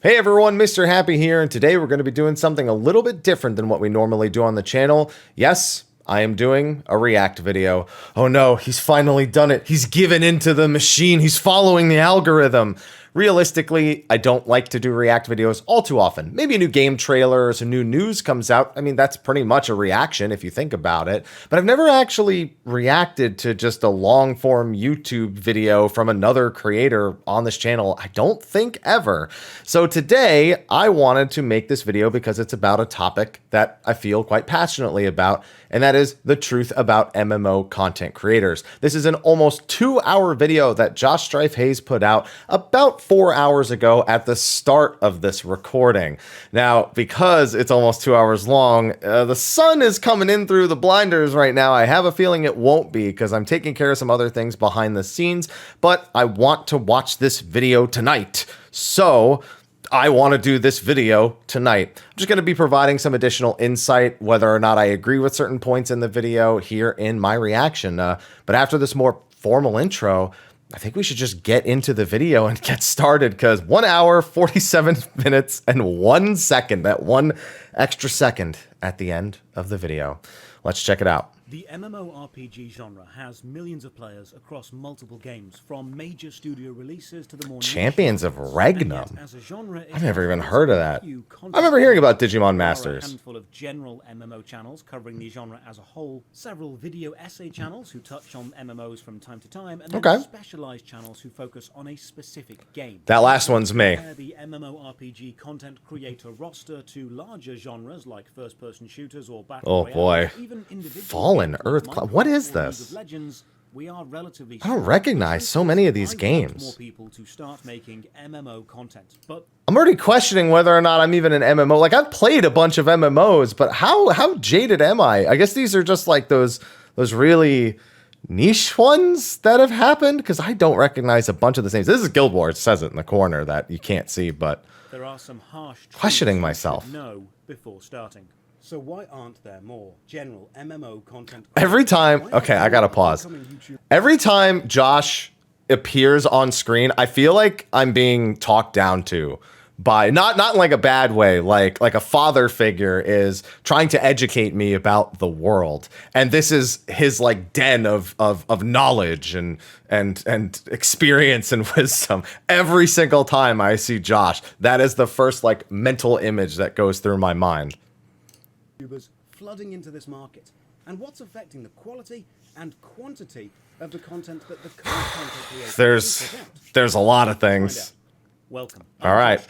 Hey everyone, Mrhappy here, and today we're going to be doing something a little bit different than what we normally do on the channel. Yes, I am doing a react video. Oh no, he's finally done it. He's given into the machine. He's following the algorithm. Realistically, I don't like to do react videos all too often. Maybe a new game trailer or some new news comes out. I mean, that's pretty much a reaction if you think about it. But I've never actually reacted to just a long form YouTube video from another creator on this channel. I don't think ever. So today I wanted to make this video because it's about a topic that I feel quite passionately about, and that is the truth about MMO content creators. This is an almost 2-hour video that Josh Strife Hayes put out about 4 hours ago at the start of this recording. Now, because it's almost 2 hours long, the sun is coming in through the blinders right now. I have a feeling it won't be because I'm taking care of some other things behind the scenes, but I want to watch this video tonight. So I want to do this video tonight. I'm just going to be providing some additional insight, whether or not I agree with certain points in the video here in my reaction. But after this more formal intro, I think we should just get into the video and get started, because 1 hour, 47 minutes, and 1 second, that one extra second at the end of the video. Let's check it out. The MMORPG genre has millions of players across multiple games, from major studio releases to the more Champions of Regnum. as a genre, I've never even heard of that. I remember hearing about Digimon Masters. A handful of general MMO channels covering the genre as a whole, several video essay channels who touch on MMOs from time to time, and then specialized channels who focus on a specific game. That last one's me. The MMORPG content creator roster to larger genres like first-person shooters or battle royale, even individual Earth. What is this? Legends, we are relatively I don't recognize so many of these games. More people to start making MMO content, but I'm already questioning whether or not I'm even an MMO. Like, I've played a bunch of MMOs, but how jaded am I? I guess these are just like those really niche ones that have happened, because I don't recognize a bunch of the names. This is Guild Wars. It says it in the corner that you can't see, but there are some harsh questioning myself. Know before starting. So why aren't there more general MMO content? Every time, okay, I gotta pause. Every time Josh appears on screen, I feel like I'm being talked down to by, not in like a bad way, like a father figure is trying to educate me about the world. And this is his like den of knowledge and experience and wisdom. Every single time I see Josh, that is the first like mental image that goes through my mind. Flooding into this market, and what's affecting the quality and quantity of the content that the current content creators there's a lot of things. Welcome. All right,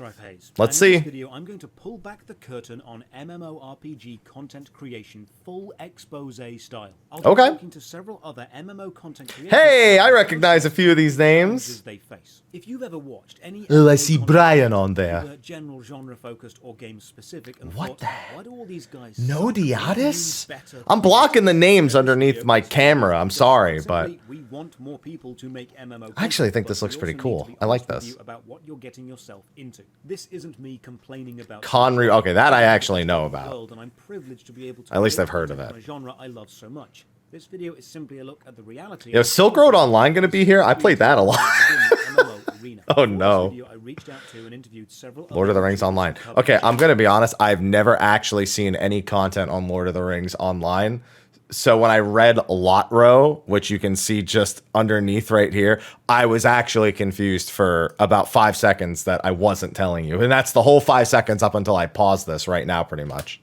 let's see. In this video, I'm going to pull back the curtain on MMORPG content creation, full expose style. I'll be talking to several other MMO content creators. Hey, I recognize a few of these names. They face. If you've ever watched any, I see Brian on there. General genre focused or game specific, and what thought, why do all these guys? No Diatis? I'm blocking the names underneath my camera. I'm sorry, but we want more people to make MMO. I actually think this looks pretty cool. I like this. About what you're getting yourself into. This isn't me complaining about Conry. Okay, that I actually know about. And I'm privileged to be able to at least I've heard of it. A genre I love so much. This video is simply a look at the reality. Is Silk Road Online going to be here? I played that a lot. Oh no. Lord of the Rings Online. Okay, I'm going to be honest. I've never actually seen any content on Lord of the Rings Online. So when I read Lot Row, which you can see just underneath right here, I was actually confused for about 5 seconds that I wasn't telling you. And that's the whole 5 seconds up until I pause this right now, pretty much.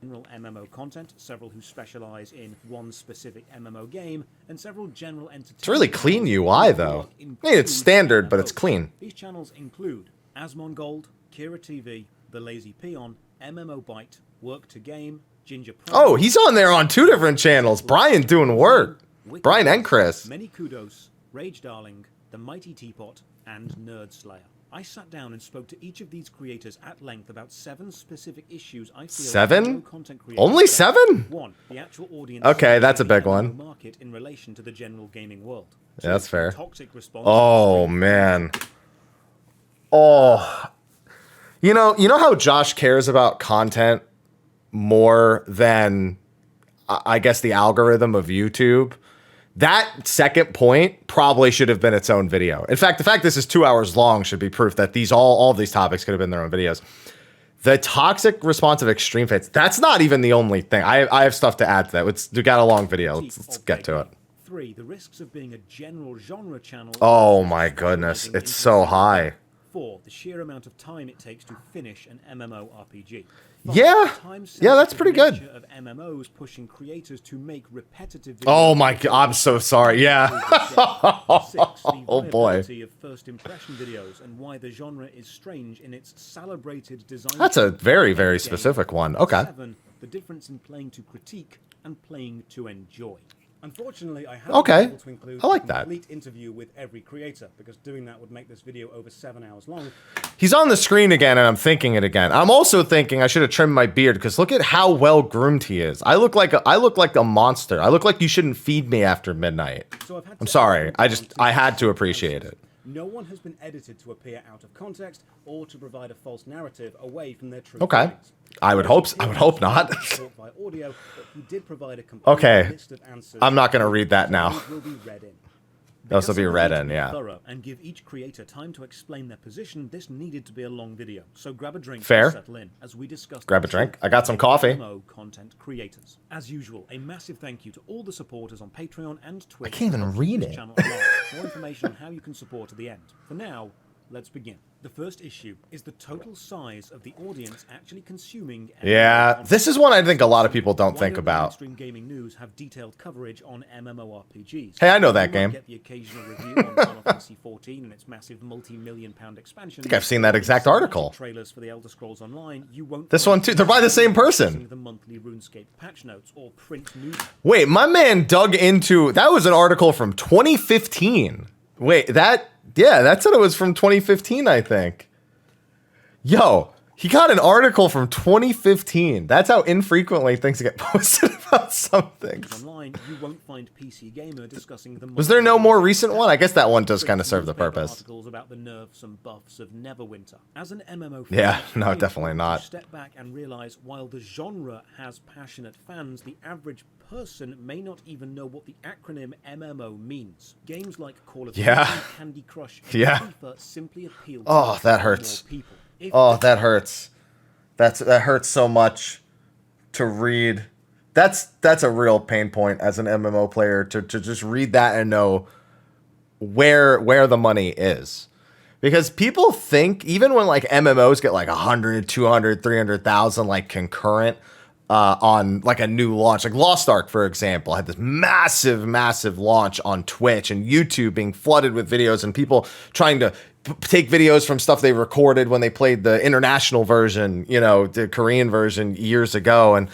General MMO content, several who specialize in one specific MMO game, and several general entertainment. It's really clean UI, though. I mean, it's standard, but it's clean. These channels include Asmongold, Kira TV, The Lazy Peon, MMO Byte, Work to Game, Ginger Pro. Oh, he's on there on 2 different channels. Brian doing work. Brian and Chris. Many Kudos, Rage Darling, The Mighty Teapot, and Nerd Slayer. I sat down and spoke to each of these creators at length about 7 specific issues I feel 7? Content Only 7? 1. The actual audience. Okay, that's a big one. Market in relation to the general gaming world. Yeah, that's fair. Toxic response. Oh man. Oh. You know how Josh cares about content more than I guess the algorithm of YouTube? That second point probably should have been its own video. In fact, the fact this is 2 hours long should be proof that all of these topics could have been their own videos. The toxic response of extreme fates, that's not even the only thing. I have stuff to add to that. We got a long video. Let's get to it. 3. The risks of being a general genre channel. Oh my goodness, it's so high. 4. The sheer amount of time it takes to finish an MMORPG. 5. Yeah, that's pretty good. Of MMOs pushing creators to make repetitive videos. Oh my god, I'm so sorry. Yeah. 6. The Oh boy. viability of first impression videos and why the genre is strange in its celebrated design. That's a very, very specific one. Okay. 7. The difference in playing to critique and playing to enjoy. Unfortunately, I haven't been able to include I like a complete interview with every creator, because doing that would make this video over 7 hours long. He's on the screen again, and I'm thinking it again. I'm also thinking I should have trimmed my beard, because look at how well groomed he is. I look like a monster. I look like you shouldn't feed me after midnight. So I'm sorry. I had to appreciate it. No one has been edited to appear out of context or to provide a false narrative away from their true Okay. feelings. I would hope not. By audio, but he did provide a complete Okay. list of answers. I'm not going to read that now. Will be read in. Those will be Because read we need in, to be yeah. thorough and give each creator time to explain their position, this needed to be a long video. So grab a drink Fair. and settle in as we discuss. Grab a drink. I got some coffee. MMO content creators. As usual, a massive thank you to all the supporters on Patreon and Twitch. I can't even read This it. channel alive. More information on how you can support at the end. For now, let's begin. The first issue is the total size of the audience actually consuming. Yeah, this is one I think a lot of people don't think about. Mainstream gaming news have detailed coverage on MMORPGs. Hey, I know that You might game. Get the occasional review on Final Fantasy XIV and its massive multi-million-pound expansion. I think I've seen that exact article. Trailers for the Elder Scrolls Online. You won't. This find one too. They're by the same person. The monthly RuneScape patch notes or print news. Wait, my man dug into that was an article from 2015. Wait, that said it was from 2015, I think. Yo, he got an article from 2015. That's how infrequently things get posted about something. Online, you won't find PC Gamer discussing the. Was there no more recent one? I guess that one does kind of serve the purpose. Articles about the nerfs and buffs of Neverwinter. As an MMO Yeah, fan, no, definitely not. Step back and realize while the genre has passionate fans, the average person may not even know what the acronym MMO means. Games like Call of Duty, Candy Crush, and FIFA simply appeal to Oh, that more hurts. people. Oh, that hurts. That hurts so much to read. That's a real pain point as an MMO player to just read that and know where the money is. Because people think, even when like MMOs get like 100, 200, 300,000 like concurrent on like a new launch, like Lost Ark, for example, had this massive launch on Twitch and YouTube being flooded with videos and people trying to take videos from stuff they recorded when they played the international version, the Korean version years ago. And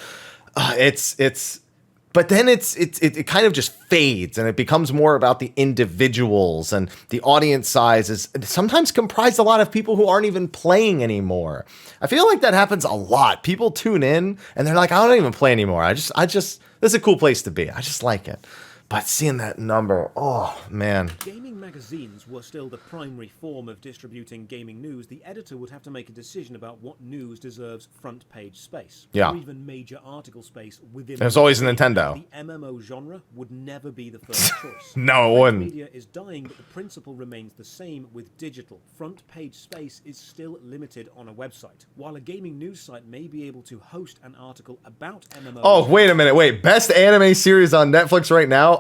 but then it kind of just fades and it becomes more about the individuals, and the audience size is sometimes comprised a lot of people who aren't even playing anymore. I feel like that happens a lot. People tune in and they're like, I don't even play anymore. I just, this is a cool place to be. I just like it. But seeing that number, oh man. Gaming magazines were still the primary form of distributing gaming news. The editor would have to make a decision about what news deserves front page space. Yeah. Or even major article space within. There's always Nintendo. The MMO genre would never be the first choice. No, it wouldn't. Media is dying, but the principle remains the same with digital. Front page space is still limited on a website. While a gaming news site may be able to host an article about MMO. Oh, wait a minute. Wait, best anime series on Netflix right now?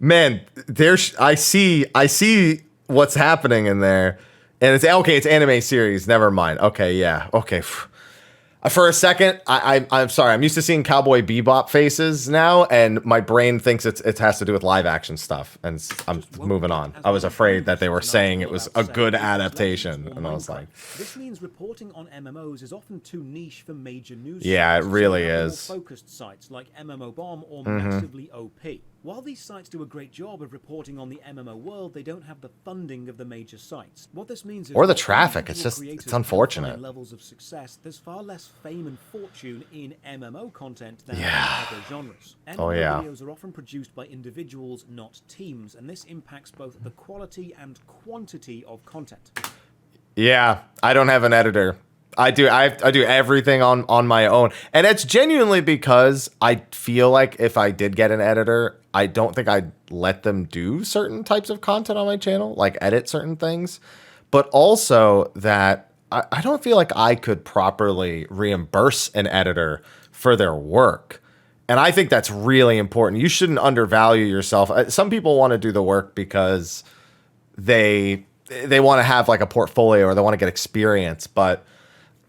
Man, I see what's happening in there. And it's okay, it's anime series. Never mind. Okay, yeah. Okay. For a second, I'm sorry. I'm used to seeing Cowboy Bebop faces now, and my brain thinks it has to do with live action stuff. And I'm moving on. I was afraid that they were saying it was a good adaptation, and I was like, this means reporting on MMOs is often too niche for major news. Yeah, sites, it really so is. more focused sites like MMO Bomb or Massively OP. While these sites do a great job of reporting on the MMO world, they don't have the funding of the major sites. What this means is, or the traffic. It's unfortunate. Levels of success. There's far less fame and fortune in MMO content than Yeah. in other genres. Oh, yeah. Videos are often produced by individuals, not teams, and this impacts both the quality and quantity of content. Yeah, I don't have an editor. I do everything on my own. And it's genuinely because I feel like if I did get an editor, I don't think I'd let them do certain types of content on my channel, like edit certain things. But also that I don't feel like I could properly reimburse an editor for their work. And I think that's really important. You shouldn't undervalue yourself. Some people want to do the work because they want to have like a portfolio or they want to get experience, but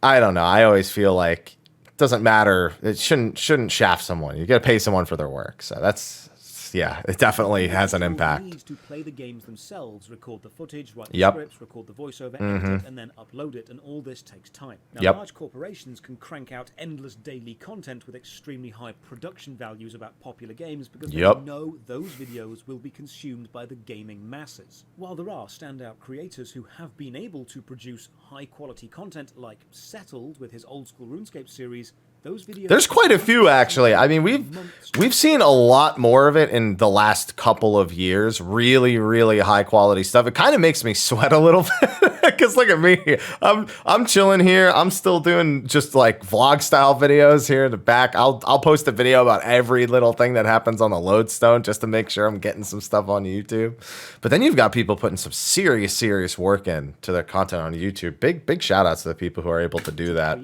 I don't know. I always feel like it doesn't matter. It shouldn't shaft someone. You got to pay someone for their work. So that's, yeah, it definitely has an impact. Need to play the games themselves, record the footage, write the Yep. scripts, record the voiceover, edit it, and then upload it, and all this takes time. Now, Yep. large corporations can crank out endless daily content with extremely high production values about popular games because they Yep. know those videos will be consumed by the gaming masses. While there are standout creators who have been able to produce high-quality content like Settled with his old-school RuneScape series, those videos... There's quite a few, actually. I mean, we've seen a lot more of it in the last couple of years. Really, really high quality stuff. It kind of makes me sweat a little bit because look at me. I'm chilling here. I'm still doing just like vlog style videos here in the back. I'll post a video about every little thing that happens on the lodestone just to make sure I'm getting some stuff on YouTube. But then you've got people putting some serious work into their content on YouTube. Big shout outs to the people who are able to do that.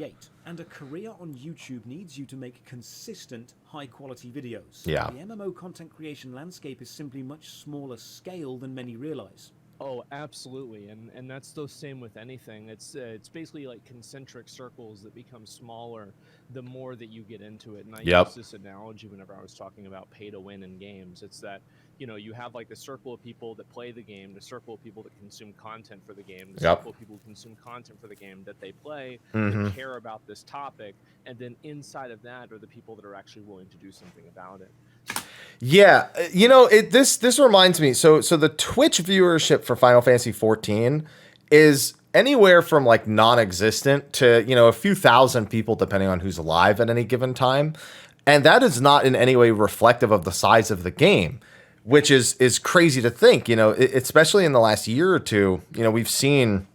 And a career on YouTube needs you to make consistent, high-quality videos. Yeah. The MMO content creation landscape is simply much smaller scale than many realize. Oh, absolutely, and that's the same with anything. It's basically like concentric circles that become smaller the more that you get into it. And I use this analogy whenever I was talking about pay to win in games. It's that, you know, you have like the circle of people that play the game, the circle of people that consume content for the game, the circle of people who consume content for the game that they play, that care about this topic, and then inside of that are the people that are actually willing to do something about it. Yeah, you know, this reminds me. So the Twitch viewership for Final Fantasy 14 is anywhere from like non-existent to, you know, a few thousand people depending on who's live at any given time. And that is not in any way reflective of the size of the game, which is crazy to think, you know, especially in the last year or two. You know, we've seen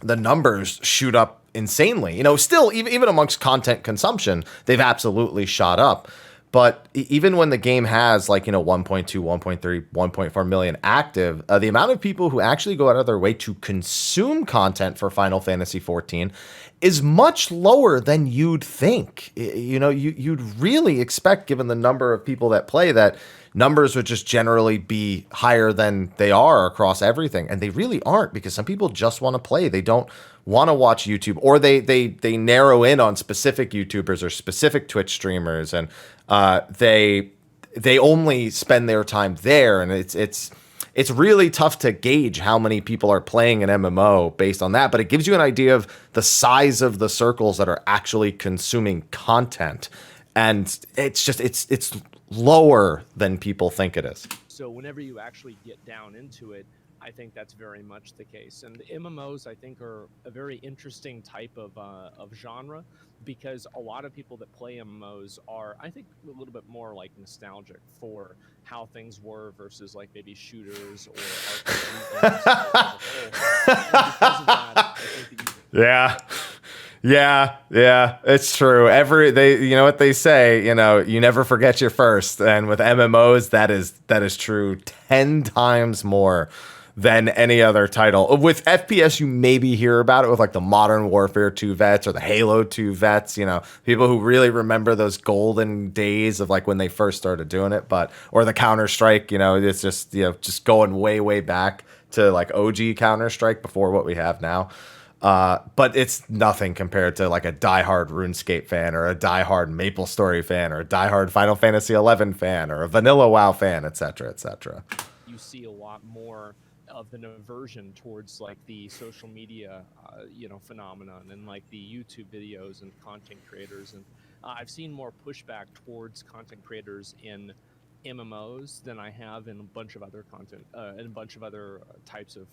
the numbers shoot up insanely. You know, still even amongst content consumption, they've absolutely shot up. But even when the game has like, you know, 1.2, 1.3, 1.4 million active, the amount of people who actually go out of their way to consume content for Final Fantasy 14 is much lower than you'd think. You know, you'd really expect, given the number of people that play, that numbers would just generally be higher than they are across everything. And they really aren't, because some people just want to play. They don't want to watch YouTube, or they narrow in on specific YouTubers or specific Twitch streamers, and they only spend their time there. And it's really tough to gauge how many people are playing an MMO based on that, but it gives you an idea of the size of the circles that are actually consuming content. And it's just, it's lower than people think it is. So whenever you actually get down into it, I think that's very much the case. And MMOs, I think, are a very interesting type of genre, because a lot of people that play MMOs are, I think, a little bit more like nostalgic for how things were versus like maybe shooters or RPG games as a whole. And because of that, I think that Yeah, it's true. You know what they say, you know, you never forget your first. And with MMOs, that is true 10 times more than any other title. With FPS, you maybe hear about it with like the Modern Warfare 2 vets or the Halo 2 vets, you know, people who really remember those golden days of like when they first started doing it, or the Counter-Strike, you know, it's just, you know, just going way back to like OG Counter-Strike before what we have now. But it's nothing compared to like a diehard RuneScape fan, or a diehard MapleStory fan, or a diehard Final Fantasy 11 fan, or a Vanilla WoW fan, etc., etc. You see a lot more of an aversion towards like the social media, you know, phenomenon, and like the YouTube videos and content creators. And I've seen more pushback towards content creators in MMOs than I have in a bunch of other content, and a bunch of other types of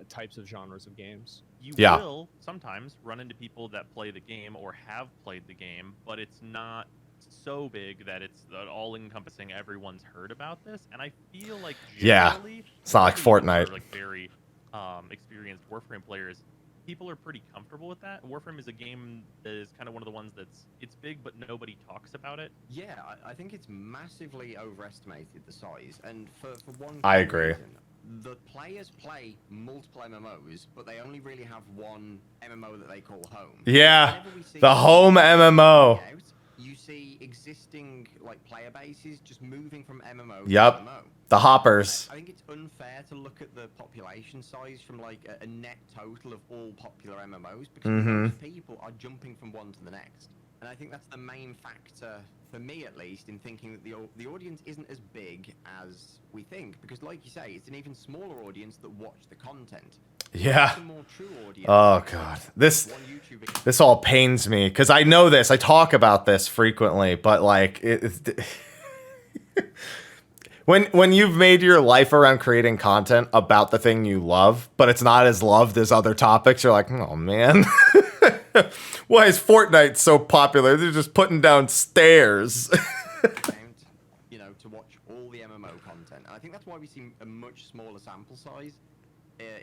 types of genres of games. You will sometimes run into people that play the game or have played the game, but it's not so big that it's all-encompassing. Everyone's heard about this, and I feel like generally, it's not like Fortnite. Like very experienced Warframe players, people are pretty comfortable with that. Warframe is a game that is kind of one of the ones it's big, but nobody talks about it. Yeah, I think it's massively overestimated, the size, and for one I agree. reason, the players play multiple MMOs, but they only really have one MMO that they call home. Yeah, the home MMO. You see existing like player bases just moving from MMO to Yep. MMO. The hoppers. I think it's unfair to look at the population size from like a net total of all popular MMOs, because most people are jumping from one to the next. And I think that's the main factor, for me at least, in thinking that the audience isn't as big as we think. Because like you say, it's an even smaller audience that watch the content. Yeah. It's a more true audience. Oh god, this all pains me because I know this. I talk about this frequently, but like when you've made your life around creating content about the thing you love, but it's not as loved as other topics, you're like, oh man, why is Fortnite so popular? They're just putting down stairs. You know, to watch all the MMO content, and I think that's why we see a much smaller sample size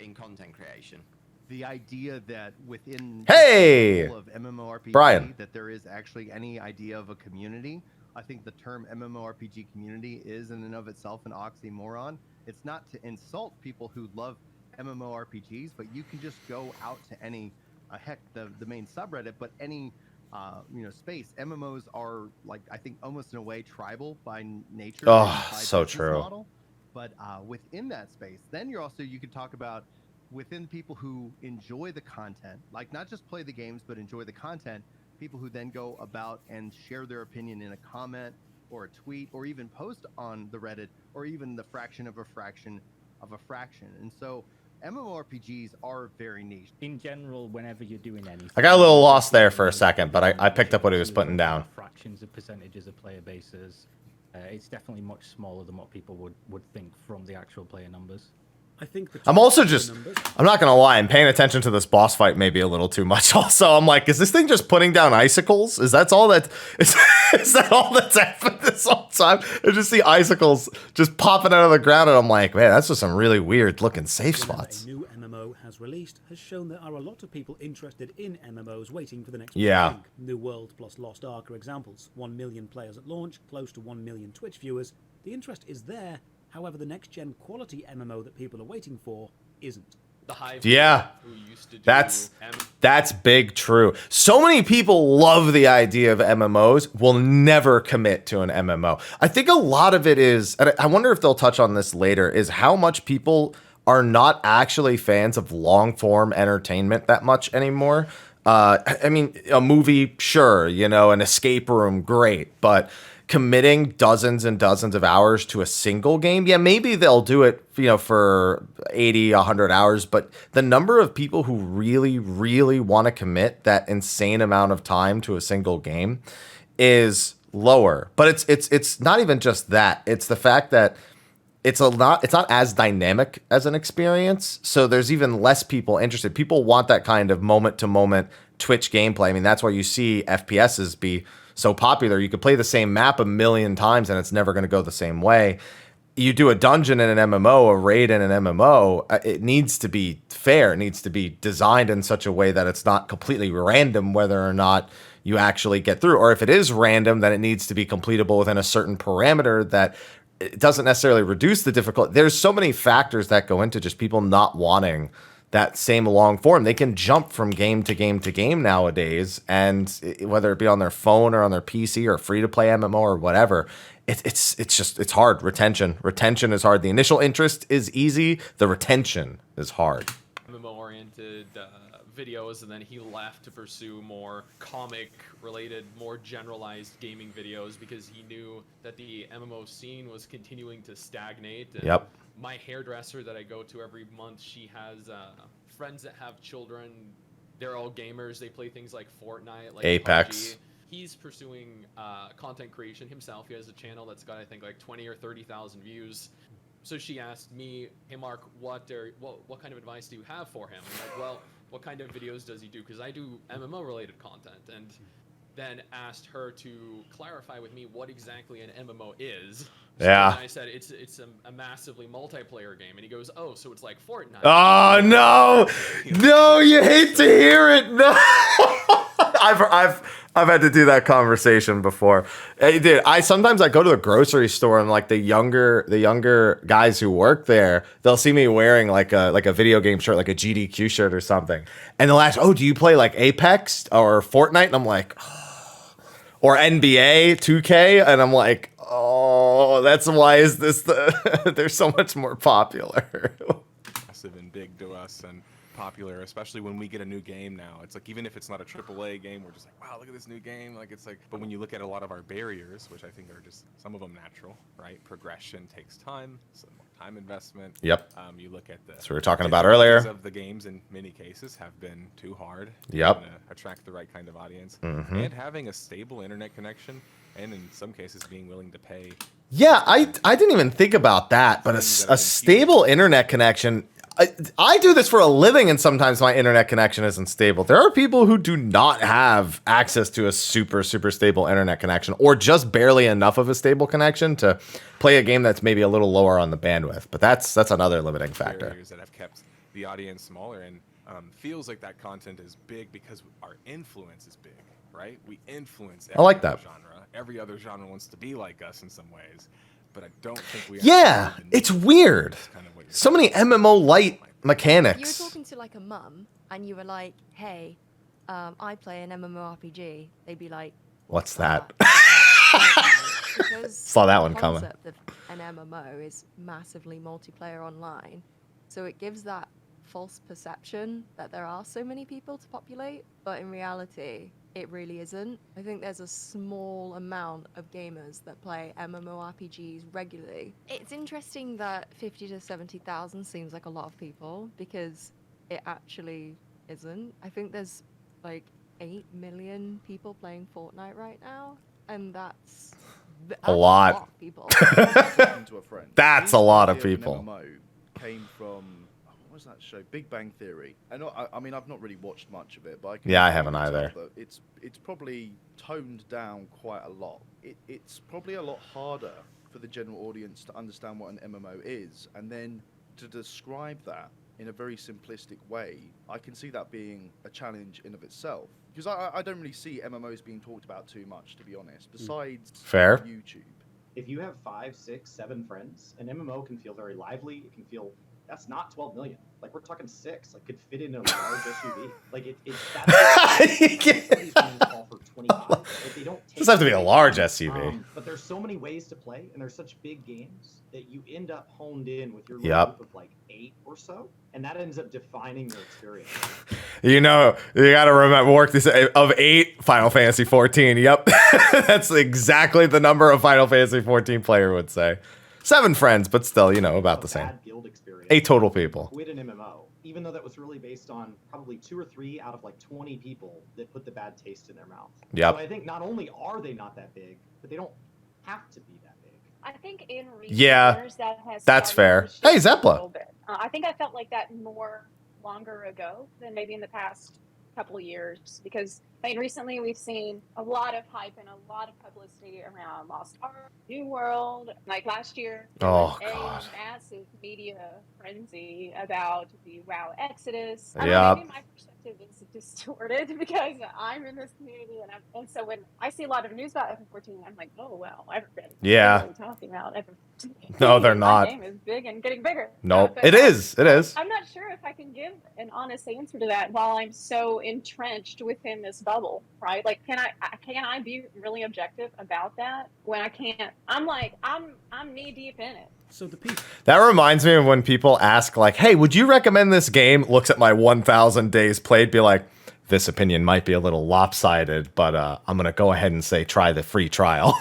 in content creation. The idea that within Hey! the of MMORPG Brian. that there is actually any idea of a community. I think the term MMORPG community is in and of itself an oxymoron. It's not to insult people who love MMORPGs, but you can just go out to any, heck, the main subreddit, but any space. MMOs are, like, I think almost in a way tribal by nature. Oh, by so business true. model. But within that space, then you can talk about within people who enjoy the content, like not just play the games, but enjoy the content, people who then go about and share their opinion in a comment or a tweet or even post on the Reddit or even the fraction of a fraction of a fraction. And so MMORPGs are very niche. In general, whenever you're doing anything, I got a little lost there for a second, but I picked up what he was putting down. Fractions of percentages of player bases. It's definitely much smaller than what people would think from the actual player numbers. I think I'm also just, I'm not going to lie, I'm paying attention to this boss fight maybe a little too much also. I'm like, is this thing just putting down icicles? Is that all that, is that all that's happened this whole time? I just see icicles just popping out of the ground and I'm like, man, that's just some really weird looking safe spots. A new MMO has released has shown there are a lot of people interested in MMOs waiting for the next Yeah. thing. New World plus Lost Ark are examples. 1 million players at launch, close to 1 million Twitch viewers. The interest is there. However, the next-gen quality MMO that people are waiting for isn't. The Hive. Yeah, Who used to do that's big true. So many people love the idea of MMOs, will never commit to an MMO. I think a lot of it is, and I wonder if they'll touch on this later, is how much people are not actually fans of long-form entertainment that much anymore. I mean, a movie, sure, you know, an escape room, great, but committing dozens and dozens of hours to a single game, yeah, maybe they'll do it, you know, for 80, 100 hours, but the number of people who really, really want to commit that insane amount of time to a single game is lower. But it's not even just that. It's the fact that it's not as dynamic as an experience, so there's even less people interested. People want that kind of moment-to-moment Twitch gameplay. I mean, that's why you see FPSs be so popular. You could play the same map a million times and it's never going to go the same way. You do a dungeon in an MMO, a raid in an MMO, it needs to be fair. It needs to be designed in such a way that it's not completely random whether or not you actually get through. Or if it is random, then it needs to be completable within a certain parameter that it doesn't necessarily reduce the difficulty. There's so many factors that go into just people not wanting that same long form. They can jump from game to game to game nowadays, and whether it be on their phone or on their PC or free to play MMO or whatever, it's hard. Retention is hard. The initial interest is easy. The retention is hard. MMO-oriented videos, and then he left to pursue more comic-related, more generalized gaming videos because he knew that the MMO scene was continuing to stagnate. And Yep. My hairdresser that I go to every month, she has friends that have children. They're all gamers. They play things like Fortnite, like Apex. PUBG. He's pursuing content creation himself. He has a channel that's got, I think, like 20 or 30,000 views. So she asked me, hey, Mark, what kind of advice do you have for him? I'm like, well, what kind of videos does he do? Because I do MMO-related content. And then asked her to clarify with me what exactly an MMO is. Yeah. And I said it's a massively multiplayer game, and he goes, "Oh, so it's like Fortnite." Oh no, no! You hate to hear it. No, I've had to do that conversation before. Hey, dude, sometimes I go to the grocery store and like the younger guys who work there, they'll see me wearing like a video game shirt, like a GDQ shirt or something, and they'll ask, "Oh, do you play like Apex or Fortnite?" And I'm like, or NBA 2K, and I'm like, oh, that's why is this they're so much more popular. Massive and big to us and popular, especially when we get a new game now. It's like, even if it's not a AAA game, we're just like, wow, look at this new game. Like, it's like, but when you look at a lot of our barriers, which I think are just some of them natural, right? Progression takes time, some more time investment. Yep. You look at the That's what we were talking about earlier. Of the games in many cases have been too hard. Yep. To attract the right kind of audience, and having a stable internet connection, and in some cases being willing to pay. Yeah, I didn't even think about that, but a stable internet connection. I do this for a living, and sometimes my internet connection isn't stable. There are people who do not have access to a super stable internet connection, or just barely enough of a stable connection to play a game that's maybe a little lower on the bandwidth. But that's another limiting factor. Barriers that have kept the audience smaller, and feels like that content is big because our influence is big, right? We influence every other genre. Every other genre wants to be like us in some ways, but I don't think we. Yeah, it's weird. Kind of so many MMO light mechanics. You were talking to like a mum, and you were like, "Hey, I play an MMORPG." They'd be like, "What's that?" Because saw that one coming. The concept of an MMO is massively multiplayer online, so it gives that false perception that there are so many people to populate, but in reality, it really isn't. I think there's a small amount of gamers that play MMORPGs regularly. It's interesting that 50 to 70,000 seems like a lot of people, because it actually isn't. I think there's like 8 million people playing Fortnite right now, and that's a lot of people. That's a lot of people. MMO came from, what was that show? Big Bang Theory. And I mean, I've not really watched much of it, but I haven't either. It's probably toned down quite a lot. It's probably a lot harder for the general audience to understand what an MMO is, and then to describe that in a very simplistic way. I can see that being a challenge in of itself, because I don't really see MMOs being talked about too much, to be honest, besides YouTube. If you have 5, 6, 7 friends, an MMO can feel very lively. It can feel, that's not 12 million. Like, we're talking 6. Like, could fit in a large SUV. Like, that's call for 25. Like, they don't take doesn't have to be a large SUV. But there's so many ways to play, and there's such big games that you end up honed in with your little group of like 8 or so, and that ends up defining your experience. You know, you got to remember, work this of 8, Final Fantasy 14. Yep, that's exactly the number of Final Fantasy 14 player would say. 7 friends, but still, you know, about the same. 8 total people. Quit an MMO, even though that was really based on probably 2 or 3 out of like 20 people that put the bad taste in their mouth. Yep. So I think not only are they not that big, but they don't have to be that big. I think in recent years that has that's fair. Hey, Zeppla. I think I felt like that more longer ago than maybe in the past couple of years, because I mean, recently we've seen a lot of hype and a lot of publicity around Lost Ark, New World. Like last year, there was a massive media frenzy about the WoW Exodus. I mean, maybe my perspective is distorted because I'm in this community, and so when I see a lot of news about FF14, I'm like, oh wow, everybody. Yeah. What are we talking about FF14? No, they're not. The game is big and getting bigger. Nope. It is. It is. I'm not sure if I can give an honest answer to that while I'm so entrenched within this bubble, right? Like, can I be really objective about that when I can't? I'm knee deep in it. So the people. That reminds me of when people ask, like, "Hey, would you recommend this game?" Looks at my 1,000 days played, be like, "This opinion might be a little lopsided, but I'm gonna go ahead and say try the free trial."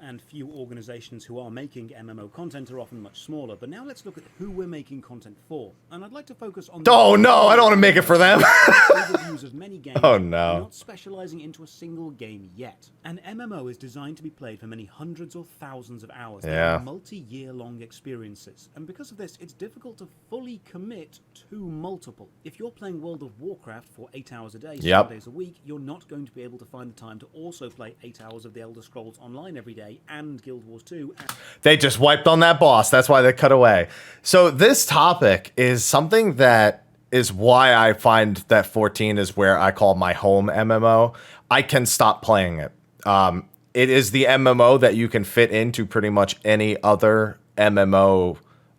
And few organizations who are making MMO content are often much smaller. But now let's look at who we're making content for. And I'd like to focus on. Oh no, I don't want to make it for them. Overviews of many games. Oh no. Not specializing into a single game yet. An MMO is designed to be played for many hundreds or thousands of hours. Yeah. They are multi-year-long experiences, and because of this, it's difficult to fully commit to multiple. If you're playing World of Warcraft for 8 hours a day, Yep. 7 days a week, you're not going to be able to find the time to also play 8 hours of the Elder Scrolls Online every day and Guild Wars 2. They just wiped on that boss. That's why they cut away. So this topic is something that is why I find that 14 is where I call my home MMO. I can stop playing it. It is the MMO that you can fit into pretty much any other MMO,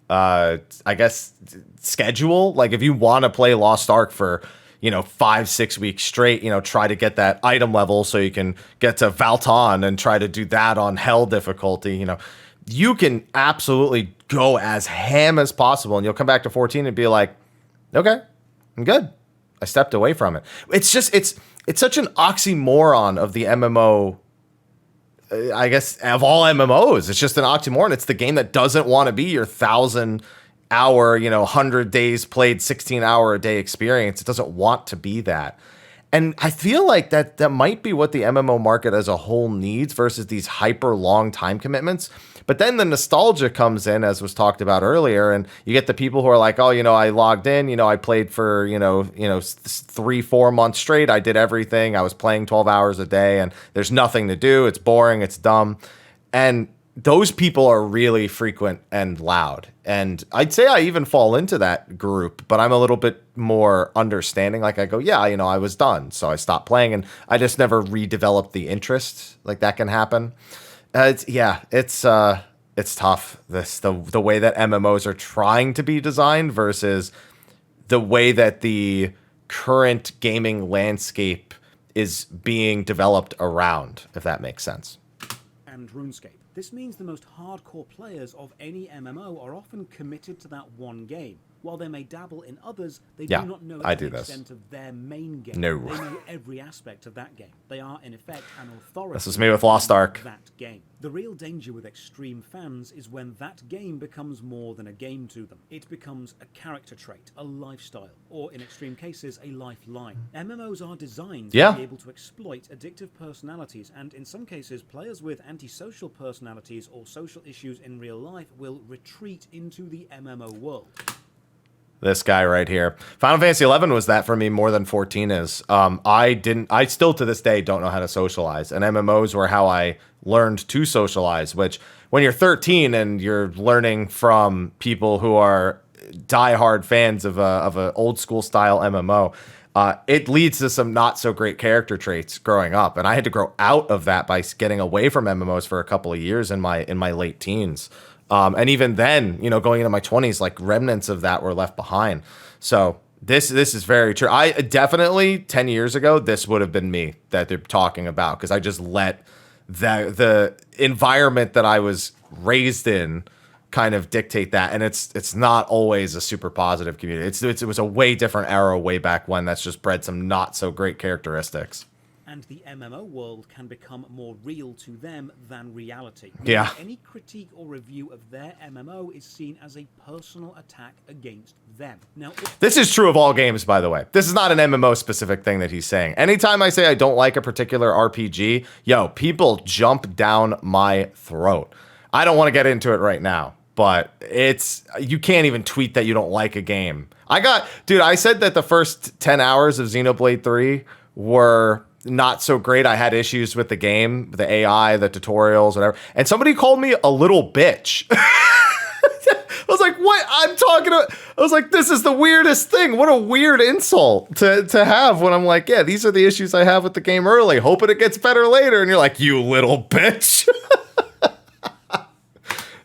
I guess, schedule. Like if you want to play Lost Ark for, 5-6 weeks straight, try to get that item level so you can get to Valton and try to do that on hell difficulty, you can absolutely go as ham as possible, and you'll come back to 14 and be like, okay, I'm good. I stepped away from it. It's just, it's such an oxymoron of the MMO, I guess, of all MMOs. It's just an oxymoron. It's the game that doesn't want to be your 1,000-hour, 100 days played, 16-hour a day experience. It doesn't want to be that. And I feel like that might be what the MMO market as a whole needs versus these hyper long time commitments. But then the nostalgia comes in, as was talked about earlier, and you get the people who are like, oh, I logged in, I played for, 3-4 months straight. I did everything. I was playing 12 hours a day, and there's nothing to do. It's boring. It's dumb. And those people are really frequent and loud. And I'd say I even fall into that group, but I'm a little bit more understanding. Like I go, yeah, I was done. So I stopped playing, and I just never redeveloped the interest. Like that can happen. It's tough. The way that MMOs are trying to be designed versus the way that the current gaming landscape is being developed around, if that makes sense. And RuneScape. This means the most hardcore players of any MMO are often committed to that one game. While they may dabble in others, they do not know the extent of their main game. No. They know every aspect of that game. They are, in effect, an authority. This is me with Lost Ark. That game. The real danger with extreme fans is when that game becomes more than a game to them. It becomes a character trait, a lifestyle, or in extreme cases, a lifeline. MMOs are designed to be able to exploit addictive personalities, and in some cases, players with antisocial personalities or social issues in real life will retreat into the MMO world. This guy right here. Final Fantasy 11 was that for me more than 14 is. I still to this day don't know how to socialize, and MMOs were how I learned to socialize, which when you're 13 and you're learning from people who are diehard fans of a old school style MMO, it leads to some not so great character traits growing up. And I had to grow out of that by getting away from MMOs for a couple of years in my late teens. And even then, going into my 20s, like remnants of that were left behind. So this is very true. I definitely 10 years ago, this would have been me that they're talking about, because I just let the environment that I was raised in kind of dictate that. And it's not always a super positive community. It was a way different era way back when that's just bred some not so great characteristics. And the MMO world can become more real to them than reality. Yeah. Any critique or review of their MMO is seen as a personal attack against them. Now, this is true of all games, by the way. This is not an MMO specific thing that he's saying. Anytime I say I don't like a particular RPG, people jump down my throat. I don't want to get into it right now, but you can't even tweet that you don't like a game. I said that the first 10 hours of Xenoblade 3 were not so great. I had issues with the game, the AI, the tutorials, whatever. And somebody called me a little bitch. I was like, what? I was like, this is the weirdest thing. What a weird insult to have when I'm like, yeah, these are the issues I have with the game early, hoping it gets better later. And you're like, you little bitch.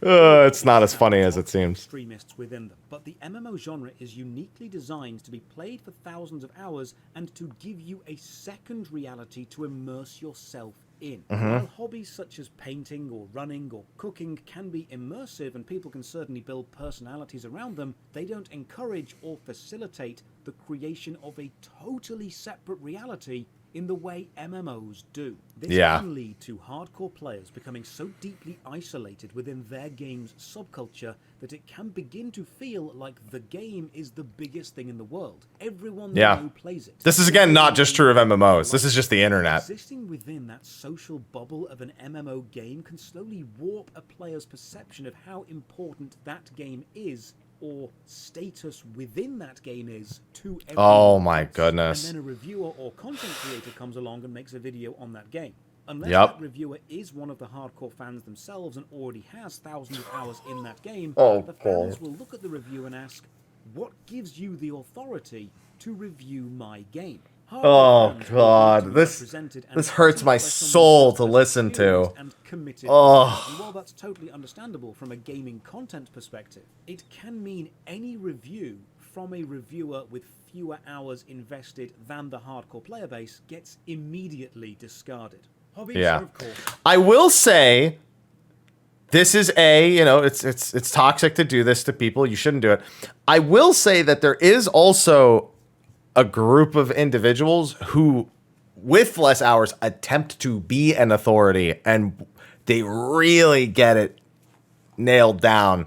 It's not as funny as it seems. Extremists within them, but the MMO genre is uniquely designed to be played for thousands of hours and to give you a second reality to immerse yourself in. While hobbies such as painting or running or cooking can be immersive and people can certainly build personalities around them, they don't encourage or facilitate the creation of a totally separate reality in the way MMOs do. This can lead to hardcore players becoming so deeply isolated within their game's subculture that it can begin to feel like the game is the biggest thing in the world. Everyone who plays it. This is, again, not just true of MMOs. This is just the internet. Existing within that social bubble of an MMO game can slowly warp a player's perception of how important that game is or status within that game is to everyone Oh my else. goodness. And then a reviewer or content creator comes along and makes a video on that game. Unless Yep. that reviewer is one of the hardcore fans themselves and already has thousands of hours in that game, Oh, the fans God. will look at the review and ask, what gives you the authority to review my game? Oh God, this hurts my soul to listen to. Oh. And while that's totally understandable from a gaming content perspective, it can mean any review from a reviewer with fewer hours invested than the hardcore player base gets immediately discarded. Hobbies Yeah. are, of course, I will say, this is it's toxic to do this to people. You shouldn't do it. I will say that there is also a group of individuals who, with less hours, attempt to be an authority, and they really get it nailed down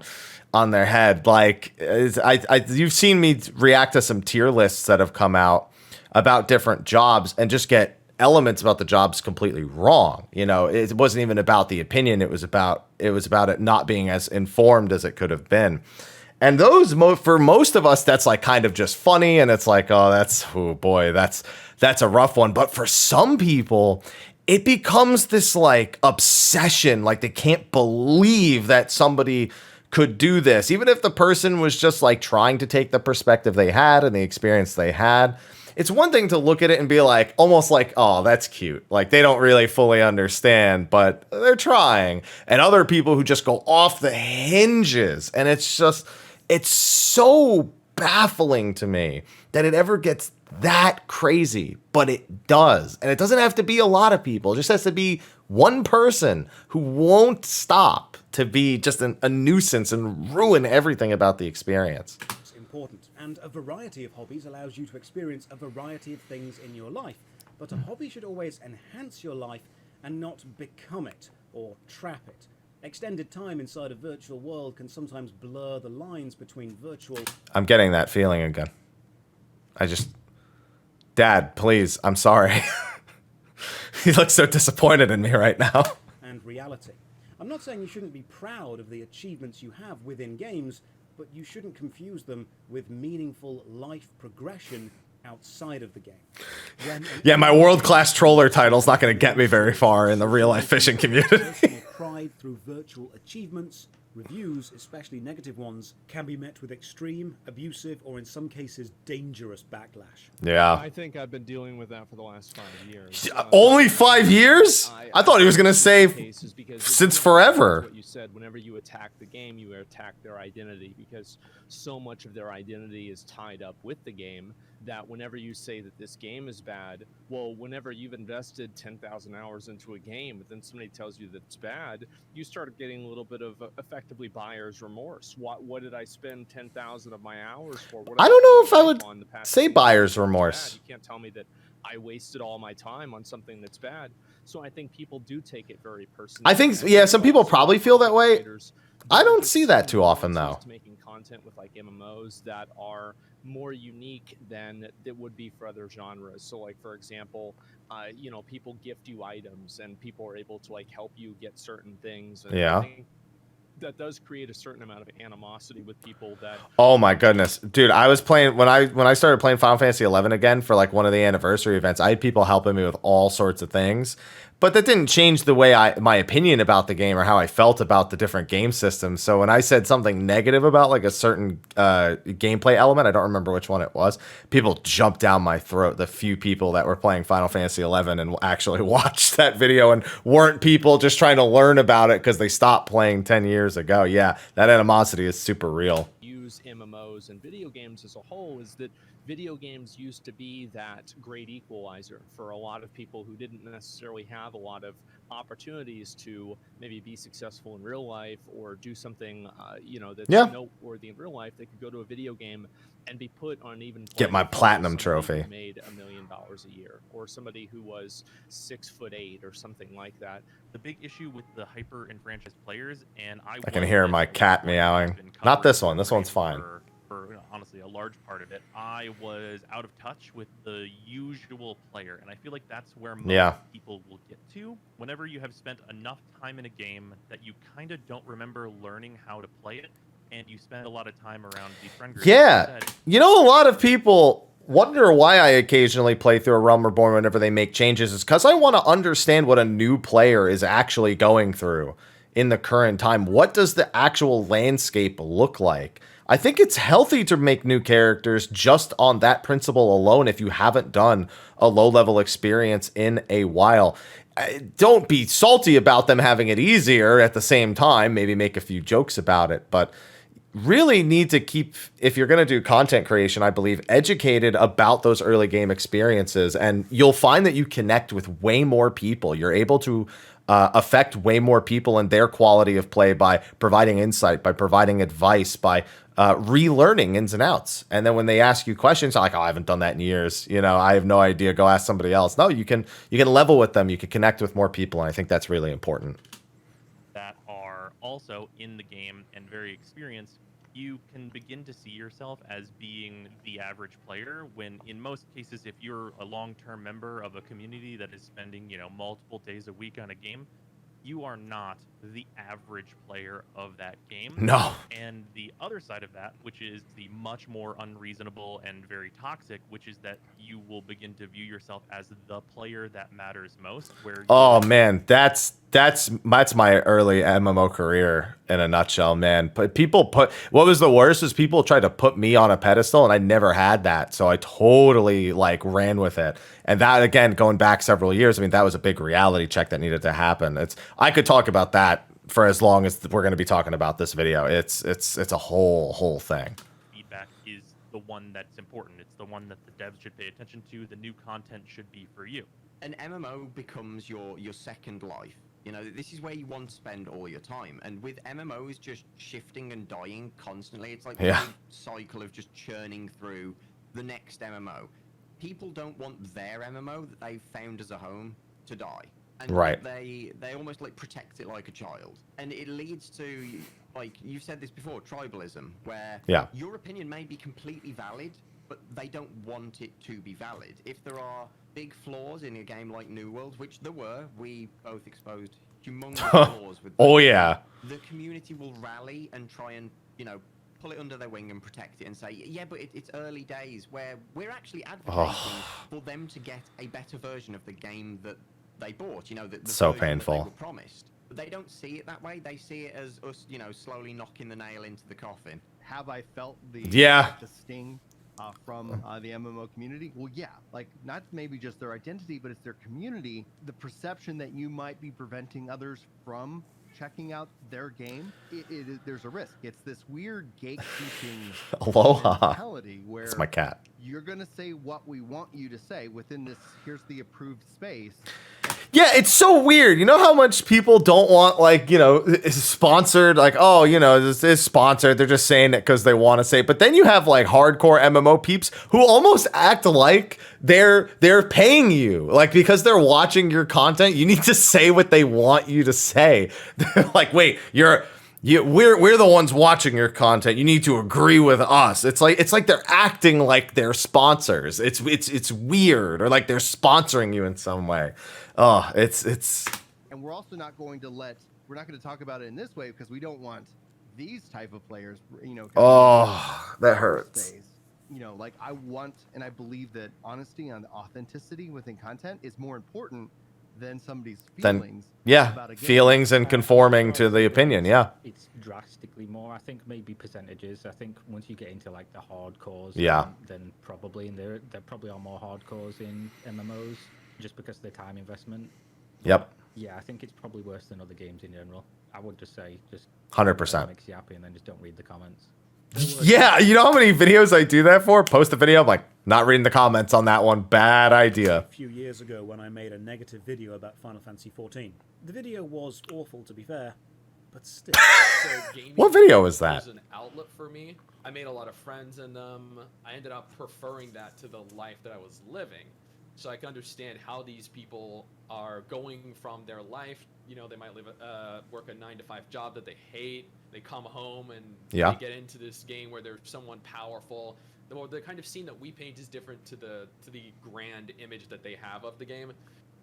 on their head. Like, you've seen me react to some tier lists that have come out about different jobs and just get elements about the jobs completely wrong. You know, it wasn't even about the opinion. It was about it not being as informed as it could have been. And those, for most of us, that's like kind of just funny. And it's like, oh boy, that's a rough one. But for some people, it becomes this like obsession. Like they can't believe that somebody could do this. Even if the person was just like trying to take the perspective they had and the experience they had. It's one thing to look at it and be like, almost like, oh, that's cute. Like they don't really fully understand, but they're trying. And other people who just go off the hinges. And it's so baffling to me that it ever gets that crazy, but it does. And it doesn't have to be a lot of people. It just has to be one person who won't stop to be just a nuisance and ruin everything about the experience. important. And a variety of hobbies allows you to experience a variety of things in your life. But a hobby should always enhance your life and not become it or trap it. Extended time inside a virtual world can sometimes blur the lines between virtual... I'm getting that feeling again. Dad, please, I'm sorry. He looks so disappointed in me right now. ...and reality. I'm not saying you shouldn't be proud of the achievements you have within games, but you shouldn't confuse them with meaningful life progression outside of the game. Yeah, my world-class troller title's not going to get me very far in the real-life fishing community. Personal pride through virtual achievements, reviews, especially negative ones, can be met with extreme, abusive, or in some cases, dangerous backlash. Yeah. I think I've been dealing with that for the last 5 years. Only 5 years? I thought he was going to say since forever. What you said, whenever you attack the game, you attack their identity, because so much of their identity is tied up with the game that whenever you say that this game is bad, well, whenever you've invested 10,000 hours into a game, but then somebody tells you that it's bad, you start getting a little bit of effectively buyer's remorse. What did I spend 10,000 of my hours for? I don't know if I would say buyer's remorse. You can't tell me that I wasted all my time on something that's bad. So I think people do take it very personally. I think, yeah, some people probably feel that way. I don't see that too often, though. Making content with like MMOs that are more unique than it would be for other genres. So like, for example, you know, people gift you items and people are able to like help you get certain things. And yeah. I think that does create a certain amount of animosity with people that... Oh my goodness. Dude, I was playing, when I started playing Final Fantasy 11 again for like one of the anniversary events, I had people helping me with all sorts of things. But that didn't change the way my opinion about the game or how I felt about the different game systems. So when I said something negative about like a certain gameplay element, I don't remember which one it was, people jumped down my throat. The few people that were playing Final Fantasy 11 and actually watched that video and weren't people just trying to learn about it because they stopped playing 10 years ago. Yeah, that animosity is super real. Use MMOs and video games as a whole is that video games used to be that great equalizer for a lot of people who didn't necessarily have a lot of opportunities to maybe be successful in real life or do something, you know, that's noteworthy in real life. They could go to a video game and be put on even get my platinum trophy. Made $1 million a year, or somebody who was 6'8" or something like that. The big issue with the hyper enfranchised players, and I can hear my cat meowing. Not this one. This one's fine. For honestly a large part of it, I was out of touch with the usual player, and I feel like that's where most people will get to. Whenever you have spent enough time in a game that you kind of don't remember learning how to play it, and you spend a lot of time around the friend group. Yeah. You know, a lot of people wonder why I occasionally play through a Realm Reborn whenever they make changes. Is because I want to understand what a new player is actually going through in the current time. What does the actual landscape look like? I think it's healthy to make new characters just on that principle alone if you haven't done a low-level experience in a while. Don't be salty about them having it easier at the same time. Maybe make a few jokes about it, but really need to keep, if you're going to do content creation, I believe, educated about those early game experiences. And you'll find that you connect with way more people. You're able to affect way more people and their quality of play by providing insight, by providing advice, by relearning ins and outs. And then when they ask you questions, like, oh, I haven't done that in years, you know, I have no idea, go ask somebody else. No, you can level with them, you can connect with more people, and I think that's really important. That are also in the game and very experienced, you can begin to see yourself as being the average player, when in most cases, if you're a long-term member of a community that is spending, you know, multiple days a week on a game, you are not the average player of that game. No. And the other side of that, which is the much more unreasonable and very toxic, which is that you will begin to view yourself as the player that matters most. Where oh man, that's my early MMO career in a nutshell, man. But what was the worst is people tried to put me on a pedestal, and I never had that, so I totally like ran with it. And that, again, going back several years, I mean, that was a big reality check that needed to happen. I could talk about that for as long as we're going to be talking about this video. It's a whole thing. Feedback is the one that's important. It's the one that the devs should pay attention to. The new content should be for you. An MMO becomes your second life. You know, this is where you want to spend all your time. And with MMOs just shifting and dying constantly, it's like a cycle of just churning through the next MMO. People don't want their MMO that they've found as a home to die. And they almost like protect it like a child. And it leads to, like you've said this before, tribalism, where your opinion may be completely valid, but they don't want it to be valid. If there are big flaws in a game like New World, which there were, we both exposed humongous flaws with them. The community will rally and try and, you know, pull it under their wing and protect it and say, yeah, but it's early days, where we're actually advocating for them to get a better version of the game that they bought, you know, the so version painful. that they were promised. But they don't see it that way. They see it as us, you know, slowly knocking the nail into the coffin. Have I felt the sting from the MMO community? Well, yeah, like not maybe just their identity, but it's their community. The perception that you might be preventing others from checking out their game, there's a risk. It's this weird gatekeeping mentality where it's my cat. You're gonna say what we want you to say within this. Here's the approved space. Yeah, it's so weird. You know how much people don't want, like, you know, it's sponsored, like, oh, you know, this is sponsored. They're just saying it because they want to say it. But then you have like hardcore MMO peeps who almost act like they're paying you, like, because they're watching your content. You need to say what they want you to say. They're like, wait, we're the ones watching your content. You need to agree with us. It's like they're acting like they're sponsors. It's weird, or like they're sponsoring you in some way. Oh, it's. And we're also not going to we're not going to talk about it in this way because we don't want these type of players, you know. Oh, that hurts. You know, like I want, and I believe that honesty and authenticity within content is more important than somebody's feelings. About a game. Feelings and conforming to the opinion. Yeah. It's drastically more. I think maybe percentages. I think once you get into like the hardcores, then probably, and there probably are more hardcores in MMOs just because of the time investment. Yep. Yeah, I think it's probably worse than other games in general. I would just say, just 100%. Makes you happy, and then just don't read the comments. Yeah, you know how many videos I do that for? Post a video, I'm like, not reading the comments on that one. Bad idea. A few years ago when I made a negative video about Final Fantasy XIV. The video was awful, to be fair, but still. What video was that? It was an outlet for me. I made a lot of friends in them. I ended up preferring that to the life that I was living. So I can understand how these people are going from their life. You know, they might work a 9-to-5 job that they hate. They come home and they get into this game where there's someone powerful. The kind of scene that we paint is different to the grand image that they have of the game.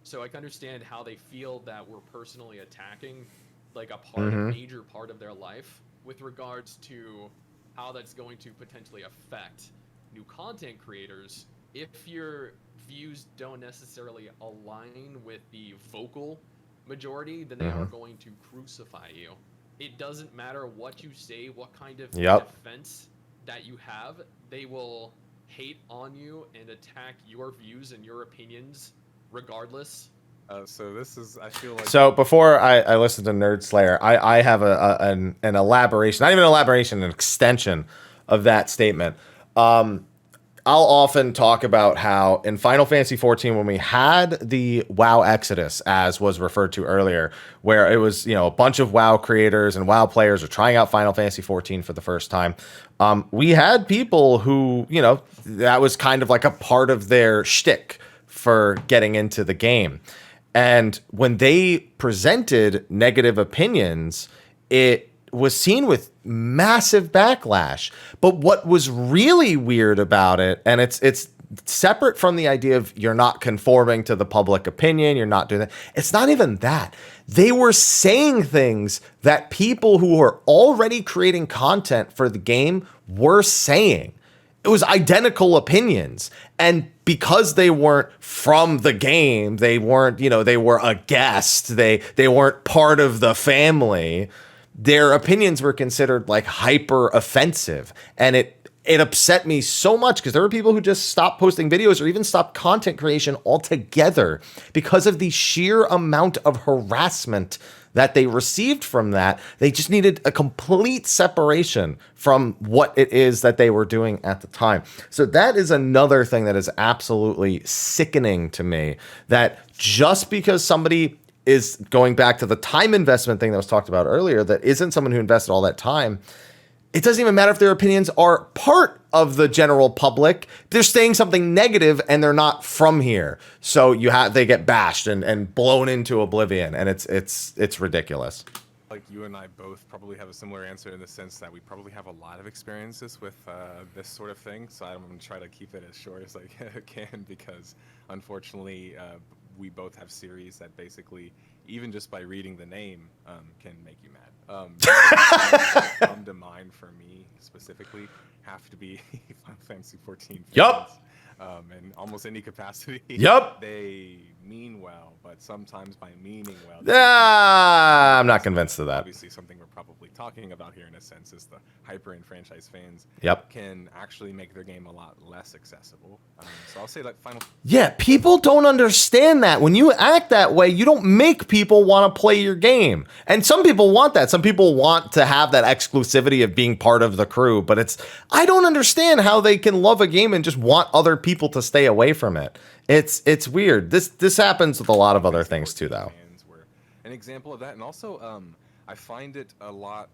So I can understand how they feel that we're personally attacking like a major part of their life. with regards to how that's going to potentially affect new content creators. If your views don't necessarily align with the vocal majority, then they are going to crucify you. It doesn't matter what you say, what kind of defense that you have, they will hate on you and attack your views and your opinions regardless. So this is, I feel like... So before I listen to Nerd Slayer, I have an elaboration, not even an elaboration, an extension of that statement. I'll often talk about how in Final Fantasy XIV, when we had the WoW Exodus, as was referred to earlier, where it was, you know, a bunch of WoW creators and WoW players are trying out Final Fantasy XIV for the first time. We had people who, you know, that was kind of like a part of their shtick for getting into the game. And when they presented negative opinions, it was seen with massive backlash. But what was really weird about it, and it's separate from the idea of you're not conforming to the public opinion, you're not doing that. It's not even that. They were saying things that people who were already creating content for the game were saying. It was identical opinions. And because they weren't from the game, they weren't, you know, they were a guest, they weren't part of the family, their opinions were considered like hyper offensive. And it upset me so much because there were people who just stopped posting videos or even stopped content creation altogether because of the sheer amount of harassment that they received from that. They just needed a complete separation from what it is that they were doing at the time. So that is another thing that is absolutely sickening to me, that just because somebody is going back to the time investment thing that was talked about earlier, that isn't someone who invested all that time, it doesn't even matter if their opinions are part of the general public. They're saying something negative and they're not from here. So they get bashed and blown into oblivion, and it's ridiculous. Like you and I both probably have a similar answer in the sense that we probably have a lot of experiences with this sort of thing. So I'm going to try to keep it as short as I can because unfortunately we both have series that basically, even just by reading the name, can make you mad. Come to mind for me specifically have to be Final Fantasy XIV. Yup. In almost any capacity. Yup. They mean well, but sometimes by meaning well. I'm not convinced of that. Obviously, something we're probably talking about here in a sense is the hyper-enfranchised fans can actually make their game a lot less accessible. So I'll say like Final... Yeah, people don't understand that. When you act that way, you don't make people want to play your game. And some people want that. Some people want to have that exclusivity of being part of the crew. But I don't understand how they can love a game and just want other people to stay away from it. It's weird. This happens with a lot of other things too, though. Were an example of that. And also, I find it a lot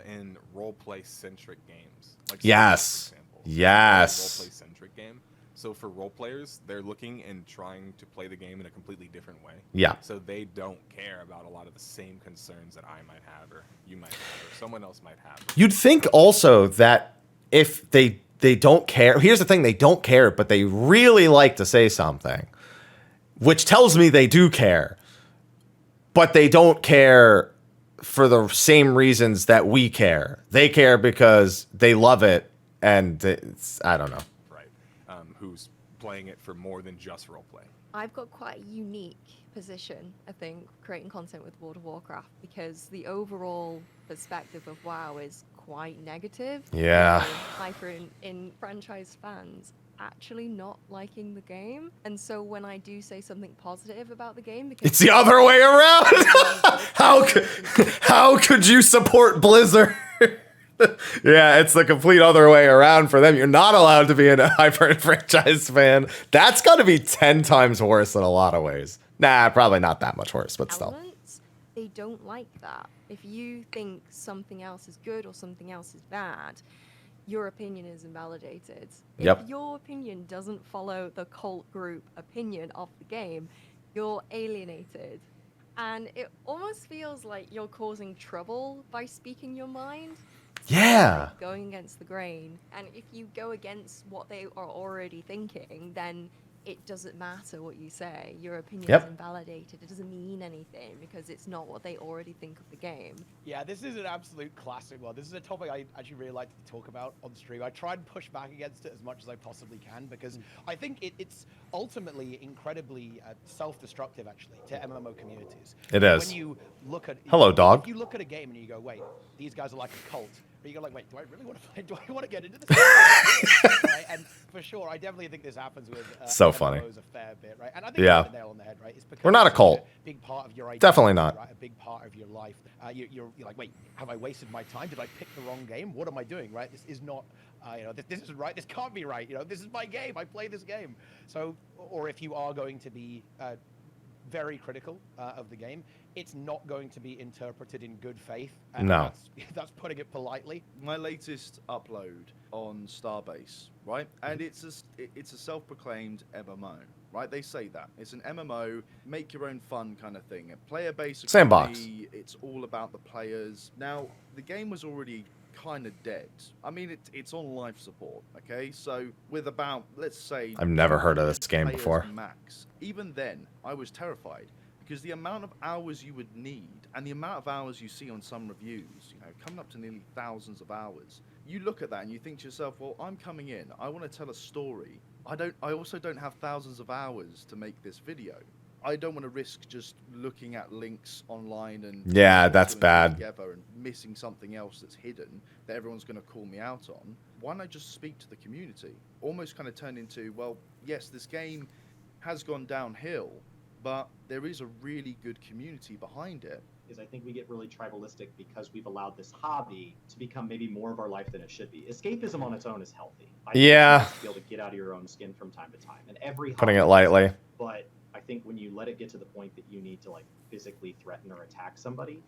in role-play centric games. Like yes. Yes. Role-play centric game. So for role players, they're looking and trying to play the game in a completely different way. Yeah. So they don't care about a lot of the same concerns that I might have, or you might have, or someone else might have. You'd think also that if they don't care, here's the thing, they don't care, but they really like to say something, which tells me they do care, but they don't care for the same reasons that we care. They care because they love it, and I don't know. Who's playing it for more than just roleplay. I've got quite a unique position, I think, creating content with World of Warcraft, because the overall perspective of WoW is quite negative. Yeah. Hyper in franchise fans actually not liking the game. And so when I do say something positive about the game, because it's the other way around. How could you support Blizzard? Yeah, it's the complete other way around for them. You're not allowed to be a hyper-enfranchised fan. That's got to be 10 times worse in a lot of ways. Nah, probably not that much worse, but still. They don't like that. If you think something else is good or something else is bad, your opinion is invalidated. Yep. If your opinion doesn't follow the cult group opinion of the game, you're alienated. And it almost feels like you're causing trouble by speaking your mind. Yeah. Going against the grain. And if you go against what they are already thinking, then it doesn't matter what you say. Your opinion Yep. is invalidated. It doesn't mean anything because it's not what they already think of the game. Yeah, this is an absolute classic one. This is a topic I actually really like to talk about on stream. I try and push back against it as much as I possibly can because I think it's ultimately incredibly self-destructive, actually, to MMO communities. It is. When you look at Hello, dog. If you look at a game and you go, wait, these guys are like a cult. But you go like, wait, do I really want to play? Do I want to get into this? Right? And for sure, I definitely think this happens with So funny. MMOs a fair bit, right? And I think Yeah. you hit the nail on the head, right? It's because We're not a it's cult. big part of your identity, Definitely not. right? A big part of your life. You're like, wait, have I wasted my time? Did I pick the wrong game? What am I doing? Right? This is not, this isn't right. This can't be right. This is my game. I play this game. So, or if you are going to be very critical of the game, it's not going to be interpreted in good faith. And No. that's putting it politely. My latest upload on Starbase, right? And it's a self-proclaimed MMO, right? They say that it's an MMO, make your own fun kind of thing. A player-based Sandbox. economy, it's all about the players. Now, the game was already kind of dead. I mean, it's on life support, okay? So with about, let's say, I've never heard of this game players before. max. Even then, I was terrified because the amount of hours you would need and the amount of hours you see on some reviews, coming up to nearly thousands of hours. You look at that and you think to yourself, well, I'm coming in, I want to tell a story. I also don't have thousands of hours to make this video. I don't want to risk just looking at links online and Yeah, that's bad. together and missing something else that's hidden that everyone's going to call me out on. Why not just speak to the community? Almost kind of turn into, well, yes, this game has gone downhill, but there is a really good community behind it. Is I think we get really tribalistic because we've allowed this hobby to become maybe more of our life than it should be. Escapism on its own is healthy. I think Yeah. it's nice to be able to get out of your own skin from time to time, and every Putting it hobby lightly. does, but I think when you let it get to the point that you need to like physically threaten or attack somebody,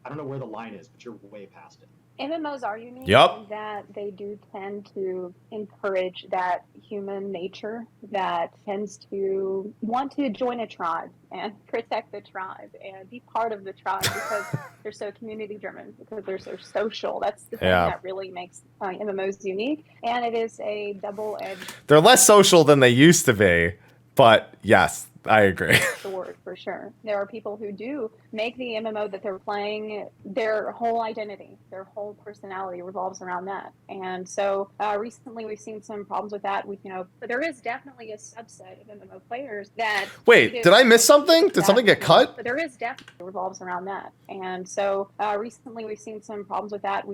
I don't know where the line is, but you're way past it. MMOs are unique Yup. in that they do tend to encourage that human nature that tends to want to join a tribe and protect the tribe and be part of the tribe because they're so community driven, because they're so social. That's the thing Yeah. that really makes MMOs unique. And it is a double-edged They're less social than they used to be, but yes, I agree. sword for sure. There are people who do make the MMO that they're playing their whole identity, their whole personality revolves around that. And so recently we've seen some problems with that. But there is definitely a subset of MMO players that Wait, did I miss something? Did something get cut? But there is definitely revolves around that. And so recently we've seen some problems with that.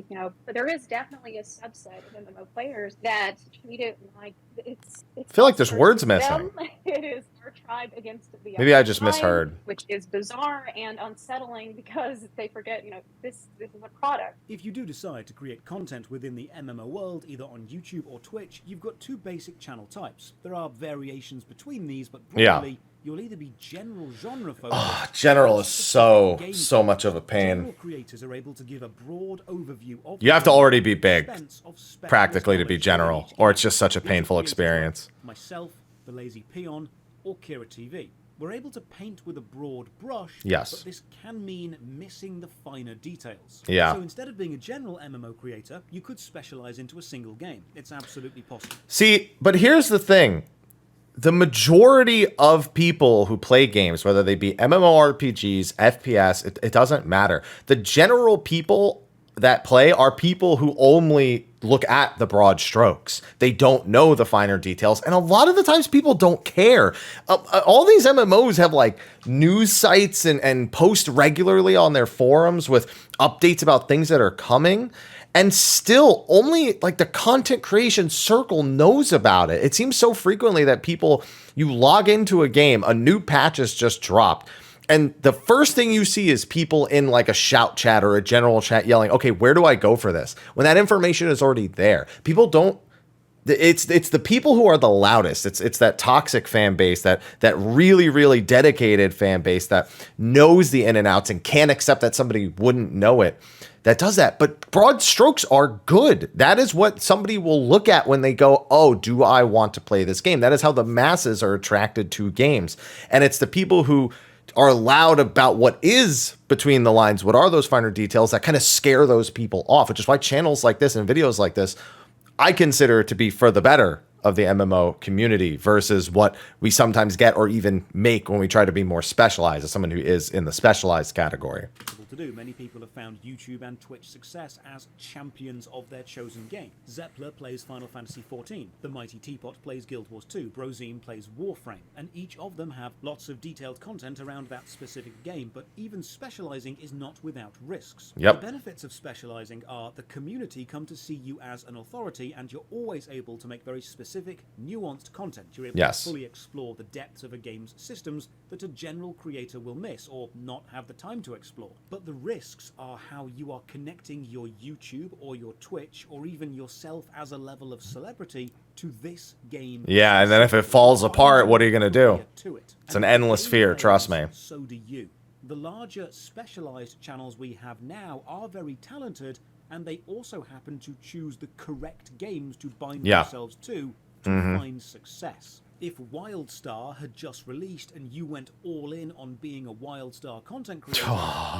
But there is definitely a subset of MMO players that treat it like it's I feel like there's us words versus them. missing. It is our tribe against the Maybe other I just tribe, misheard. which is bizarre and unsettling because they forget, this is a product. If you do decide to create content within the MMO world, either on YouTube or Twitch, you've got two basic channel types. There are variations between these, but broadly, you'll either be general genre focused. General is so much of a pain. General creators are able to give a broad overview of You have to already be big, expense of specialist practically, to be knowledge general, each or game. it's just such a These painful creators like experience. Myself, the Lazy Peon, or Kira TV. We're able to paint with a broad brush, Yes. but this can mean missing the finer details. Yeah. So instead of being a general MMO creator, you could specialize into a single game. It's absolutely possible. See, but here's the thing. The majority of people who play games, whether they be MMORPGs, FPS, it doesn't matter. The general people that play are people who only look at the broad strokes. They don't know the finer details. And a lot of the times people don't care. All these MMOs have like news sites and post regularly on their forums with updates about things that are coming. And still only like the content creation circle knows about it. It seems so frequently that you log into a game, a new patch has just dropped, and the first thing you see is people in like a shout chat or a general chat yelling, okay, where do I go for this? When that information is already there. People don't, it's the people who are the loudest. It's that toxic fan base, that really, really dedicated fan base that knows the in and outs and can't accept that somebody wouldn't know it, that does that. But broad strokes are good. That is what somebody will look at when they go, oh, do I want to play this game? That is how the masses are attracted to games. And it's the people who are loud about what is between the lines, what are those finer details, that kind of scare those people off, which is why channels like this and videos like this, I consider to be for the better of the MMO community versus what we sometimes get or even make when we try to be more specialized as someone who is in the specialized category. To do. Many people have found YouTube and Twitch success as champions of their chosen game. Zeppler plays Final Fantasy XIV, the Mighty Teapot plays Guild Wars 2, Brozine plays Warframe, and each of them have lots of detailed content around that specific game, but even specializing is not without risks. Yep. The benefits of specializing are the community come to see you as an authority, and you're always able to make very specific, nuanced content. You're able to fully explore the depths of a game's systems that a general creator will miss or not have the time to explore. But the risks are how you are connecting your YouTube or your Twitch or even yourself as a level of celebrity to this game. Yeah, and then if it falls apart, what are you going to do? It's an endless fear, trust me. So do you. The larger specialized channels we have now are very talented, and they also happen to choose the correct games to bind themselves to find success. If WildStar had just released and you went all in on being a WildStar content creator,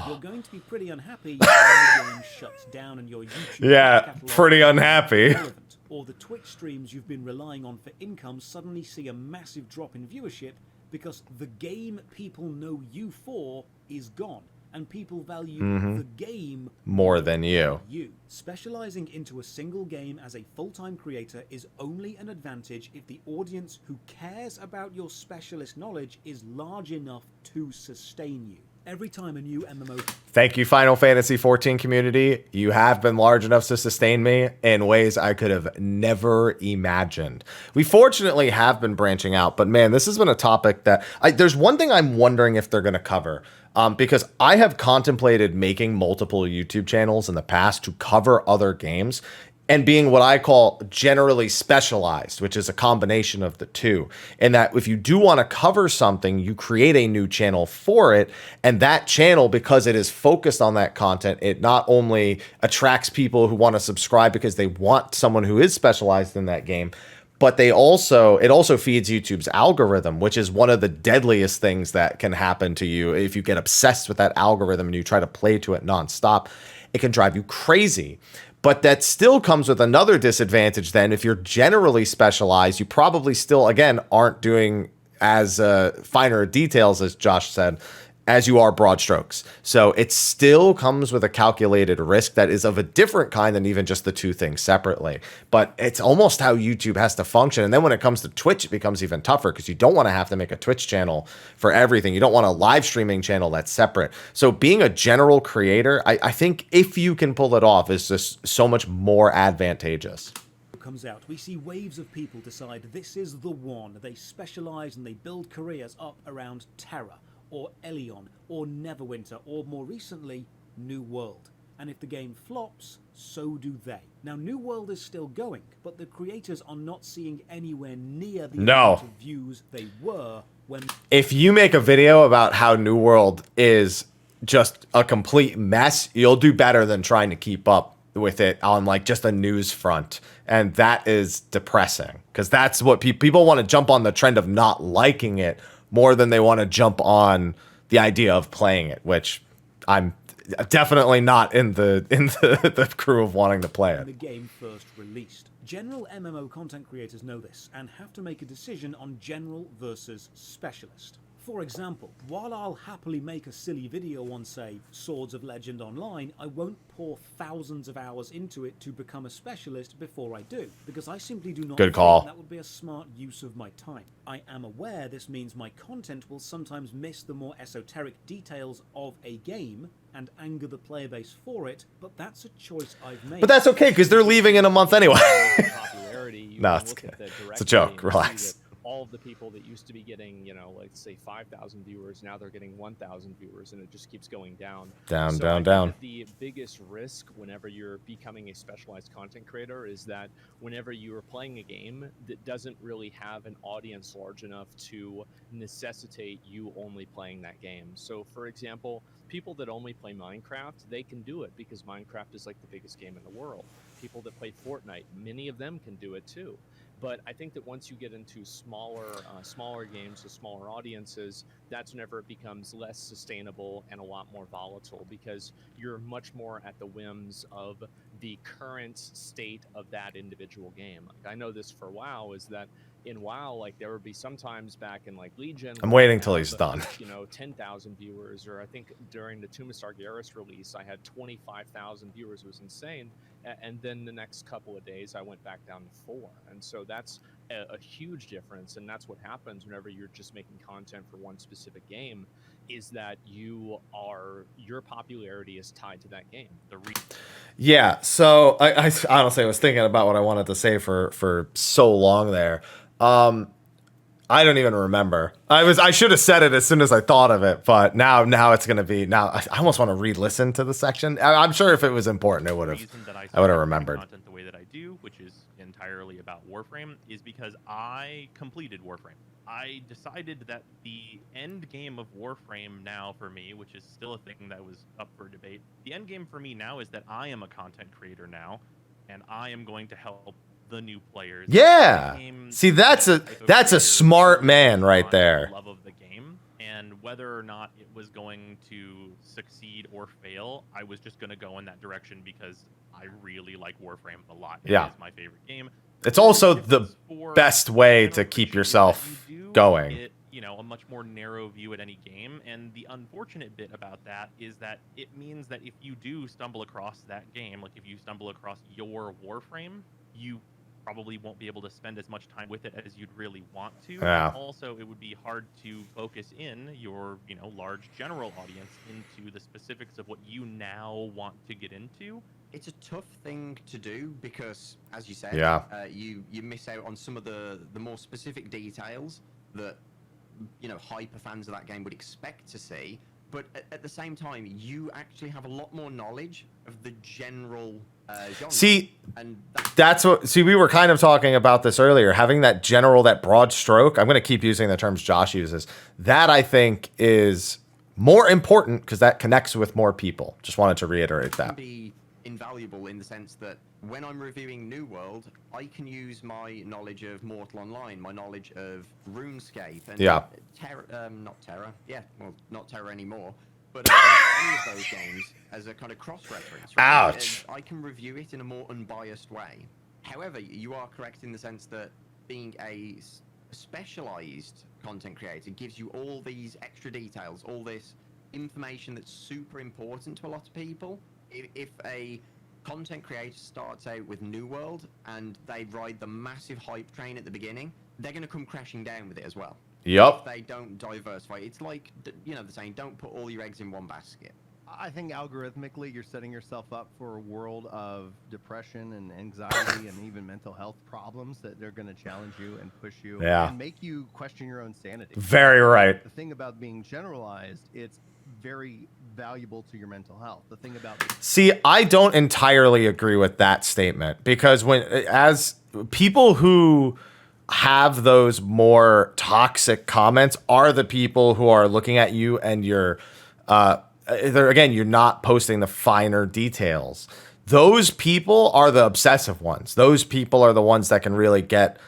you're going to be pretty unhappy when the game shuts down and your YouTube pretty unhappy. Or the Twitch streams you've been relying on for income suddenly see a massive drop in viewership because the game people know you for is gone. And people value the game more than you. Specializing into a single game as a full-time creator is only an advantage if the audience who cares about your specialist knowledge is large enough to sustain you. Every time a new MMO... Thank you, Final Fantasy XIV community. You have been large enough to sustain me in ways I could have never imagined. We fortunately have been branching out, but man, this has been a topic that... there's one thing I'm wondering if they're going to cover. Because I have contemplated making multiple YouTube channels in the past to cover other games and being what I call generally specialized, which is a combination of the two. And that if you do want to cover something, you create a new channel for it. And that channel, because it is focused on that content, it not only attracts people who want to subscribe because they want someone who is specialized in that game, but it also feeds YouTube's algorithm, which is one of the deadliest things that can happen to you if you get obsessed with that algorithm and you try to play to it nonstop. It can drive you crazy. But that still comes with another disadvantage then. If you're generally specialized, you probably still, again, aren't doing as finer details, as Josh said, as you are broad strokes. So it still comes with a calculated risk that is of a different kind than even just the two things separately. But it's almost how YouTube has to function. And then when it comes to Twitch, it becomes even tougher because you don't want to have to make a Twitch channel for everything. You don't want a live streaming channel that's separate. So being a general creator, I think if you can pull it off, is just so much more advantageous. Comes out, we see waves of people decide this is the one. They specialize and they build careers up around Terra, or Elion, or Neverwinter, or more recently, New World. And if the game flops, so do they. Now, New World is still going, but the creators are not seeing anywhere near the amount of views they were when... If you make a video about how New World is just a complete mess, you'll do better than trying to keep up with it on like just a news front. And that is depressing, because that's what people want to jump on the trend of not liking it more than they want to jump on the idea of playing it, which I'm definitely not in the crew of wanting to play it. The game first released. General MMO content creators know this and have to make a decision on general versus specialist. For example, while I'll happily make a silly video on, say, Swords of Legend Online, I won't pour thousands of hours into it to become a specialist before I do, because I simply do not think that would be a smart use of my time. I am aware this means my content will sometimes miss the more esoteric details of a game and anger the player base for it, but that's a choice I've made. But that's okay, because they're leaving in a month anyway. No, it's a joke. Relax. All of the people that used to be getting, you know, like say 5,000 viewers, now they're getting 1,000 viewers, and it just keeps going down. Down. The biggest risk whenever you're becoming a specialized content creator is that whenever you are playing a game that doesn't really have an audience large enough to necessitate you only playing that game. So, for example, people that only play Minecraft, they can do it because Minecraft is like the biggest game in the world. People that play Fortnite, many of them can do it too. But I think that once you get into smaller games with smaller audiences, that's whenever it becomes less sustainable and a lot more volatile, because you're much more at the whims of the current state of that individual game. Like, I know this for WoW is that in WoW, like there would be sometimes back in like Legion. I'm waiting till he's done. 10,000 viewers, or I think during the Tomb of Sargeras release, I had 25,000 viewers. It was insane. And then the next couple of days, I went back down to 4. And so that's a huge difference. And that's what happens whenever you're just making content for one specific game, is that your popularity is tied to that game. Yeah. So I honestly was thinking about what I wanted to say for so long there. I don't even remember. I should have said it as soon as I thought of it, but now it's gonna be I almost want to re-listen to the section. I'm sure if it was important, I would have remembered. Content the way that I do, which is entirely about Warframe, is because I completed Warframe. I decided that the end game of Warframe now for me, which is still a thing that was up for debate, the end game for me now is that I am a content creator now, and I am going to help the new players. Yeah. See, that's a smart man right there. Love of the game, and whether or not it was going to succeed or fail, I was just going to go in that direction because I really like Warframe a lot. Yeah. It's my favorite game. It's also the best way to keep yourself going. It, a much more narrow view at any game, and the unfortunate bit about that is that it means that if you do stumble across that game, like if you stumble across your Warframe, you probably won't be able to spend as much time with it as you'd really want to. Yeah. Also, it would be hard to focus in your, large general audience into the specifics of what you now want to get into. It's a tough thing to do because, as you said, you miss out on some of the more specific details that hyper fans of that game would expect to see. But at the same time, you actually have a lot more knowledge of the general genre. See, we were kind of talking about this earlier, having that broad stroke. I'm going to keep using the terms Josh uses. That, I think, is more important because that connects with more people. Just wanted to reiterate that. It can be invaluable in the sense that when I'm reviewing New World, I can use my knowledge of Mortal Online, my knowledge of RuneScape, and not Terra anymore, but any of those games as a kind of cross-reference. Right? Ouch! I can review it in a more unbiased way. However, you are correct in the sense that being a specialized content creator gives you all these extra details, all this information that's super important to a lot of people. If a content creator starts out with New World and they ride the massive hype train at the beginning, they're going to come crashing down with it as well. Yep. If they don't diversify. It's like, the saying, don't put all your eggs in one basket. I think algorithmically you're setting yourself up for a world of depression and anxiety and even mental health problems that they're going to challenge you and push you and make you question your own sanity. Very right. The thing about being generalized, it's very valuable to your mental health. The thing about See, I don't entirely agree with that statement because as people who have those more toxic comments are the people who are looking at you and you're not posting the finer details. Those people are the obsessive ones. Those people are the ones that can really get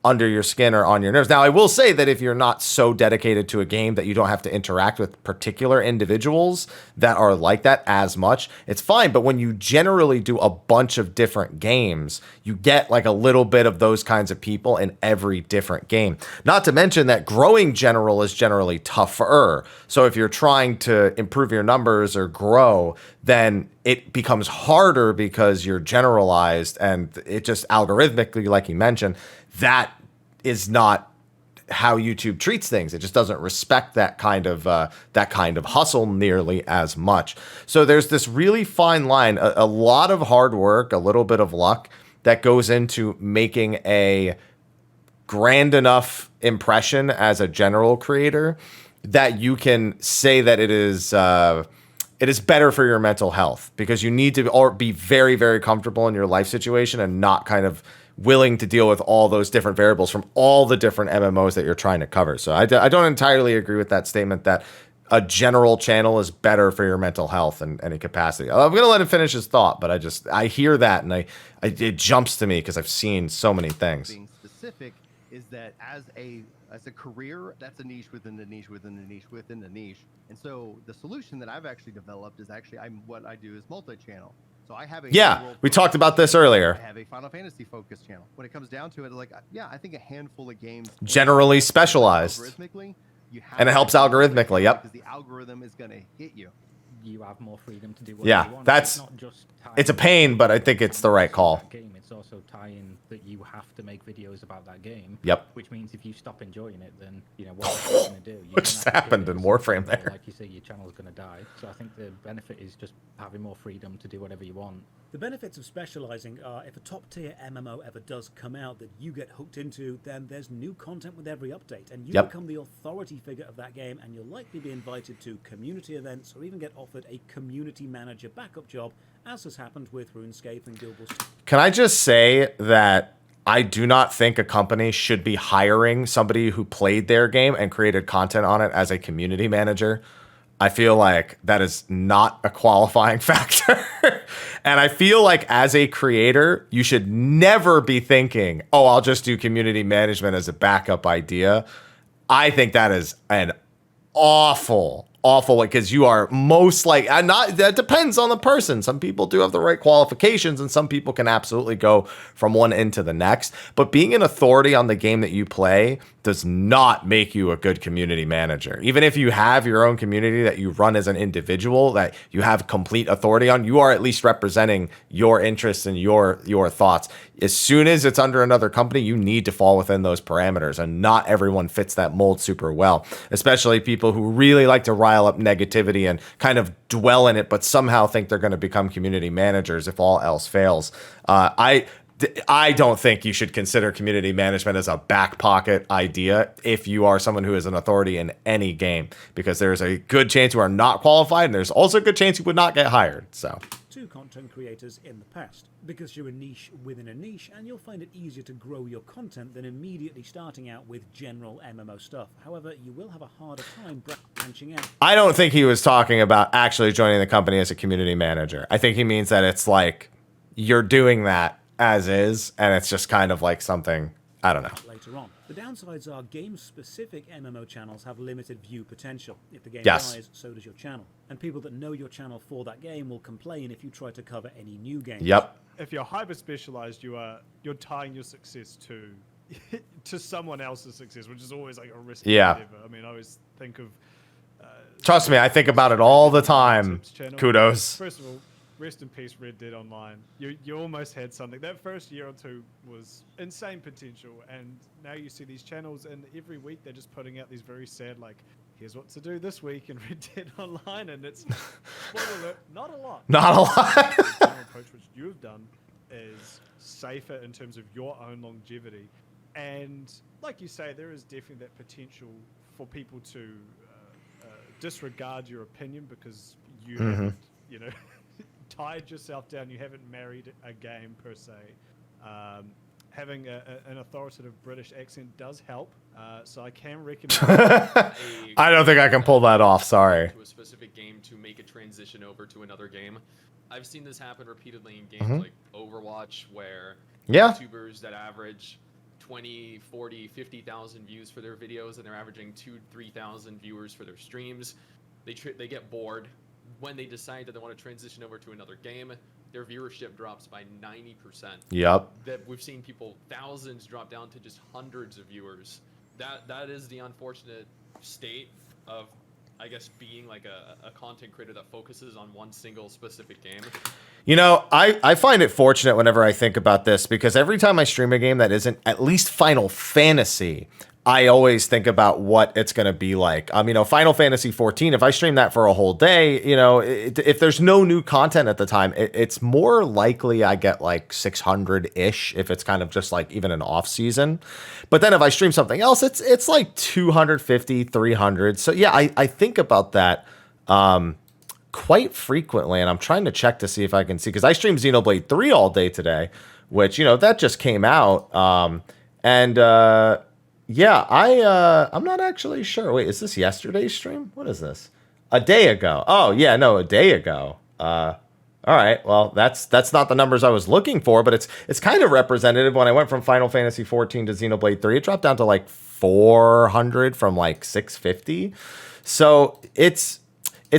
under your skin or on your nerves. Now, I will say that if you're not so dedicated to a game that you don't have to interact with particular individuals that are like that as much, it's fine. But when you generally do a bunch of different games, you get like a little bit of those kinds of people in every different game. Not to mention that growing general is generally tougher. So if you're trying to improve your numbers or grow, then it becomes harder because you're generalized and it just algorithmically, like you mentioned, that is not how YouTube treats things. It just doesn't respect that kind of hustle nearly as much. So there's this really fine line, a lot of hard work, a little bit of luck that goes into making a grand enough impression as a general creator that you can say that it is better for your mental health, because you need to be very, very comfortable in your life situation and not kind of willing to deal with all those different variables from all the different MMOs that you're trying to cover. So I don't entirely agree with that statement that a general channel is better for your mental health in any capacity. I'm going to let him finish his thought, but I hear that and it jumps to me because I've seen so many things. being specific is that as a career, that's a niche within the niche within the niche within the niche. And so the solution that I've actually developed is what I do is multi-channel. So I have a we talked about this earlier. I have a Final Fantasy focused channel. When it comes down to it, like I think a handful of games generally specialized, and it helps algorithmically. Yep. Because the algorithm is going to hit you. You have more freedom to do what you want. That's it's a pain, but I think it's the right call. It's also tying that you have to make videos about that game. Yep. Which means if you stop enjoying it, then what are you going to do? What just happened in Warframe there? Like you say, your channel's going to die. So I think the benefit is just having more freedom to do whatever you want. The benefits of specializing are if a top-tier MMO ever does come out that you get hooked into, then there's new content with every update, and you become the authority figure of that game, and you'll likely be invited to community events or even get offered a community manager backup job, as has happened with RuneScape and Guild Wars. Can I just say that I do not think a company should be hiring somebody who played their game and created content on it as a community manager. I feel like that is not a qualifying factor. And I feel like as a creator, you should never be thinking, oh, I'll just do community management as a backup idea. I think that is an awful because you are most like, that depends on the person. Some people do have the right qualifications and some people can absolutely go from one end to the next. But being an authority on the game that you play does not make you a good community manager. Even if you have your own community that you run as an individual that you have complete authority on, you are at least representing your interests and your thoughts. As soon as it's under another company, you need to fall within those parameters, and not everyone fits that mold super well, especially people who really like to rile up negativity and kind of dwell in it, but somehow think they're going to become community managers if all else fails. I don't think you should consider community management as a back pocket idea if you are someone who is an authority in any game, because there's a good chance you are not qualified, and there's also a good chance you would not get hired. So, to content creators in the past, because you're a niche within a niche, and you'll find it easier to grow your content than immediately starting out with general MMO stuff. However, you will have a harder time branching out. I don't think he was talking about actually joining the company as a community manager. I think he means that it's like you're doing that as is, and it's just kind of like something, I don't know. Later on. The downsides are game-specific MMO channels have limited view potential. If the game Yes. dies, so does your channel. And people that know your channel for that game will complain if you try to cover any new games. Yep. If you're hyper-specialized, you're tying your success to someone else's success, which is always like a risky endeavor. I mean, I always think of... Trust me, I think about it all the time. Kudos. First of all, rest in peace, Red Dead Online. You almost had something. That first year or two was insane potential, and now you see these channels, and every week they're just putting out these very sad, like, here's what to do this week in Red Dead Online, and it's, spoiler alert, not a lot. Not a lot. The general approach which you've done is safer in terms of your own longevity, and like you say, there is definitely that potential for people to disregard your opinion because you haven't, tied yourself down, you haven't married a game per se. Having an authoritative British accent does help, so I can recommend. I don't think I can pull that off. Sorry. To a specific game to make a transition over to another game. I've seen this happen repeatedly in games like Overwatch, where YouTubers that average 20, 40, 50,000 views for their videos, and they're averaging 2,000-3,000 viewers for their streams. They get bored. When they decide that they want to transition over to another game, their viewership drops by 90%. Yep. That we've seen people, thousands, drop down to just hundreds of viewers. That is the unfortunate state of, I guess, being like a content creator that focuses on one single specific game. You know, I find it fortunate whenever I think about this, because every time I stream a game that isn't at least Final Fantasy, I always think about what it's going to be like. Final Fantasy 14, if I stream that for a whole day, if there's no new content at the time, it's more likely I get like 600-ish if it's kind of just like even an off season. But then if I stream something else, it's like 250, 300. So yeah, I think about that quite frequently, and I'm trying to check to see if I can see, because I streamed Xenoblade 3 all day today, which, that just came out. Yeah, I'm not actually sure. Wait, is this yesterday's stream? What is this? A day ago. Oh, yeah, no, a day ago. All right. Well, that's not the numbers I was looking for, but it's kind of representative. When I went from Final Fantasy 14 to Xenoblade 3, it dropped down to like 400 from like 650. So it's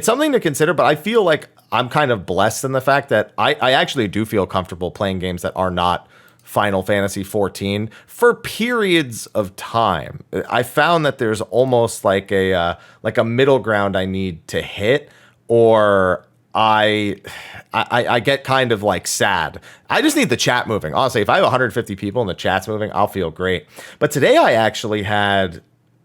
something to consider, but I feel like I'm kind of blessed in the fact that I actually do feel comfortable playing games that are not Final Fantasy 14 for periods of time. I found that there's almost like a middle ground I need to hit, or I get kind of like sad. I just need the chat moving. Honestly, if I have 150 people and the chat's moving, I'll feel great. But today I actually had,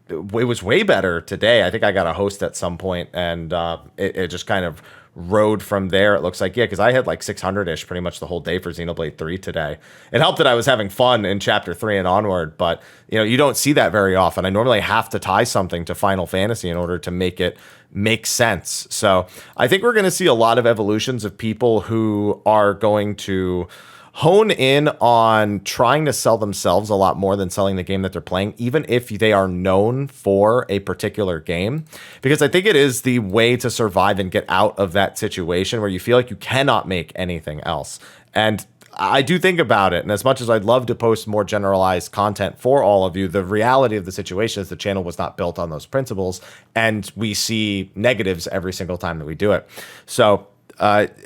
it was way better today. I think I got a host at some point, and it just kind of rode from there. It looks like, yeah, because I had like 600-ish pretty much the whole day for Xenoblade 3 today. It helped that I was having fun in Chapter 3 and onward, but you don't see that very often. I normally have to tie something to Final Fantasy in order to make it make sense. So I think we're going to see a lot of evolutions of people who are going to hone in on trying to sell themselves a lot more than selling the game that they're playing, even if they are known for a particular game. Because I think it is the way to survive and get out of that situation where you feel like you cannot make anything else. And I do think about it, and as much as I'd love to post more generalized content for all of you, the reality of the situation is the channel was not built on those principles, and we see negatives every single time that we do it. So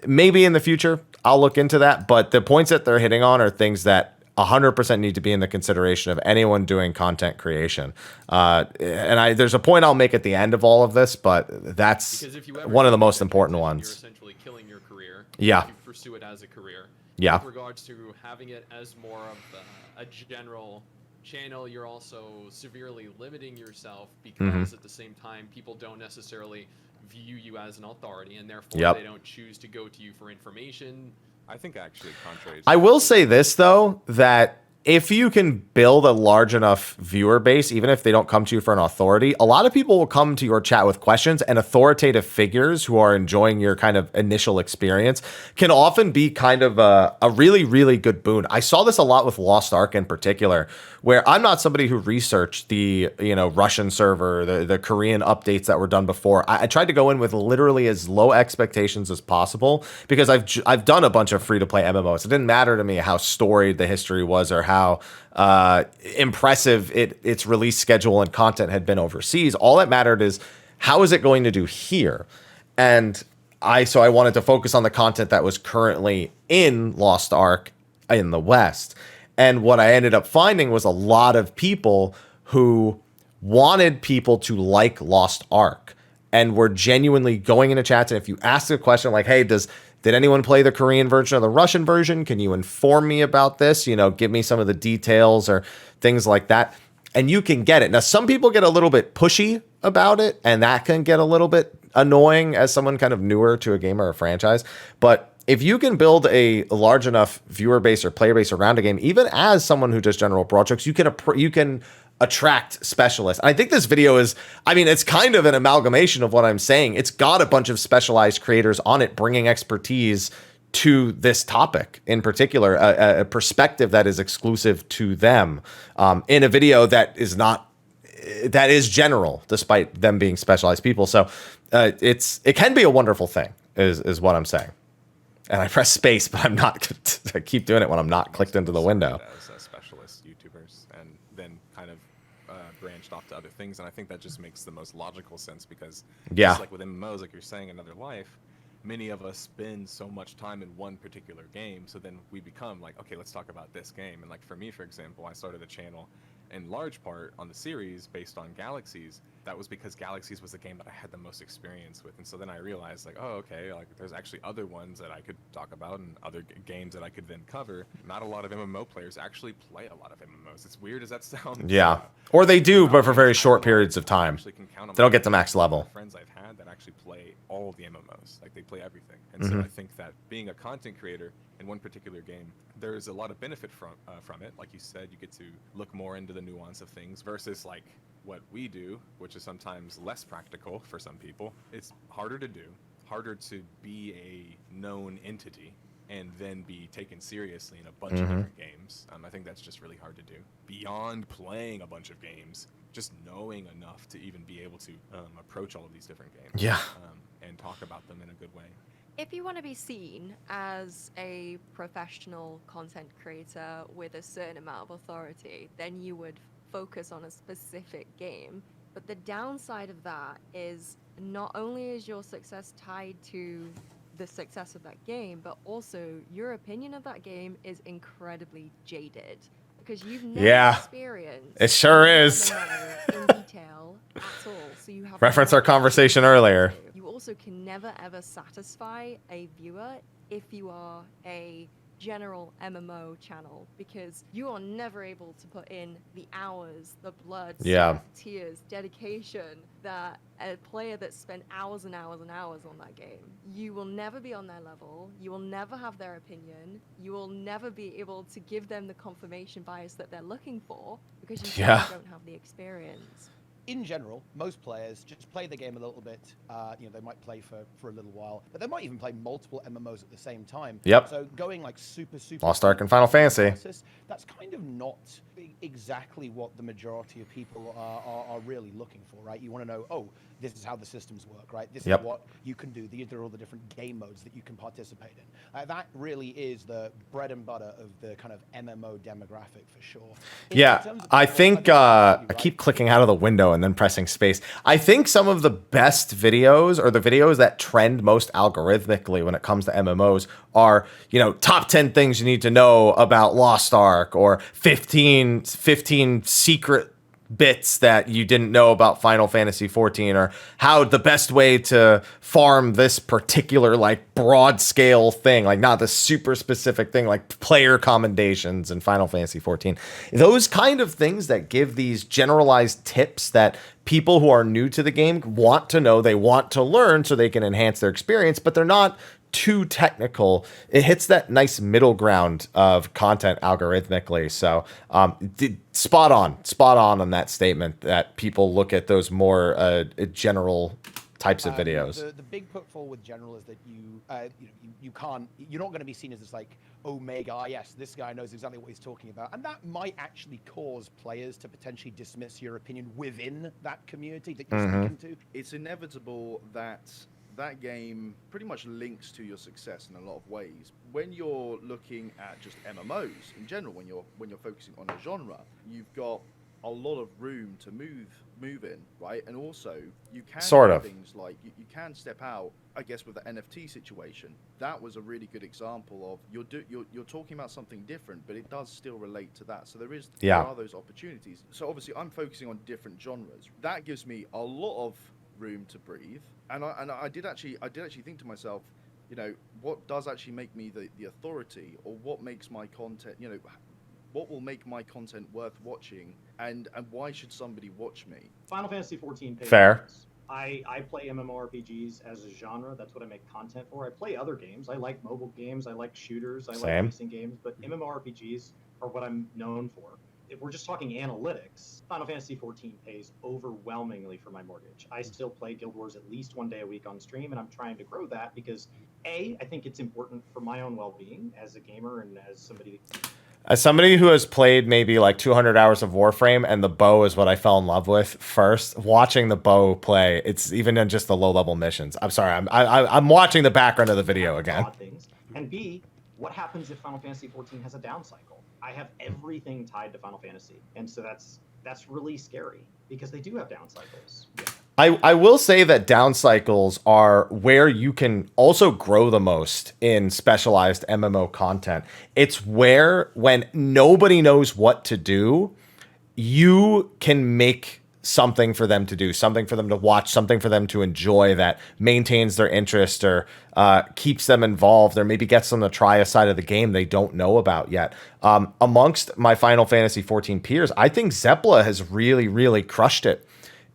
maybe in the future, I'll look into that, but the points that they're hitting on are things that 100% need to be in the consideration of anyone doing content creation. And there's a point I'll make at the end of all of this, but that's one of the most important ones. You're essentially killing your career. Yeah. If you pursue it as a career. Yeah. With regards to having it as more of a general channel, you're also severely limiting yourself because at the same time, people don't necessarily view you as an authority, and therefore they don't choose to go to you for information. I think actually contrary. I will say this though, that if you can build a large enough viewer base, even if they don't come to you for an authority, a lot of people will come to your chat with questions, and authoritative figures who are enjoying your kind of initial experience can often be kind of a really, really good boon. I saw this a lot with Lost Ark in particular, where I'm not somebody who researched the Russian server, the Korean updates that were done before. I tried to go in with literally as low expectations as possible, because I've done a bunch of free-to-play MMOs. It didn't matter to me how storied the history was or how impressive its release schedule and content had been overseas. All that mattered is, how is it going to do here? And I wanted to focus on the content that was currently in Lost Ark in the West. And what I ended up finding was a lot of people who wanted people to like Lost Ark and were genuinely going into chats. And if you ask a question like, hey, did anyone play the Korean version or the Russian version? Can you inform me about this? Give me some of the details or things like that. And you can get it. Now, some people get a little bit pushy about it, and that can get a little bit annoying as someone kind of newer to a game or a franchise. But if you can build a large enough viewer base or player base around a game, even as someone who does general broad strokes, you can attract specialists. And I think this video is, it's kind of an amalgamation of what I'm saying. It's got a bunch of specialized creators on it bringing expertise to this topic in particular, a perspective that is exclusive to them, in a video that is general, despite them being specialized people. So it can be a wonderful thing, is what I'm saying. And I press space, but I'm not. I keep doing it when I'm not clicked into the window. As specialist YouTubers, and then kind of branched off to other things, and I think that just makes the most logical sense, because just like with MMOs, like you're saying, Another Life, many of us spend so much time in one particular game, so then we become like, okay, let's talk about this game. And like for me, for example, I started a channel in large part on the series based on Galaxies. That was because Galaxies was the game that I had the most experience with. And so then I realized, like, oh, okay, like there's actually other ones that I could talk about and other games that I could then cover. Not a lot of MMO players actually play a lot of MMOs. It's weird as that sounds. Yeah. Or they do, but for very short periods of time. They don't get to max level. Friends I've had that actually play all of the MMOs. Like, they play everything. And so I think that being a content creator in one particular game, there's a lot of benefit from it. Like you said, you get to look more into the nuance of things versus like what we do, which is sometimes less practical for some people. It's harder to do, harder to be a known entity and then be taken seriously in a bunch of different games. I think that's just really hard to do. Beyond playing a bunch of games, just knowing enough to even be able to approach all of these different games. Yeah. And talk about them in a good way. If you want to be seen as a professional content creator with a certain amount of authority, then you would focus on a specific game. But the downside of that is not only is your success tied to the success of that game, but also your opinion of that game is incredibly jaded because you've never experienced it sure is in detail at all. So you have reference our conversation earlier. You also can never ever satisfy a viewer if you are a general MMO channel because you are never able to put in the hours, the blood, sweat, tears, dedication that a player that spent hours and hours and hours on that game. You will never be on their level. You will never have their opinion. You will never be able to give them the confirmation bias that they're looking for because you don't have the experience. In general, most players just play the game a little bit. They might play for a little while, but they might even play multiple MMOs at the same time. Yep. So going like super Lost Ark and Final Fantasy. That's kind of not exactly what the majority of people are really looking for, right? You want to know, oh, this is how the systems work, right? This is what you can do. These are all the different game modes that you can participate in. That really is the bread and butter of the kind of MMO demographic for sure. I think I keep clicking out of the window and then pressing space. I think some of the best videos or the videos that trend most algorithmically when it comes to MMOs are, top 10 things you need to know about Lost Ark or 15 secret bits that you didn't know about Final Fantasy 14 or how the best way to farm this particular like broad scale thing, like not the super specific thing like player commendations in Final Fantasy 14. Those kind of things that give these generalized tips that people who are new to the game want to know, they want to learn so they can enhance their experience, but they're not too technical. It hits that nice middle ground of content algorithmically. So spot on that statement that people look at those more general types of videos. The big pitfall with general is that you're not going to be seen as this like omega. Yes, this guy knows exactly what he's talking about, and that might actually cause players to potentially dismiss your opinion within that community that you're speaking to. It's inevitable that that game pretty much links to your success in a lot of ways. When you're looking at just MMOs in general, when you're focusing on a genre, you've got a lot of room to move in, right? And also you can do things like you can step out. I guess with the NFT situation, that was a really good example of you're talking about something different, but it does still relate to that. So there are those opportunities. So obviously I'm focusing on different genres. That gives me a lot of room to breathe, and I did actually think to myself, what does actually make me the authority, or what makes my content, what will make my content worth watching, and why should somebody watch me? Final Fantasy 14 pays fair. I play MMORPGs as a genre. That's what I make content for. I play other games. I like mobile games. I like shooters. I like racing games. But MMORPGs are what I'm known for. If we're just talking analytics, Final Fantasy 14 pays overwhelmingly for my mortgage. I still play Guild Wars at least one day a week on stream, and I'm trying to grow that because, I think it's important for my own well-being as a gamer and as somebody who has played maybe like 200 hours of Warframe, and the bow is what I fell in love with first. Watching the bow play, it's even in just the low-level missions. I'm sorry, I'm watching the background of the video again. And B, what happens if Final Fantasy 14 has a down cycle? I have everything tied to Final Fantasy, and so that's really scary because they do have down cycles. Yeah. I will say that down cycles are where you can also grow the most in specialized MMO content. It's where, when nobody knows what to do, you can make something for them to do, something for them to watch, something for them to enjoy that maintains their interest or keeps them involved, or maybe gets them to try a side of the game they don't know about yet. Amongst my Final Fantasy 14 peers, I think Zeppla has really, really crushed it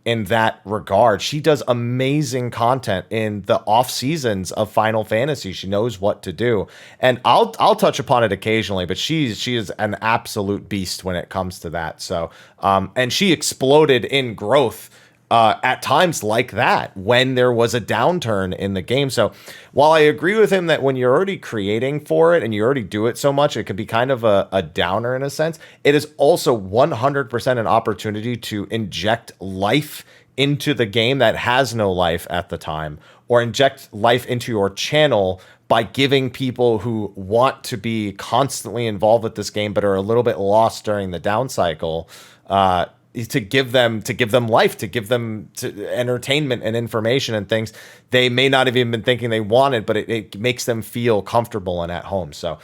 in that regard. She does amazing content in the off seasons of Final Fantasy. She knows what to do, and I'll touch upon it occasionally, but she is an absolute beast when it comes to that. So and she exploded in growth at times like that when there was a downturn in the game. So while I agree with him that when you're already creating for it and you already do it so much, it can be kind of a downer in a sense, it is also 100% an opportunity to inject life into the game that has no life at the time, or inject life into your channel by giving people who want to be constantly involved with this game but are a little bit lost during the down cycle, to give them life, to give them entertainment and information and things they may not have even been thinking they wanted, but it makes them feel comfortable and at home. So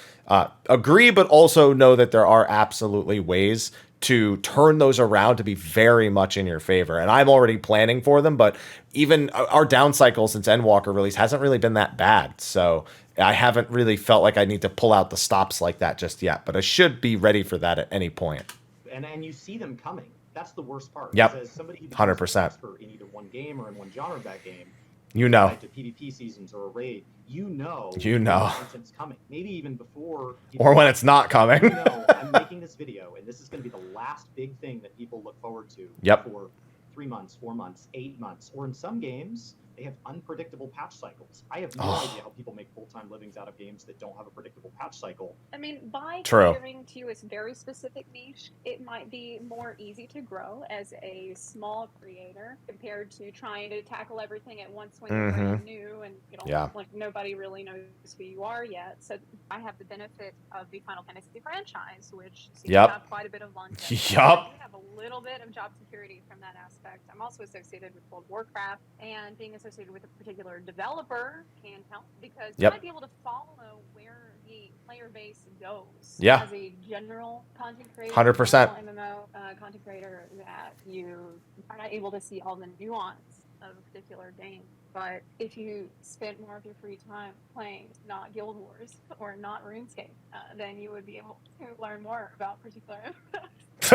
agree, but also know that there are absolutely ways to turn those around to be very much in your favor. And I'm already planning for them, but even our down cycle since Endwalker release hasn't really been that bad. So I haven't really felt like I need to pull out the stops like that just yet, but I should be ready for that at any point. And you see them coming. That's the worst part. Yep. As somebody who 100%. expert in either one game or in one genre of that game, you know, to PvP seasons or a raid, you know content's coming. Maybe even before, or when it's not coming. You know, I'm making this video, and this is going to be the last big thing that people look forward to. Yep. For 3 months, 4 months, 8 months, or in some games, they have unpredictable patch cycles. I have no idea how people make full-time livings out of games that don't have a predictable patch cycle. I mean, by True. catering to a very specific niche, it might be more easy to grow as a small creator compared to trying to tackle everything at once when you're brand new and you know, like nobody really knows who you are yet. So I have the benefit of the Final Fantasy franchise, which seems to have quite a bit of longevity. I have a little bit of job security from that aspect. I'm also associated with World of Warcraft, and being associated with a particular developer can help because you might be able to follow where the player base goes. As a general content creator, 100%. MMO content creator, that you are not able to see all the nuance of a particular game. But if you spent more of your free time playing not Guild Wars or not RuneScape, then you would be able to learn more about particular MMOs.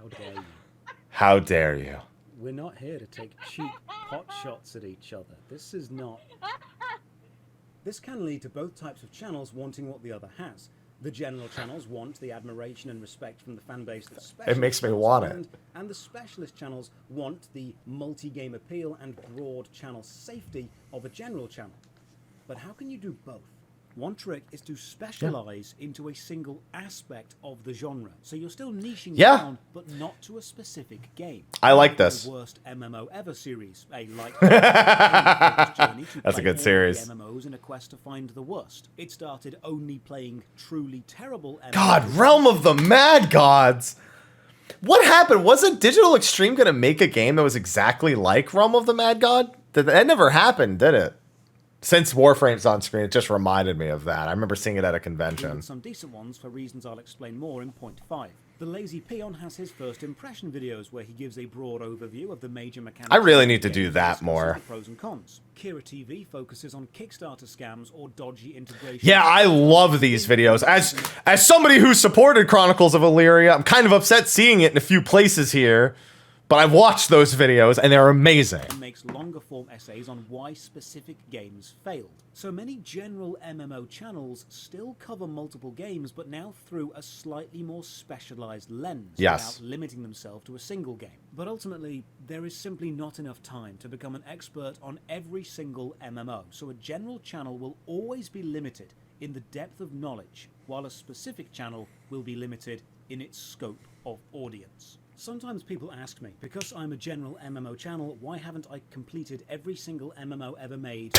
How dare you? How dare you? We're not here to take cheap pot shots at each other. This is not... This can lead to both types of channels wanting what the other has. The general channels want the admiration and respect from the fan base that it makes me want it. And the specialist channels want the multi-game appeal and broad channel safety of a general channel. But how can you do both? One trick is to specialize into a single aspect of the genre. So you're still niching down, but not to a specific game. I like this. The worst MMO ever series. That's a good series. MMOs in a quest to find the worst. It started only playing truly terrible MMOs. God, Realm of the Mad Gods. What happened? Wasn't Digital Extreme going to make a game that was exactly like Realm of the Mad God? That never happened, did it? Since Warframe's on screen, it just reminded me of that. I remember seeing it at a convention. Some decent ones for reasons I'll explain more in point 5. The Lazy Peon has his first impression videos where he gives a broad overview of the major mechanics. I really need to do that more. Pros and cons. Kira TV focuses on Kickstarter scams or dodgy integration. Yeah, I love these videos. As somebody who supported Chronicles of Illyria, I'm kind of upset seeing it in a few places here. But I've watched those videos, and they're amazing. It makes longer form essays on why specific games failed. So many general MMO channels still cover multiple games, but now through a slightly more specialized lens, without limiting themselves to a single game. But ultimately, there is simply not enough time to become an expert on every single MMO, so a general channel will always be limited in the depth of knowledge, while a specific channel will be limited in its scope of audience. Sometimes people ask me, because I'm a general MMO channel, why haven't I completed every single MMO ever made?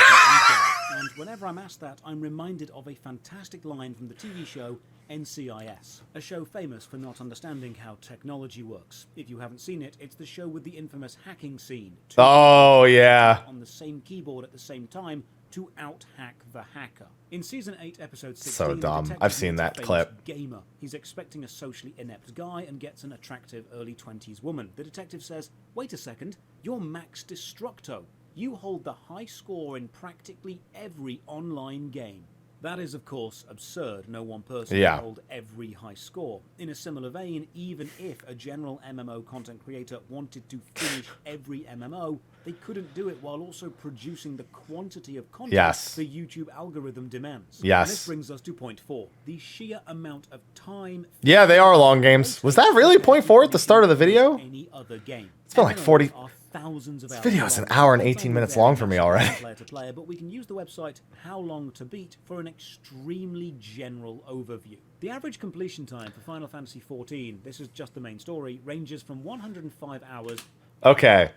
And whenever I'm asked that, I'm reminded of a fantastic line from the TV show NCIS, a show famous for not understanding how technology works. If you haven't seen it, it's the show with the infamous hacking scene. Oh, yeah. On the same keyboard at the same time to out-hack the hacker. In Season 8, Episode 16... So dumb. I've seen that clip. Gamer. He's expecting a socially inept guy and gets an attractive early 20s woman. The detective says, "Wait a second, you're Max Destructo. You hold the high score in practically every online game." That is, of course, absurd. No one person can hold every high score. In a similar vein, even if a general MMO content creator wanted to finish every MMO, they couldn't do it while also producing the quantity of content the YouTube algorithm demands. And this brings us to point 4, the sheer amount of time... Yeah, they are long games. Was that really point 4 at the start of the video? Any other game. It's been like 40... Thousands of this video is an hour and 18 minutes long for me already. Player to player, but we can use the website How Long to Beat for an extremely general overview. The average completion time for Final Fantasy XIV, this is just the main story, ranges from 105 hours. Okay.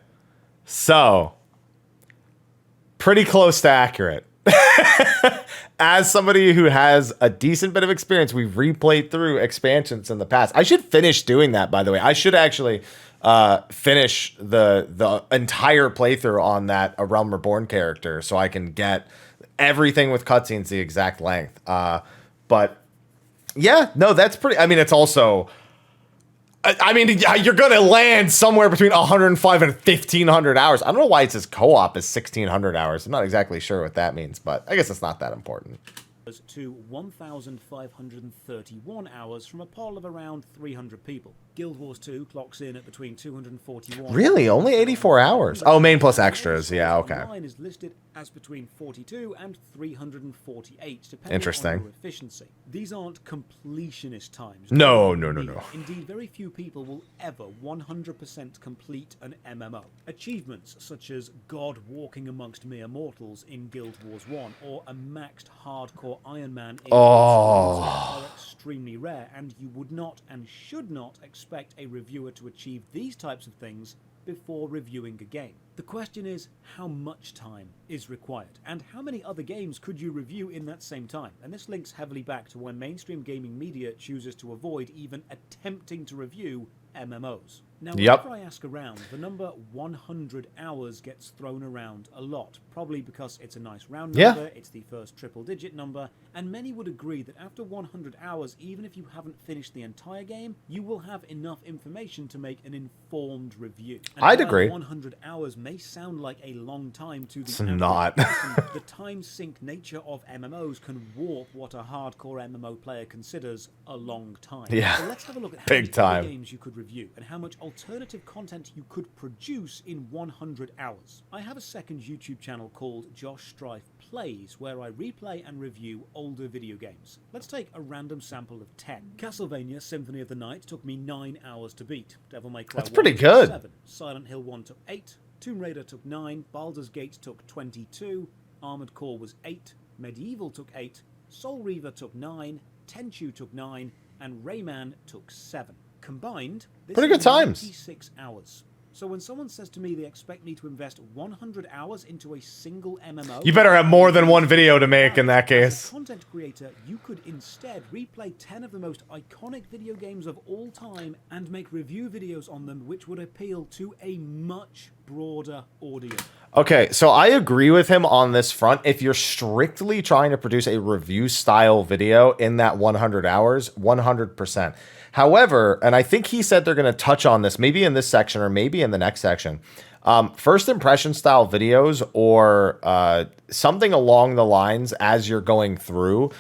So, pretty close to accurate. As somebody who has a decent bit of experience, we've replayed through expansions in the past. I should finish doing that, by the way. I should actually finish the entire playthrough on that A Realm Reborn character so I can get everything with cutscenes the exact length. But yeah, no, that's pretty. I mean, it's also. I mean, you're going to land somewhere between 105 and 1,500 hours. I don't know why it says co-op is 1,600 hours. I'm not exactly sure what that means, but I guess it's not that important. To 1,531 hours from a poll of around 300 people. Guild Wars 2 clocks in at between 241. Really? Only 84 hours? Oh, main plus extras. Yeah, okay. Online is listed as between 42 and 348, depending Interesting. on your efficiency. These aren't completionist times. No. Indeed, very few people will ever 100% complete an MMO. Achievements such as God walking amongst mere mortals in Guild Wars 1 or a maxed hardcore Iron Man in are extremely rare, and you would not and should not expect a reviewer to achieve these types of things before reviewing a game. The question is, how much time is required, and how many other games could you review in that same time? And this links heavily back to when mainstream gaming media chooses to avoid even attempting to review MMOs. Now, whenever I ask around, the number 100 hours gets thrown around a lot, probably because it's a nice round number, it's the first triple-digit number, and many would agree that after 100 hours, even if you haven't finished the entire game, you will have enough information to make an informed review. And I'd agree. 100 hours may sound like a long time to the It's not. person, the time sink nature of MMOs can warp what a hardcore MMO player considers a long time. Yeah. So let's have a look at how Big many time. other games you could review and how much alternative content you could produce in 100 hours. I have a second YouTube channel called Josh Strife Plays, where I replay and review older video games. Let's take a random sample of 10. Castlevania Symphony of the Night took me 9 hours to beat. Devil May Cry That's 1 pretty took good. 7. Silent Hill 1 took 8. Tomb Raider took 9. Baldur's Gate took 22. Armored Core was 8. Medieval took 8. Soul Reaver took 9. Tenchu took 9. And Rayman took 7. Combined, this Pretty good is times. 96 hours. So when someone says to me they expect me to invest 100 hours into a single MMO... You better have more than one video to make in that case. As a content creator, you could instead replay 10 of the most iconic video games of all time and make review videos on them which would appeal to a much broader audience. Okay, so I agree with him on this front. If you're strictly trying to produce a review style video in that 100 hours, 100%. However, and I think he said they're going to touch on this maybe in this section or maybe in the next section. First impression style videos or something along the lines as you're going through.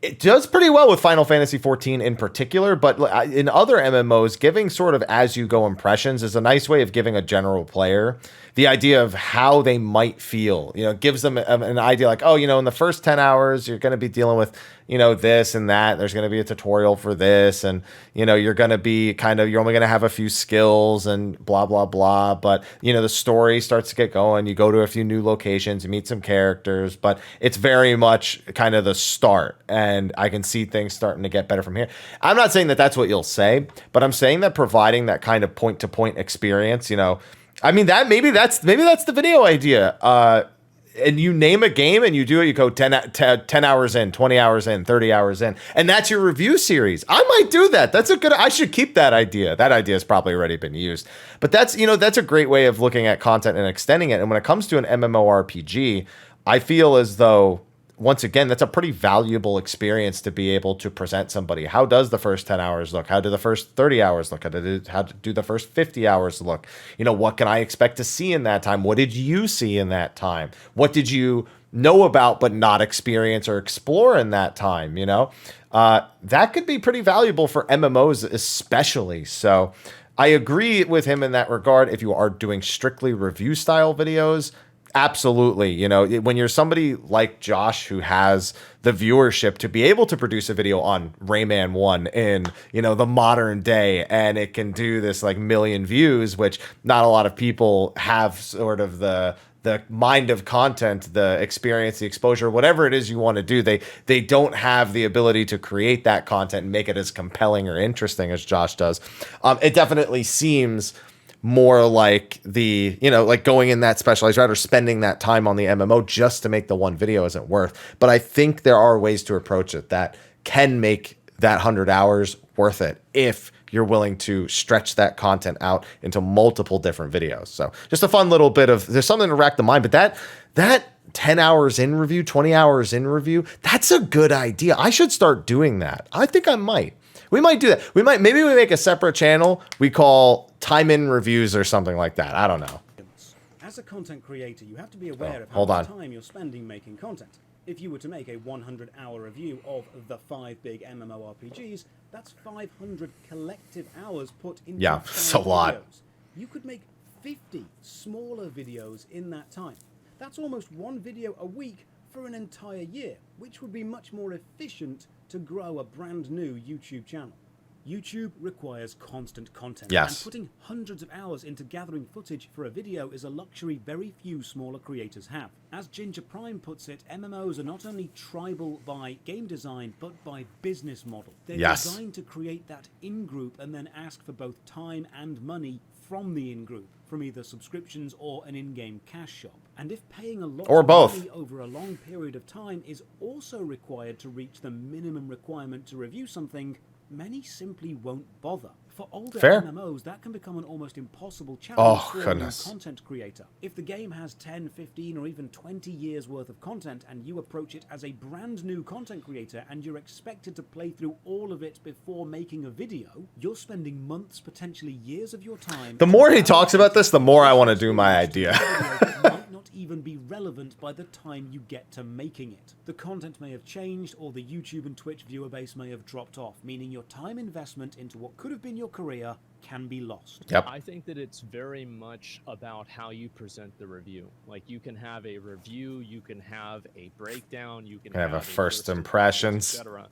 It does pretty well with Final Fantasy XIV in particular, but in other MMOs, giving sort of as you go impressions is a nice way of giving a general player the idea of how they might feel. You know, it gives them an idea like, oh, you know, in the first 10 hours, you're going to be dealing with, you know, this and that. There's going to be a tutorial for this. And, you know, you're going to be you're only going to have a few skills and blah, blah, blah. But, you know, the story starts to get going. You go to a few new locations, you meet some characters, but it's very much kind of the start. And I can see things starting to get better from here. I'm not saying that that's what you'll say, but I'm saying that providing that kind of point to point experience, you know, I mean, that maybe that's the video idea. And you name a game and you do it, you go 10 hours in, 20 hours in, 30 hours in, and that's your review series. I might do that. I should keep that idea. That idea has probably already been used. But that's a great way of looking at content and extending it. And when it comes to an MMORPG, I feel as though, once again, that's a pretty valuable experience to be able to present somebody. How does the first 10 hours look? How do the first 30 hours look? How do the first 50 hours look? You know, what can I expect to see in that time? What did you see in that time? What did you know about but not experience or explore in that time? You know, that could be pretty valuable for MMOs especially. So I agree with him in that regard. If you are doing strictly review style videos, absolutely. You know, when you're somebody like Josh who has the viewership to be able to produce a video on Rayman 1 in, you know, the modern day, and it can do this like million views, which not a lot of people have sort of the the mind of content, the experience, the exposure, whatever it is you want to do, they don't have the ability to create that content and make it as compelling or interesting as Josh does. It definitely seems more like the, you know, like going in that specialized route or spending that time on the MMO just to make the one video isn't worth. But I think there are ways to approach it that can make that 100 hours worth it if you're willing to stretch that content out into multiple different videos. So just a fun little bit of, there's something to rack the mind, but that 10 hours in review, 20 hours in review, that's a good idea. I should start doing that. I think I might. We might do that. Maybe we make a separate channel we call time in reviews or something like that. I don't know. As a content creator, you have to be aware of how hold much on. time you're spending making content. If you were to make a 100-hour review of the 5 big MMORPGs, that's 500 collective hours put into Yeah, it's a lot. videos. You could make 50 smaller videos in that time. That's almost one video a week for an entire year, which would be much more efficient to grow a brand new YouTube channel. YouTube requires constant content, Yes. and putting hundreds of hours into gathering footage for a video is a luxury very few smaller creators have. As Ginger Prime puts it, MMOs are not only tribal by game design, but by business model. They're Yes. designed to create that in-group and then ask for both time and money from the in-group, from either subscriptions or an in-game cash shop. And if paying a lot Or of both. money over a long period of time is also required to reach the minimum requirement to review something, many simply won't bother. For older Fair. MMOs, that can become an almost impossible challenge Oh, for a goodness. new content creator. If the game has 10, 15, or even 20 years worth of content and you approach it as a brand new content creator and you're expected to play through all of it before making a video, you're spending months, potentially years of your time. The more he talks about this, the more I want to do my idea. might not even be relevant by the time you get to making it. The content may have changed, or the YouTube and Twitch viewer base may have dropped off, meaning your time investment into what could have been your career can be lost. Yep. I think that it's very much about how you present the review. Like, you can have a review, you can have a breakdown, you can Have a first impressions. etc.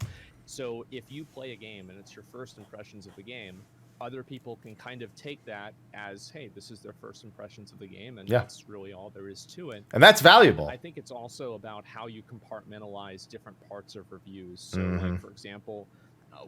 So if you play a game and it's your first impressions of the game, other people can kind of take that as, hey, this is their first impressions of the game, and Yeah. that's really all there is to it. And that's valuable. I think it's also about how you compartmentalize different parts of reviews. So, Mhm. like, for example,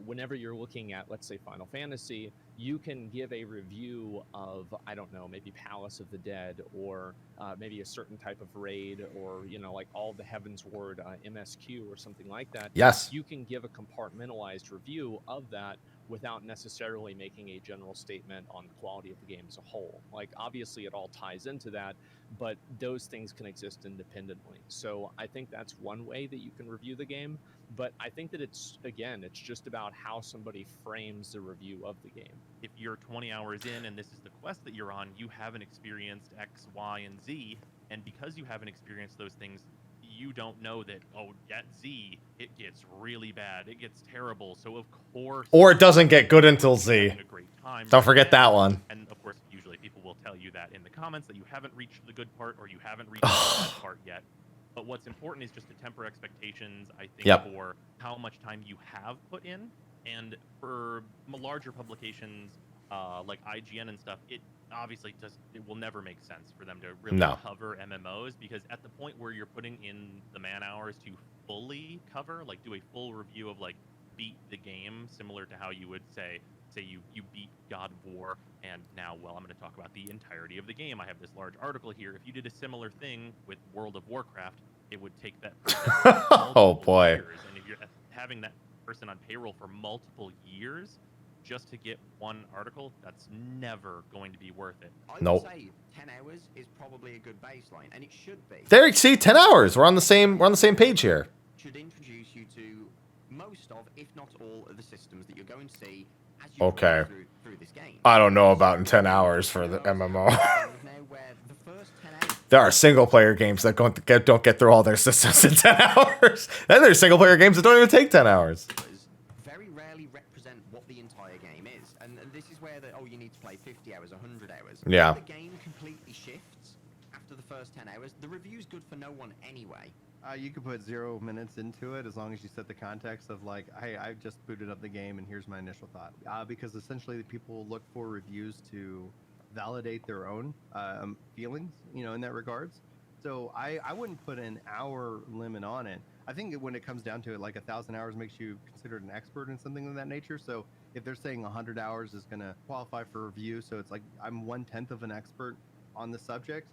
whenever you're looking at, let's say, Final Fantasy, you can give a review of, I don't know, maybe Palace of the Dead, or maybe a certain type of raid, or, you know, like All the Heavens Ward, MSQ, or something like that. Yes. You can give a compartmentalized review of that without necessarily making a general statement on the quality of the game as a whole. Like, obviously it all ties into that, but those things can exist independently. So I think that's one way that you can review the game, but I think that it's just about how somebody frames the review of the game. If you're 20 hours in and this is the quest that you're on, you haven't experienced X, Y, and Z, and because you haven't experienced those things, you don't know that, oh, at Z, it gets really bad, it gets terrible, so of course... Or it doesn't get good until Z. having a great time Don't right forget now. that one. And of course, usually people will tell you that in the comments, that you haven't reached the good part or you haven't reached the bad part yet. But what's important is just to temper expectations, I think, Yep. for how much time you have put in. And for larger publications like IGN and stuff, it obviously it will never make sense for them to really No. cover MMOs, because at the point where you're putting in the man hours to fully cover, like do a full review of like beat the game, similar to how you would say you beat God of War, and now, well, I'm going to talk about the entirety of the game. I have this large article here. If you did a similar thing with World of Warcraft, it would take that person Oh, multiple boy. years. And if you're having that person on payroll for multiple years just to get one article, that's never going to be worth it. I Nope. would say 10 hours is probably a good baseline, and it should be. There, see, 10 hours. We're on the same page here. Should introduce you to most of, if not all, of the systems that you're going to see as you Okay. go through this game. I don't know about in 10 hours for the MMO. Now, where the first 10 hours There are single player games that don't get through all their systems in 10 hours. Then there's single player games that don't even take 10 hours. very rarely represent what the entire game is. And this is where you need to play 50 hours, 100 hours. Yeah. If the game completely shifts after the first 10 hours, the review's good for no one anyway. You can put 0 minutes into it as long as you set the context of like, hey, I just booted up the game and here's my initial thought. Because essentially people look for reviews to validate their own feelings, in that regards. So I wouldn't put an hour limit on it. I think that when it comes down to it, like 1,000 hours makes you considered an expert in something of that nature. So if they're saying 100 hours is going to qualify for review, so it's like I'm 1/10 of an expert on the subject.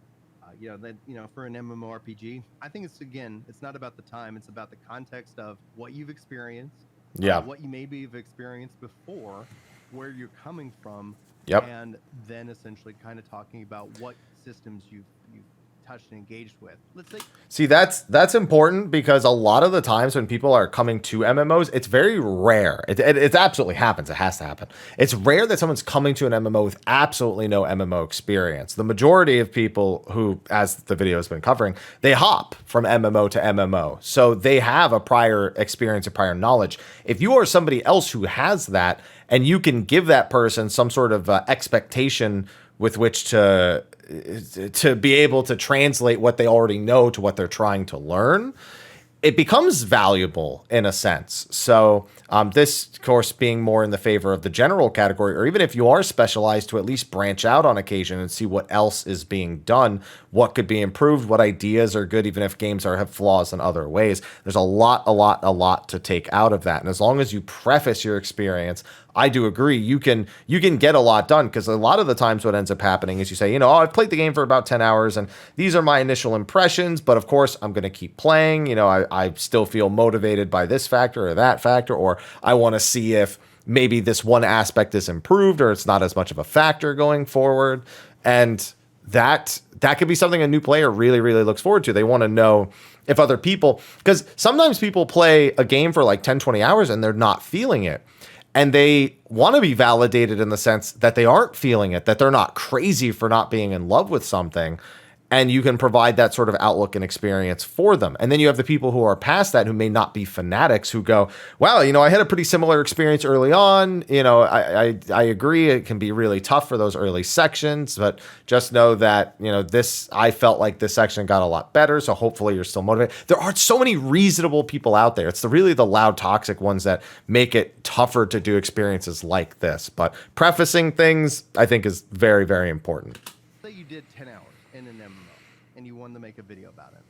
For an MMORPG, I think it's not about the time. It's about the context of what you've experienced, what you maybe have experienced before, where you're coming from, and then essentially kind of talking about what systems you've touched and engaged with. Let's say. See, that's important because a lot of the times when people are coming to MMOs, it's very rare. It absolutely happens. It has to happen. It's rare that someone's coming to an MMO with absolutely no MMO experience. The majority of people who, as the video has been covering, they hop from MMO to MMO. So they have a prior experience, a prior knowledge. If you are somebody else who has that, and you can give that person some sort of expectation with which to be able to translate what they already know to what they're trying to learn, it becomes valuable in a sense. So this, of course, being more in the favor of the general category, or even if you are specialized, to at least branch out on occasion and see what else is being done, what could be improved, what ideas are good, even if games have flaws in other ways. There's a lot to take out of that. And as long as you preface your experience, I do agree, you can get a lot done, because a lot of the times what ends up happening is you say, I've played the game for about 10 hours and these are my initial impressions, but of course I'm going to keep playing. I still feel motivated by this factor or that factor, or I want to see if maybe this one aspect is improved or it's not as much of a factor going forward. And that could be something a new player really, really looks forward to. They want to know if other people, because sometimes people play a game for like 10, 20 hours and they're not feeling it. And they want to be validated in the sense that they aren't feeling it, that they're not crazy for not being in love with something. And you can provide that sort of outlook and experience for them. And then you have the people who are past that, who may not be fanatics, who go, wow, I had a pretty similar experience early on. I agree. It can be really tough for those early sections, but just know that, I felt like this section got a lot better. So hopefully you're still motivated. There are so many reasonable people out there. It's really the loud, toxic ones that make it tougher to do experiences like this. But prefacing things, I think, is very, very important. Say you did 10 hours in an MMO and you wanted to make a video about it.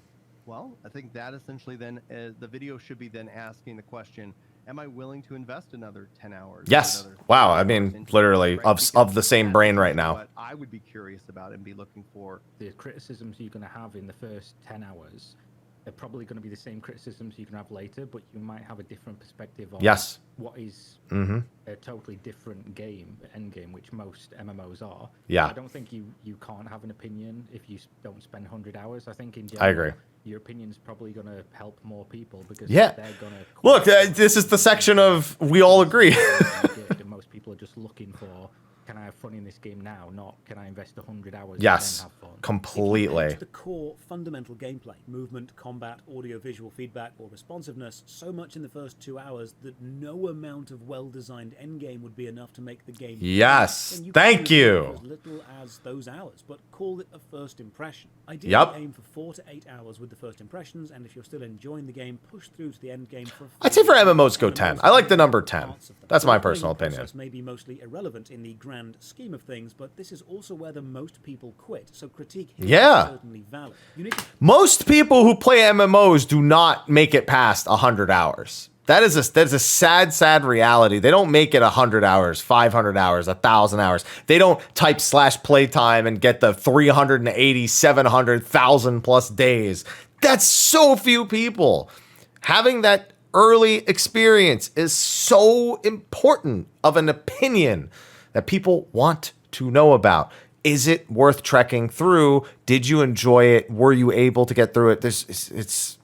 Well, I think that essentially then the video should be then asking the question, am I willing to invest another 10 hours? Yes. Wow. I mean, literally of the same brain right now. What I would be curious about and be looking for. The criticisms you're going to have in the first 10 hours are probably going to be the same criticisms you can have later, but you might have a different perspective on what is a totally different end game, which most MMOs are. Yeah. I don't think you can't have an opinion if you don't spend 100 hours. I think in general, I agree. Your opinion's probably going to help more people because they're going to... Look, this is the section of we all agree. Most people are just looking for, can I have fun in this game now? Not, can I invest 100 hours yes, and then have fun? Completely. The core fundamental gameplay, movement, combat, audio-visual feedback, or responsiveness, so much in the first 2 hours that no amount of well-designed endgame would be enough to make the game. Yes, thank you. As little as those hours, but call it a first impression. Ideally, aim for 4 to 8 hours with the first impressions, and if you're still enjoying the game, push through to the end game for. I'd say for MMOs go 10. I like the number 10. That's my personal opinion. May be mostly irrelevant in the grand scheme of things, but this is also where the most people quit. So critique here is certainly valid. Most people who play MMOs do not make it past 100 hours. That's a sad reality. They don't make it 100 hours, 500 hours, 1,000 hours. They don't type /playtime and get the 380, 700, 1,000 plus days. That's so few people. Having that early experience is so important of an opinion that people want to know about. Is it worth trekking through? Did you enjoy it? Were you able to get through it? It's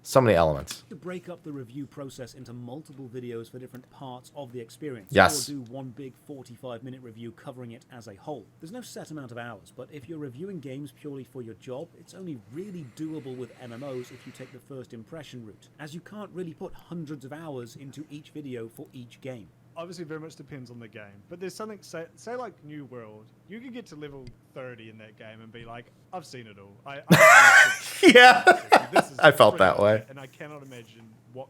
so many elements. To break up the review process into multiple videos for different parts of the experience. Yes. Or do one big 45-minute review covering it as a whole. There's no set amount of hours, but if you're reviewing games purely for your job, it's only really doable with MMOs if you take the first impression route, as you can't really put hundreds of hours into each video for each game. Obviously, very much depends on the game. But there's something, say like New World, you could get to level 30 in that game and be like, I've seen it all. Yeah, I felt that way. And I cannot imagine what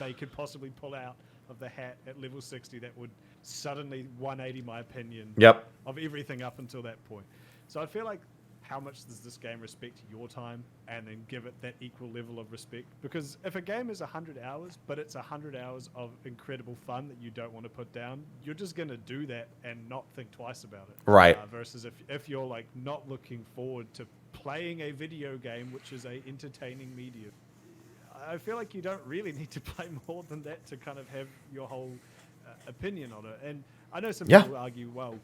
they could possibly pull out of the hat at level 60 that would suddenly 180 my opinion of everything up until that point. So I feel like how much does this game respect your time, and then give it that equal level of respect. Because if a game is 100 hours, but it's 100 hours of incredible fun that you don't want to put down, you're just going to do that and not think twice about it. Right. Versus if you're like not looking forward to playing a video game, which is a entertaining medium, I feel like you don't really need to play more than that to kind of have your whole opinion on it. And I know some people argue, well,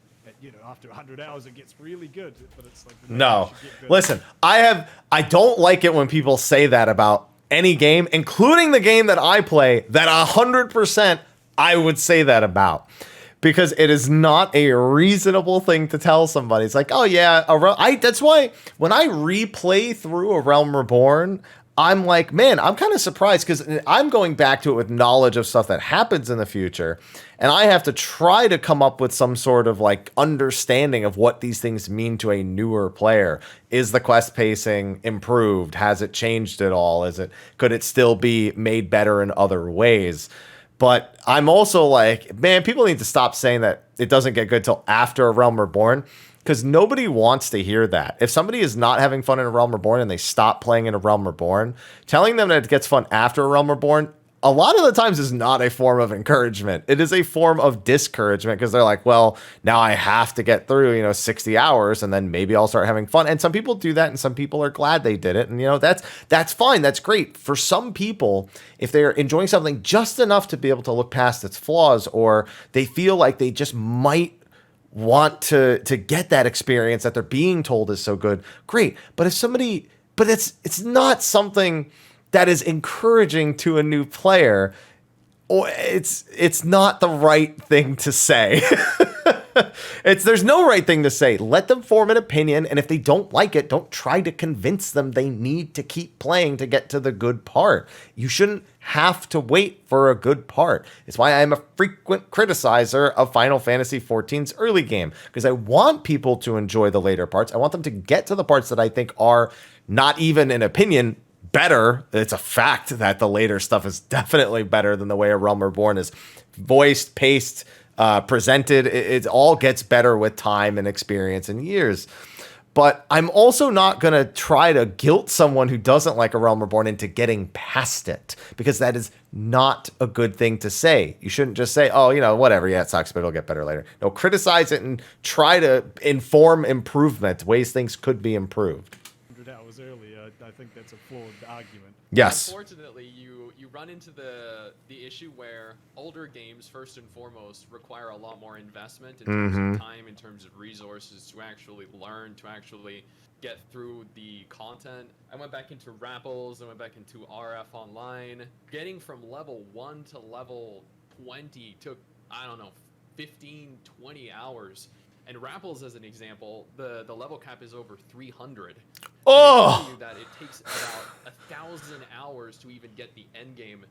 after 100 hours it gets really good, but it's like no. Listen, I don't like it when people say that about any game, including the game that I play, that 100% I would say that about. Because it is not a reasonable thing to tell somebody. It's like, oh yeah, that's why when I replay through A Realm Reborn, I'm like, man, I'm kind of surprised because I'm going back to it with knowledge of stuff that happens in the future. And I have to try to come up with some sort of like understanding of what these things mean to a newer player. Is the quest pacing improved? Has it changed at all? Could it still be made better in other ways? But I'm also like, man, people need to stop saying that it doesn't get good till after A Realm Reborn. Because nobody wants to hear that. If somebody is not having fun in A Realm Reborn and they stop playing in A Realm Reborn, telling them that it gets fun after A Realm Reborn, a lot of the times is not a form of encouragement. It is a form of discouragement because they're like, well, now I have to get through, 60 hours and then maybe I'll start having fun. And some people do that and some people are glad they did it. And, that's fine. That's great. For some people, if they're enjoying something just enough to be able to look past its flaws, or they feel like they just might want to get that experience that they're being told is so good, great. But it's not something that is encouraging to a new player, or it's not the right thing to say. There's no right thing to say. Let them form an opinion, and if they don't like it, don't try to convince them they need to keep playing to get to the good part. You shouldn't have to wait for a good part. It's why I'm a frequent criticizer of Final Fantasy XIV's early game, because I want people to enjoy the later parts. I want them to get to the parts that I think are not even an opinion better. It's a fact that the later stuff is definitely better than the way A Realm Reborn is voiced, paced, presented. It all gets better with time and experience and years. But I'm also not going to try to guilt someone who doesn't like A Realm Reborn into getting past it, because that is not a good thing to say. You shouldn't just say, oh, whatever, yeah, it sucks, but it'll get better later. No, criticize it and try to inform improvement, ways things could be improved. 100 hours earlier, I think that's a flawed argument. Yes. Unfortunately, you run into the issue where older games, first and foremost, require a lot more investment in terms of time, in terms of resources to actually learn, to actually get through the content. I went back into Rapples, I went back into RF Online. Getting from level 1 to level 20 took, 15, 20 hours. And Rapples, as an example, the level cap is over 300. Oh! They tell you that it takes about 1,000 hours to even get the end game.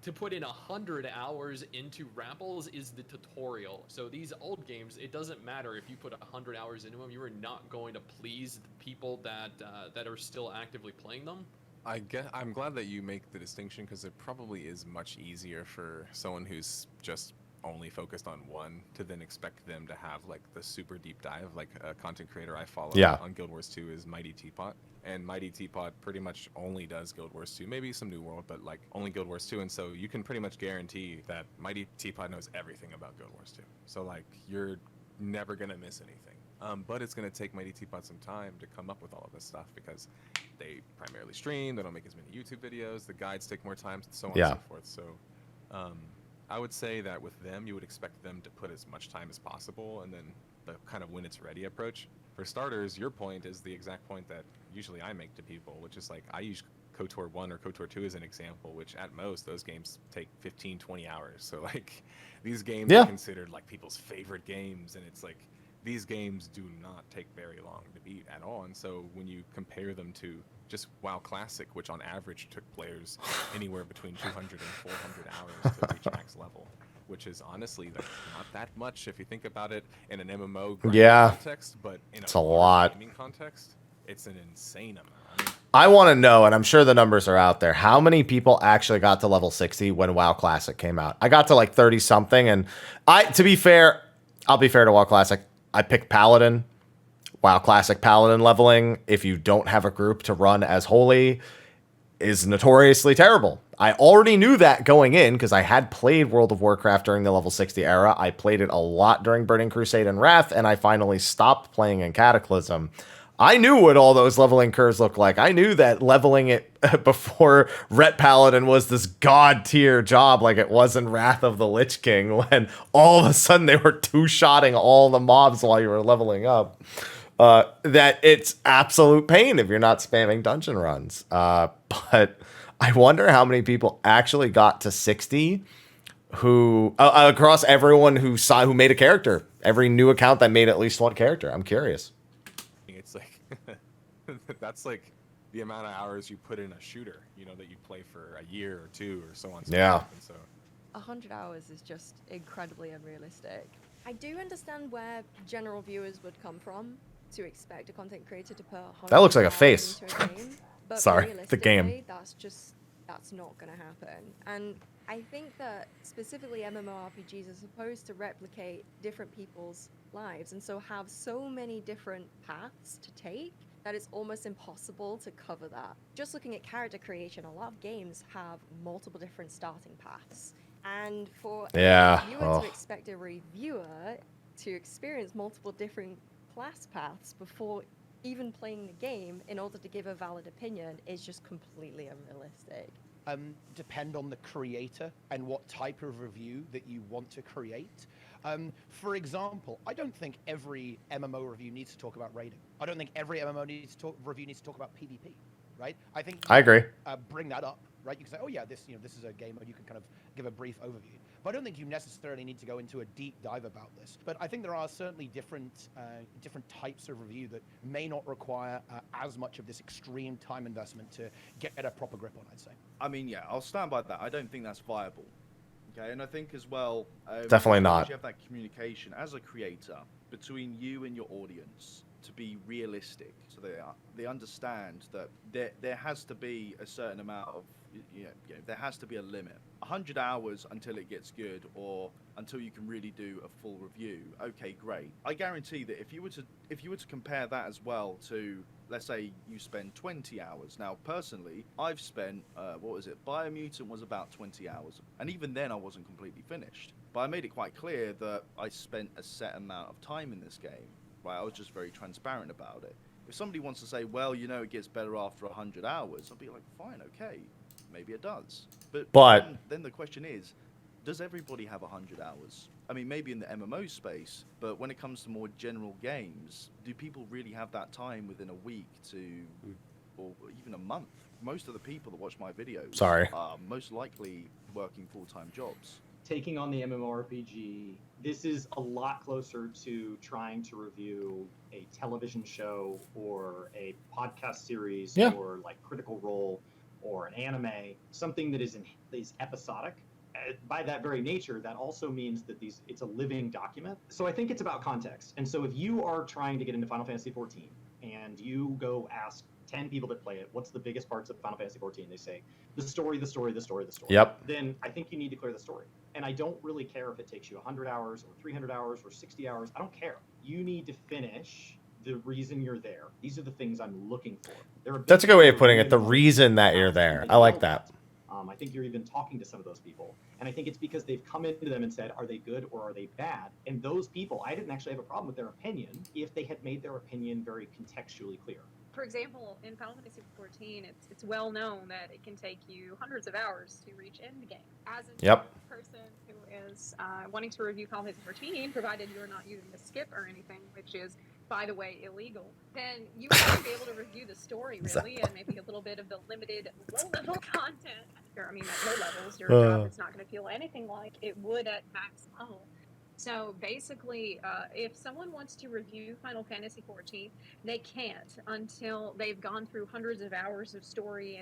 To put in 100 hours into Rapples is the tutorial. So these old games, it doesn't matter if you put 100 hours into them, you are not going to please the people that are still actively playing them. I'm glad that you make the distinction, because it probably is much easier for someone who's just only focused on one to then expect them to have like the super deep dive. Like a content creator I follow on Guild Wars 2 is Mighty Teapot, and Mighty Teapot pretty much only does Guild Wars 2, maybe some New World, but like only Guild Wars 2. And so you can pretty much guarantee that Mighty Teapot knows everything about Guild Wars 2. So like you're never gonna miss anything. But it's gonna take Mighty Teapot some time to come up with all of this stuff, because they primarily stream, they don't make as many YouTube videos, the guides take more time, so on and so forth. So I would say that with them, you would expect them to put as much time as possible, and then the kind of when it's ready approach. For starters, your point is the exact point that usually I make to people, which is like, I use KOTOR 1 or KOTOR 2 as an example, which at most those games take 15, 20 hours. So like these games are considered like people's favorite games, and it's like these games do not take very long to beat at all. And so when you compare them to just WoW Classic, which on average took players anywhere between 200 and 400 hours to reach max level, which is honestly like not that much if you think about it in an MMO context, but in a lot gaming context, it's an insane amount. I want to know, and I'm sure the numbers are out there, how many people actually got to level 60 when WoW Classic came out? I got to like 30 something, and I'll be fair to WoW Classic, I picked Paladin. WoW Classic Paladin leveling, if you don't have a group to run as holy, is notoriously terrible. I already knew that going in because I had played World of Warcraft during the level 60 era. I played it a lot during Burning Crusade and Wrath, and I finally stopped playing in Cataclysm. I knew what all those leveling curves looked like. I knew that leveling it before Ret Paladin was this god tier job like it was in Wrath of the Lich King, when all of a sudden they were two-shotting all the mobs while you were leveling up. That it's absolute pain if you're not spamming dungeon runs. But I wonder how many people actually got to 60 who across everyone who made a character, every new account that made at least one character. I'm curious. It's like that's like the amount of hours you put in a shooter, you know, that you play for a year or two or so on. Yeah. So 100 hours is just incredibly unrealistic. I do understand where general viewers would come from to expect a content creator to put 100 That looks like a hours face. into a game, but Sorry, the game. realistically, that's not going to happen. And I think that specifically MMORPGs are supposed to replicate different people's lives, and so have so many different paths to take that it's almost impossible to cover that. Just looking at character creation, a lot of games have multiple different starting paths. And for a reviewer to expect a reviewer to experience multiple different class paths before even playing the game in order to give a valid opinion is just completely unrealistic. Depend on the creator and what type of review that you want to create. For example, I don't think every MMO review needs to talk about raiding. I don't think every MMO review needs to talk about PvP, right? I think I agree. Bring that up, right? You can say, oh yeah, this is a game, and you can kind of give a brief overview. But I don't think you necessarily need to go into a deep dive about this. But I think there are certainly different types of review that may not require as much of this extreme time investment to get a proper grip on, I'd say. I mean, yeah, I'll stand by that. I don't think that's viable. Okay, and I think as well, definitely not. You have that communication as a creator between you and your audience to be realistic, so they understand that there has to be a certain amount of there has to be a limit. 100 hours until it gets good, or until you can really do a full review. Okay, great. I guarantee that if you were to compare that as well to, let's say you spend 20 hours. Now, personally, I've spent Biomutant was about 20 hours, and even then I wasn't completely finished. But I made it quite clear that I spent a set amount of time in this game. Right, I was just very transparent about it. If somebody wants to say, well, it gets better after 100 hours, I'll be like, fine, okay, maybe it does. But then the question is, does everybody have 100 hours? I mean, maybe in the MMO space, but when it comes to more general games, do people really have that time within a week or even a month? Most of the people that watch my videos are most likely working full-time jobs. Taking on the MMORPG, this is a lot closer to trying to review a television show or a podcast series or like Critical Role or an anime, something that is episodic. By that very nature, that also means that it's a living document. So I think it's about context. And so if you are trying to get into Final Fantasy XIV and you go ask 10 people that play it, what's the biggest parts of Final Fantasy XIV? They say, the story, the story, the story, the story. Yep. Then I think you need to clear the story. And I don't really care if it takes you 100 hours or 300 hours or 60 hours. I don't care. You need to finish the reason you're there. These are the things I'm looking for. That's a good way of putting it. The reason that you're there. I like that. I think you're even talking to some of those people. And I think it's because they've come into them and said, are they good or are they bad? And those people, I didn't actually have a problem with their opinion if they had made their opinion very contextually clear. For example, in Final Fantasy XIV, it's well known that it can take you hundreds of hours to reach end game. As a person who is wanting to review Final Fantasy XIV, provided you're not using the skip or anything, which is, by the way, illegal, then you won't be able to review the story really, and maybe a little bit of the limited low-level content. I mean, at low levels, your job is not going to feel anything like it would at max level. So basically, if someone wants to review Final Fantasy XIV, they can't until they've gone through hundreds of hours of story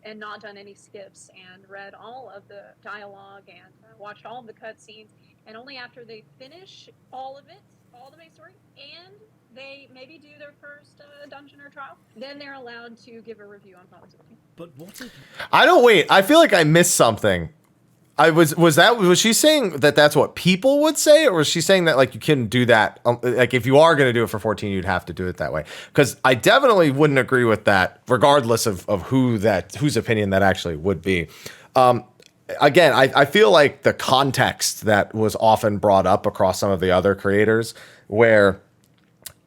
and not done any skips and read all of the dialogue and watched all of the cutscenes. And only after they finish all of it, all the main story, and they maybe do their first dungeon or trial, then they're allowed to give a review on Final Fantasy XIV. But what if... I feel like I missed something. Was she saying that that's what people would say, or was she saying that like you couldn't do that? Like if you are going to do it for 14, you'd have to do it that way. Because I definitely wouldn't agree with that, regardless of whose opinion that actually would be. Again, I feel like the context that was often brought up across some of the other creators, where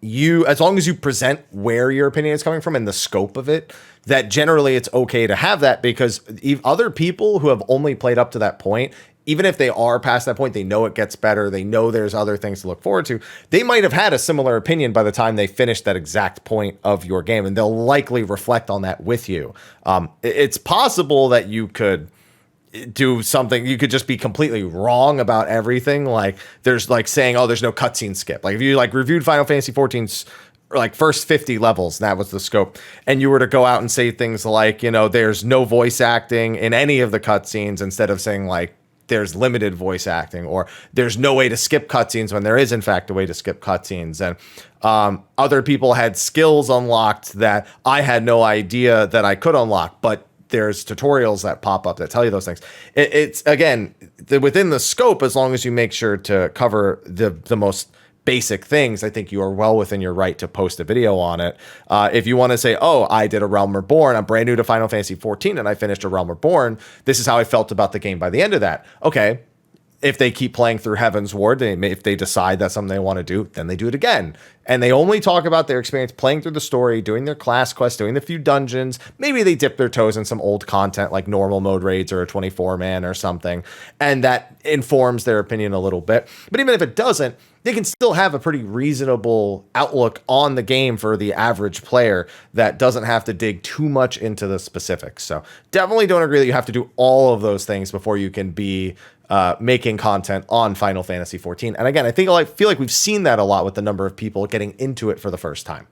as long as you present where your opinion is coming from and the scope of it, that generally it's okay to have that, because other people who have only played up to that point, even if they are past that point, they know it gets better, they know there's other things to look forward to, they might have had a similar opinion by the time they finish that exact point of your game, and they'll likely reflect on that with you. It's possible that you could do something, you could just be completely wrong about everything. Like there's like saying, oh, there's no cutscene skip. Like if you like reviewed Final Fantasy 14's like first 50 levels, and that was the scope, and you were to go out and say things like, you know, there's no voice acting in any of the cutscenes, instead of saying like there's limited voice acting, or there's no way to skip cutscenes when there is in fact a way to skip cutscenes. And other people had skills unlocked that I had no idea that I could unlock, but there's tutorials that pop up that tell you those things. It's again, within the scope, as long as you make sure to cover the most basic things, I think you are well within your right to post a video on it. If you want to say, oh, I did a Realm Reborn, I'm brand new to Final Fantasy 14 and I finished a Realm Reborn, this is how I felt about the game by the end of that. Okay, if they keep playing through Heaven's Ward, if they decide that's something they want to do, then they do it again. And they only talk about their experience playing through the story, doing their class quests, doing the few dungeons. Maybe they dip their toes in some old content like normal mode raids or a 24-man or something. And that informs their opinion a little bit. But even if it doesn't, they can still have a pretty reasonable outlook on the game for the average player that doesn't have to dig too much into the specifics. So definitely don't agree that you have to do all of those things before you can be making content on Final Fantasy 14. And again, I feel like we've seen that a lot with the number of people getting into it for the first time.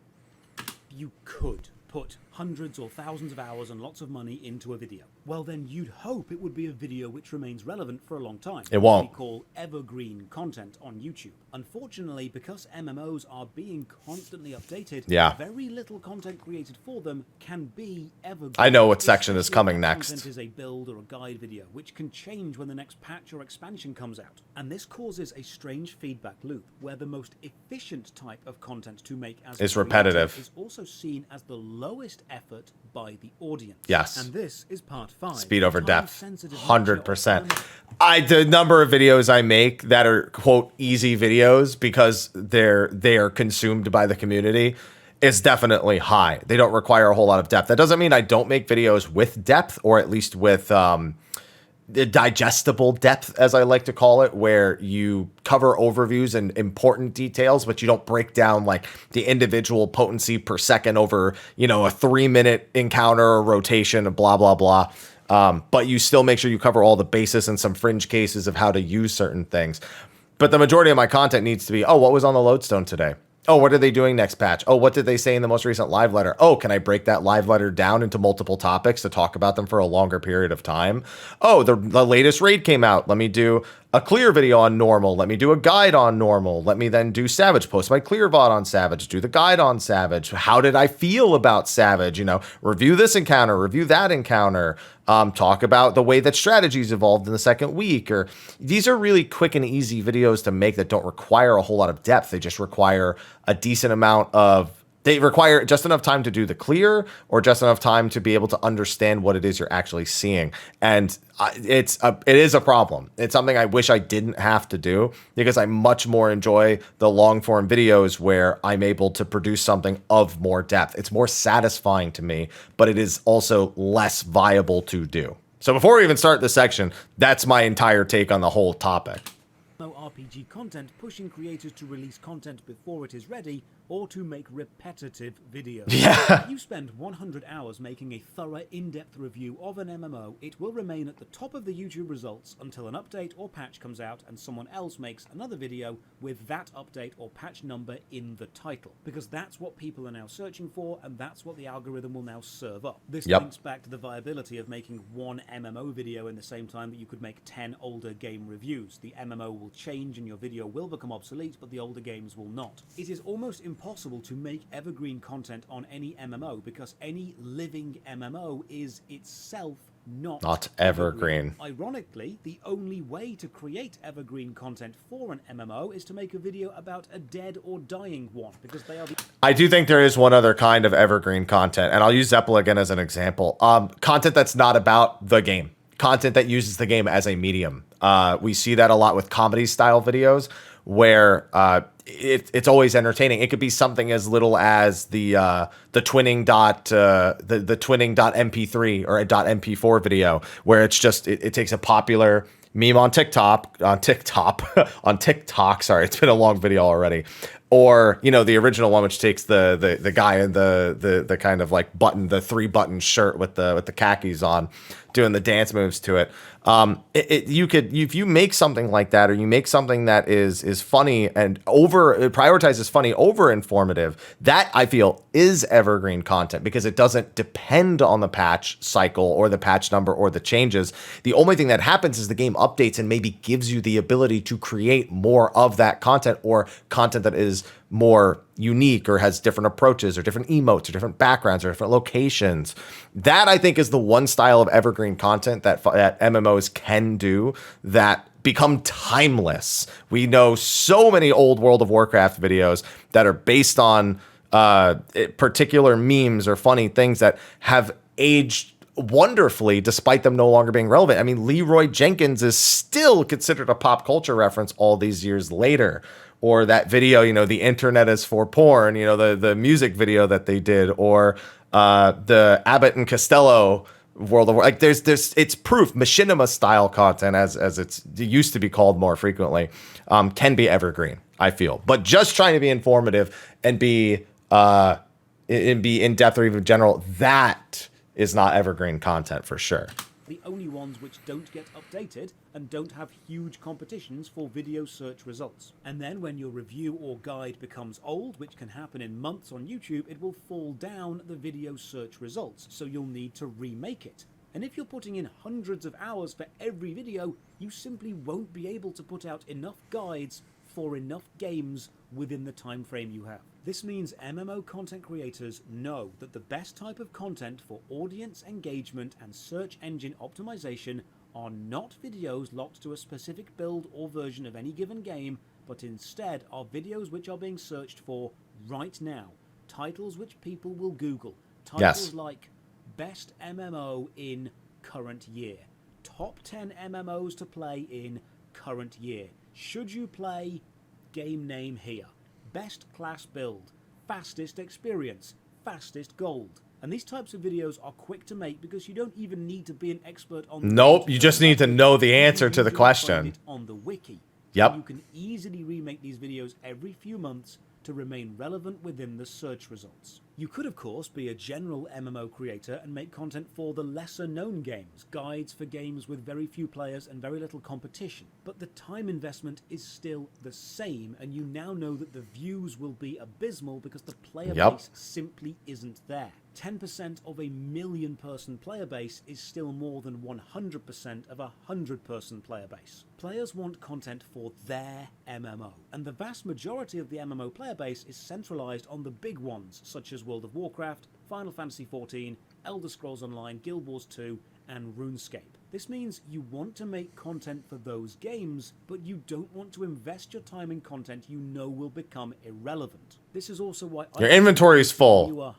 You could put hundreds or thousands of hours and lots of money into a video. Well, then you'd hope it would be a video which remains relevant for a long time. It won't. What we call evergreen content on YouTube. Unfortunately, because MMOs are being constantly updated, very little content created for them can be evergreen. I know what section is coming next. Content is a build or a guide video, which can change when the next patch or expansion comes out. And this causes a strange feedback loop, where the most efficient type of content to make as is repetitive, is also seen as the lowest effort by the audience. Yes. And this is part 5. Speed over depth. 100%. The number of videos I make that are quote easy videos because they are consumed by the community is definitely high. They don't require a whole lot of depth. That doesn't mean I don't make videos with depth, or at least with the digestible depth, as I like to call it, where you cover overviews and important details, but you don't break down like the individual potency per second over, you know, a 3-minute encounter or rotation and blah, blah, blah. But you still make sure you cover all the basis and some fringe cases of how to use certain things. But the majority of my content needs to be, oh, what was on the lodestone today? Oh, what are they doing next patch? Oh, what did they say in the most recent live letter? Oh, can I break that live letter down into multiple topics to talk about them for a longer period of time? Oh, the latest raid came out. Let me do a clear video on normal. Let me do a guide on normal. Let me then do Savage, post my clear VOD on Savage, do the guide on Savage. How did I feel about Savage? You know, review this encounter, review that encounter. Talk about the way that strategies evolved in the second week. Or these are really quick and easy videos to make that don't require a whole lot of depth. They just require a decent amount of, they require just enough time to do the clear, or just enough time to be able to understand what it is you're actually seeing. And it is a problem. It's something I wish I didn't have to do, because I much more enjoy the long form videos where I'm able to produce something of more depth. It's more satisfying to me, but it is also less viable to do. So before we even start this section, that's my entire take on the whole topic. RPG content pushing creators to release content before it is ready, or to make repetitive videos. Yeah. If you spend 100 hours making a thorough, in-depth review of an MMO, it will remain at the top of the YouTube results until an update or patch comes out and someone else makes another video with that update or patch number in the title. Because that's what people are now searching for, and that's what the algorithm will now serve up. This links back to the viability of making one MMO video in the same time that you could make 10 older game reviews. The MMO will change and your video will become obsolete, but the older games will not. It is almost impossible to make evergreen content on any MMO, because any living MMO is itself not evergreen. Ironically, the only way to create evergreen content for an MMO is to make a video about a dead or dying one, because they are the... I do think there is one other kind of evergreen content, and I'll use Zeppel again as an example. Content that's not about the game. Content that uses the game as a medium. We see that a lot with comedy style videos where it's always entertaining. It could be something as little as the twinning the twinning .mp3 or a .mp4 video, where it's just it takes a popular meme on TikTok. Sorry, it's been a long video already. Or, you know, the original one, which takes the guy in the kind of like the 3-button shirt with the khakis on, doing the dance moves to it. You could, if you make something like that, or you make something that is funny and prioritizes funny over informative, that I feel is evergreen content, because it doesn't depend on the patch cycle or the patch number or the changes. The only thing that happens is the game updates and maybe gives you the ability to create more of that content, or content that is more unique or has different approaches or different emotes or different backgrounds or different locations. That, I think, is the one style of evergreen content that MMOs can do that become timeless. We know so many old World of Warcraft videos that are based on particular memes or funny things that have aged wonderfully despite them no longer being relevant. I mean, Leroy Jenkins is still considered a pop culture reference all these years later. Or that video, you know, the internet is for porn, you know, the music video that they did, or the Abbott and Costello World of War. Like it's proof. Machinima style content, as it used to be called more frequently, can be evergreen, I feel. But just trying to be informative and be in depth or even general, that is not evergreen content for sure. The only ones which don't get updated and don't have huge competitions for video search results. And then when your review or guide becomes old, which can happen in months on YouTube, it will fall down the video search results, so you'll need to remake it. And if you're putting in hundreds of hours for every video, you simply won't be able to put out enough guides for enough games within the time frame you have. This means MMO content creators know that the best type of content for audience engagement and search engine optimization are not videos locked to a specific build or version of any given game, but instead are videos which are being searched for right now. Titles which people will Google. Titles like best MMO in current year. Top 10 MMOs to play in current year. Should you play game name here? Best class build, fastest experience, fastest gold. And these types of videos are quick to make because you don't even need to be an expert on the Nope, you just need to know the answer to the question. It on the wiki. Yep. You can easily remake these videos every few months to remain relevant within the search results. You could, of course, be a general MMO creator and make content for the lesser known games, guides for games with very few players and very little competition. But the time investment is still the same, and you now know that the views will be abysmal because the player base simply isn't there. 10% of a 1,000,000-person player base is still more than 100% of a 100-person player base. Players want content for their MMO, and the vast majority of the MMO player base is centralized on the big ones, such as World of Warcraft, Final Fantasy XIV, Elder Scrolls Online, Guild Wars 2, and RuneScape. This means you want to make content for those games, but you don't want to invest your time in content you know will become irrelevant. This is also why your inventory is full.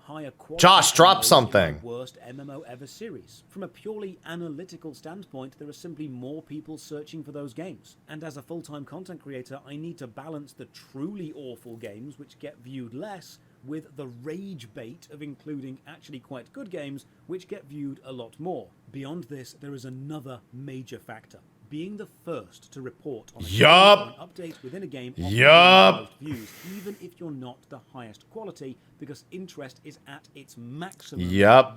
Josh, drop something. Worst MMO ever series. From a purely analytical standpoint, there are simply more people searching for those games. And as a full-time content creator, I need to balance the truly awful games which get viewed less with the rage bait of including actually quite good games which get viewed a lot more. Beyond this, there is another major factor. Being the first to report on an update within a game most views, even if you're not the highest quality, because interest is at its maximum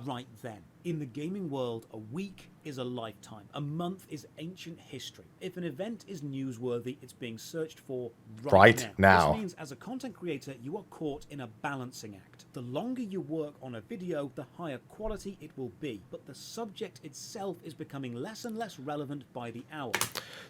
right then. In the gaming world, a week is a lifetime. A month is ancient history. If an event is newsworthy, it's being searched for right now. This means as a content creator, you are caught in a balancing act. The longer you work on a video, the higher quality it will be. But the subject itself is becoming less and less relevant by the hour.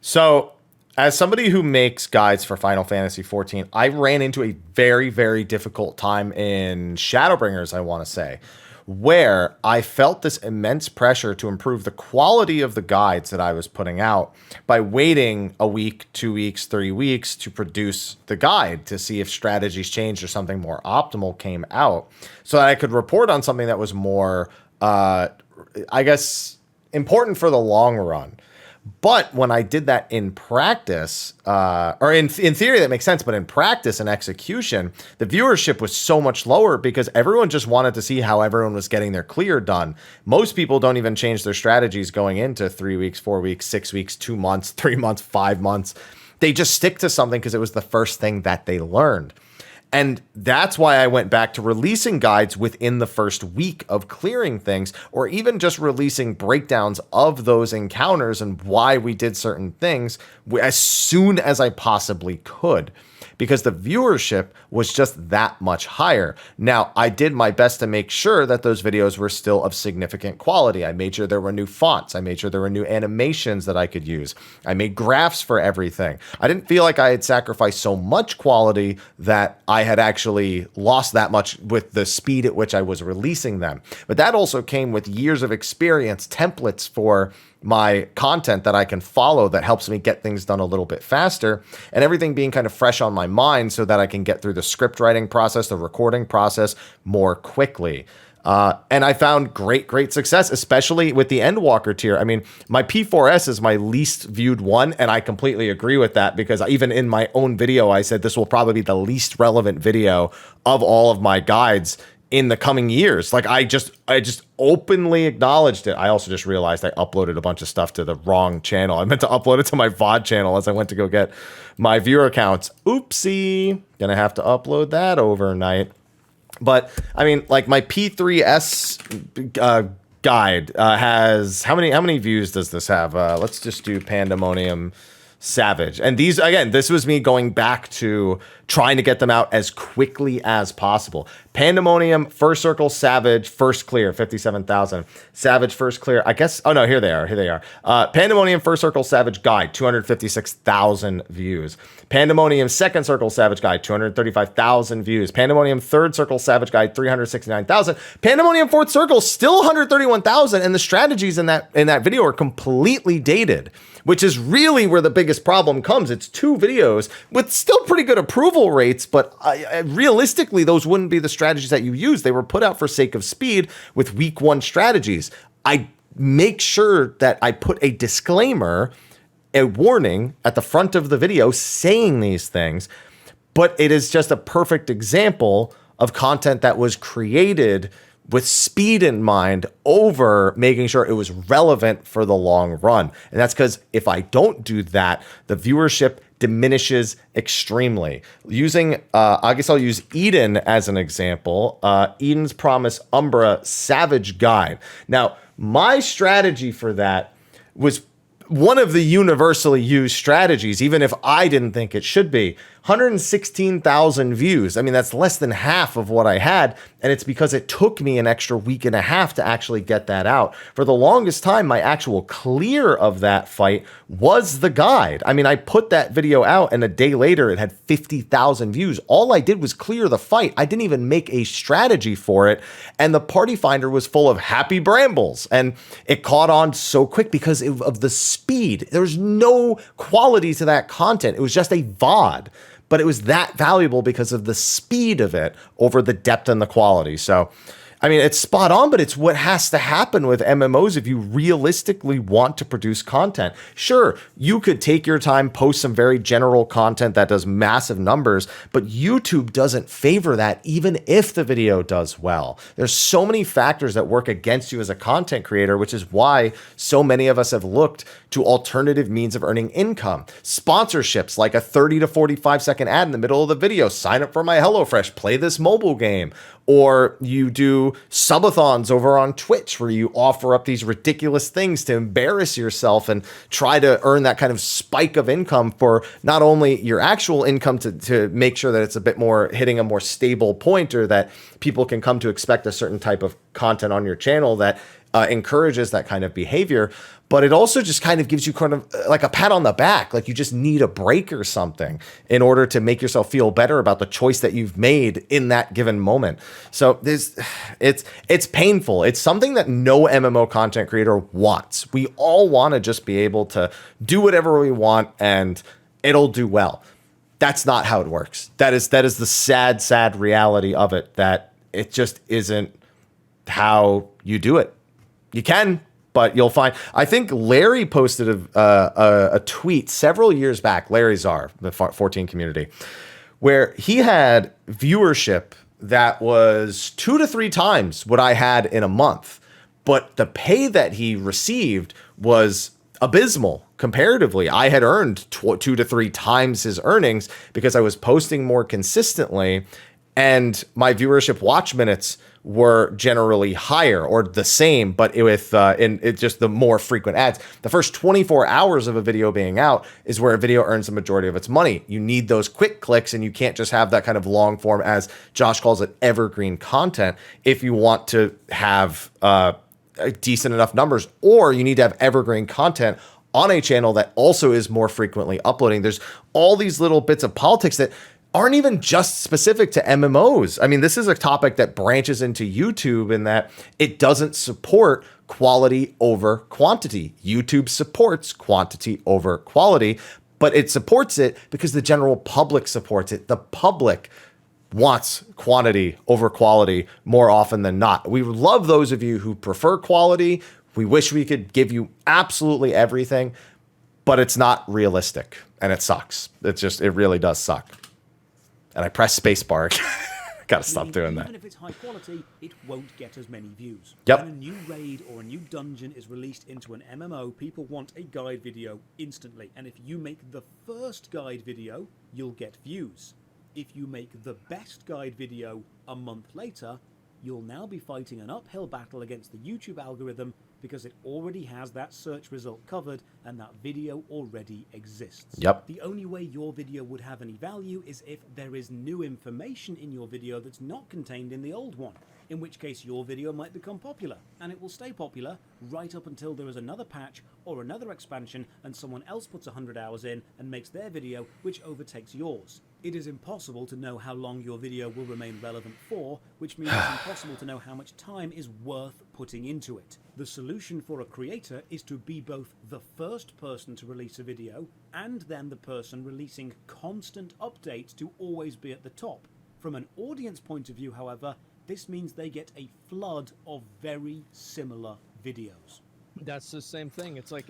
So, as somebody who makes guides for Final Fantasy XIV, I ran into a very, very difficult time in Shadowbringers, I want to say, where I felt this immense pressure to improve the quality of the guides that I was putting out by waiting a week, 2 weeks, 3 weeks to produce the guide to see if strategies changed or something more optimal came out, so that I could report on something that was more, I guess, important for the long run. But when I did that in practice, or in theory, that makes sense, but in practice and execution, the viewership was so much lower because everyone just wanted to see how everyone was getting their clear done. Most people don't even change their strategies going into 3 weeks, 4 weeks, 6 weeks, 2 months, 3 months, 5 months. They just stick to something because it was the first thing that they learned. And that's why I went back to releasing guides within the first week of clearing things, or even just releasing breakdowns of those encounters and why we did certain things as soon as I possibly could, because the viewership was just that much higher. Now, I did my best to make sure that those videos were still of significant quality. I made sure there were new fonts. I made sure there were new animations that I could use. I made graphs for everything. I didn't feel like I had sacrificed so much quality that I had actually lost that much with the speed at which I was releasing them. But that also came with years of experience, templates for my content that I can follow that helps me get things done a little bit faster, and everything being kind of fresh on my mind so that I can get through the script writing process, the recording process more quickly. And I found great success, especially with the Endwalker tier. I mean, my P4S is my least viewed one, and I completely agree with that because even in my own video, I said this will probably be the least relevant video of all of my guides in the coming years. Like I just openly acknowledged it. I also just realized I uploaded a bunch of stuff to the wrong channel. I meant to upload it to my VOD channel as I went to go get my viewer accounts. Oopsie. Gonna have to upload that overnight. But I mean, like my P3S guide has how many views does this have? Let's just do Pandemonium Savage. And these, again, this was me going back to trying to get them out as quickly as possible. Pandemonium, First Circle, Savage, First Clear, 57,000. Savage, First Clear, I guess, oh no, here they are. Pandemonium, First Circle, Savage Guide, 256,000 views. Pandemonium, Second Circle, Savage Guide, 235,000 views. Pandemonium, Third Circle, Savage Guide, 369,000. Pandemonium, Fourth Circle, still 131,000, and the strategies in that video are completely dated, which is really where the biggest problem comes. It's 2 videos with still pretty good approval rates, but realistically, those wouldn't be the strategies that you use. They were put out for sake of speed with week 1 strategies. I make sure that I put a disclaimer, a warning at the front of the video saying these things, but it is just a perfect example of content that was created with speed in mind over making sure it was relevant for the long run. And that's because if I don't do that, the viewership diminishes extremely. Using, I guess I'll use Eden as an example. Eden's Promise Umbra Savage Guide. Now, my strategy for that was one of the universally used strategies, even if I didn't think it should be. 116,000 views. I mean, that's less than half of what I had, and it's because it took me an extra week and a half to actually get that out. For the longest time, my actual clear of that fight was the guide. I mean, I put that video out, and a day later, it had 50,000 views. All I did was clear the fight. I didn't even make a strategy for it, and the party finder was full of happy brambles, and it caught on so quick because of the speed. There was no quality to that content. It was just a VOD. But it was that valuable because of the speed of it over the depth and the quality. So, I mean, it's spot on, but it's what has to happen with MMOs if you realistically want to produce content. Sure, you could take your time, post some very general content that does massive numbers, but YouTube doesn't favor that even if the video does well. There's so many factors that work against you as a content creator, which is why so many of us have looked to alternative means of earning income. Sponsorships like a 30 to 45 second ad in the middle of the video. Sign up for my HelloFresh, play this mobile game. Or you do subathons over on Twitch where you offer up these ridiculous things to embarrass yourself and try to earn that kind of spike of income for not only your actual income to make sure that it's a bit more hitting a more stable point, or that people can come to expect a certain type of content on your channel that encourages that kind of behavior, but it also just kind of gives you kind of like a pat on the back. Like you just need a break or something in order to make yourself feel better about the choice that you've made in that given moment. So it's painful. It's something that no MMO content creator wants. We all want to just be able to do whatever we want and it'll do well. That's not how it works. That is the sad reality of it, that it just isn't how you do it. You can, but you'll find, I think Larry posted a tweet several years back, Larry Czar, the 14 community, where he had viewership that was 2 to 3 times what I had in a month. But the pay that he received was abysmal comparatively. I had earned 2 to 3 times his earnings because I was posting more consistently, and my viewership watch minutes were generally higher or the same, but with just the more frequent ads. The first 24 hours of a video being out is where a video earns the majority of its money. You need those quick clicks, and you can't just have that kind of long form, as Josh calls it, evergreen content, if you want to have decent enough numbers, or you need to have evergreen content on a channel that also is more frequently uploading. There's all these little bits of politics that aren't even just specific to MMOs. I mean, this is a topic that branches into YouTube in that it doesn't support quality over quantity. YouTube supports quantity over quality, but it supports it because the general public supports it. The public wants quantity over quality more often than not. We love those of you who prefer quality. We wish we could give you absolutely everything, but it's not realistic and it sucks. It really does suck. And I press spacebar. Gotta stop doing that. Even if it's high quality, it won't get as many views. Yep. When a new raid or a new dungeon is released into an MMO, people want a guide video instantly. And if you make the first guide video, you'll get views. If you make the best guide video a month later, you'll now be fighting an uphill battle against the YouTube algorithm because it already has that search result covered and that video already exists. Yep. The only way your video would have any value is if there is new information in your video that's not contained in the old one, in which case your video might become popular, and it will stay popular right up until there is another patch or another expansion and someone else puts 100 hours in and makes their video which overtakes yours. It is impossible to know how long your video will remain relevant for, which means it's impossible to know how much time is worth putting into it. The solution for a creator is to be both the first person to release a video and then the person releasing constant updates to always be at the top. From an audience point of view, however, this means they get a flood of very similar videos. That's the same thing. It's like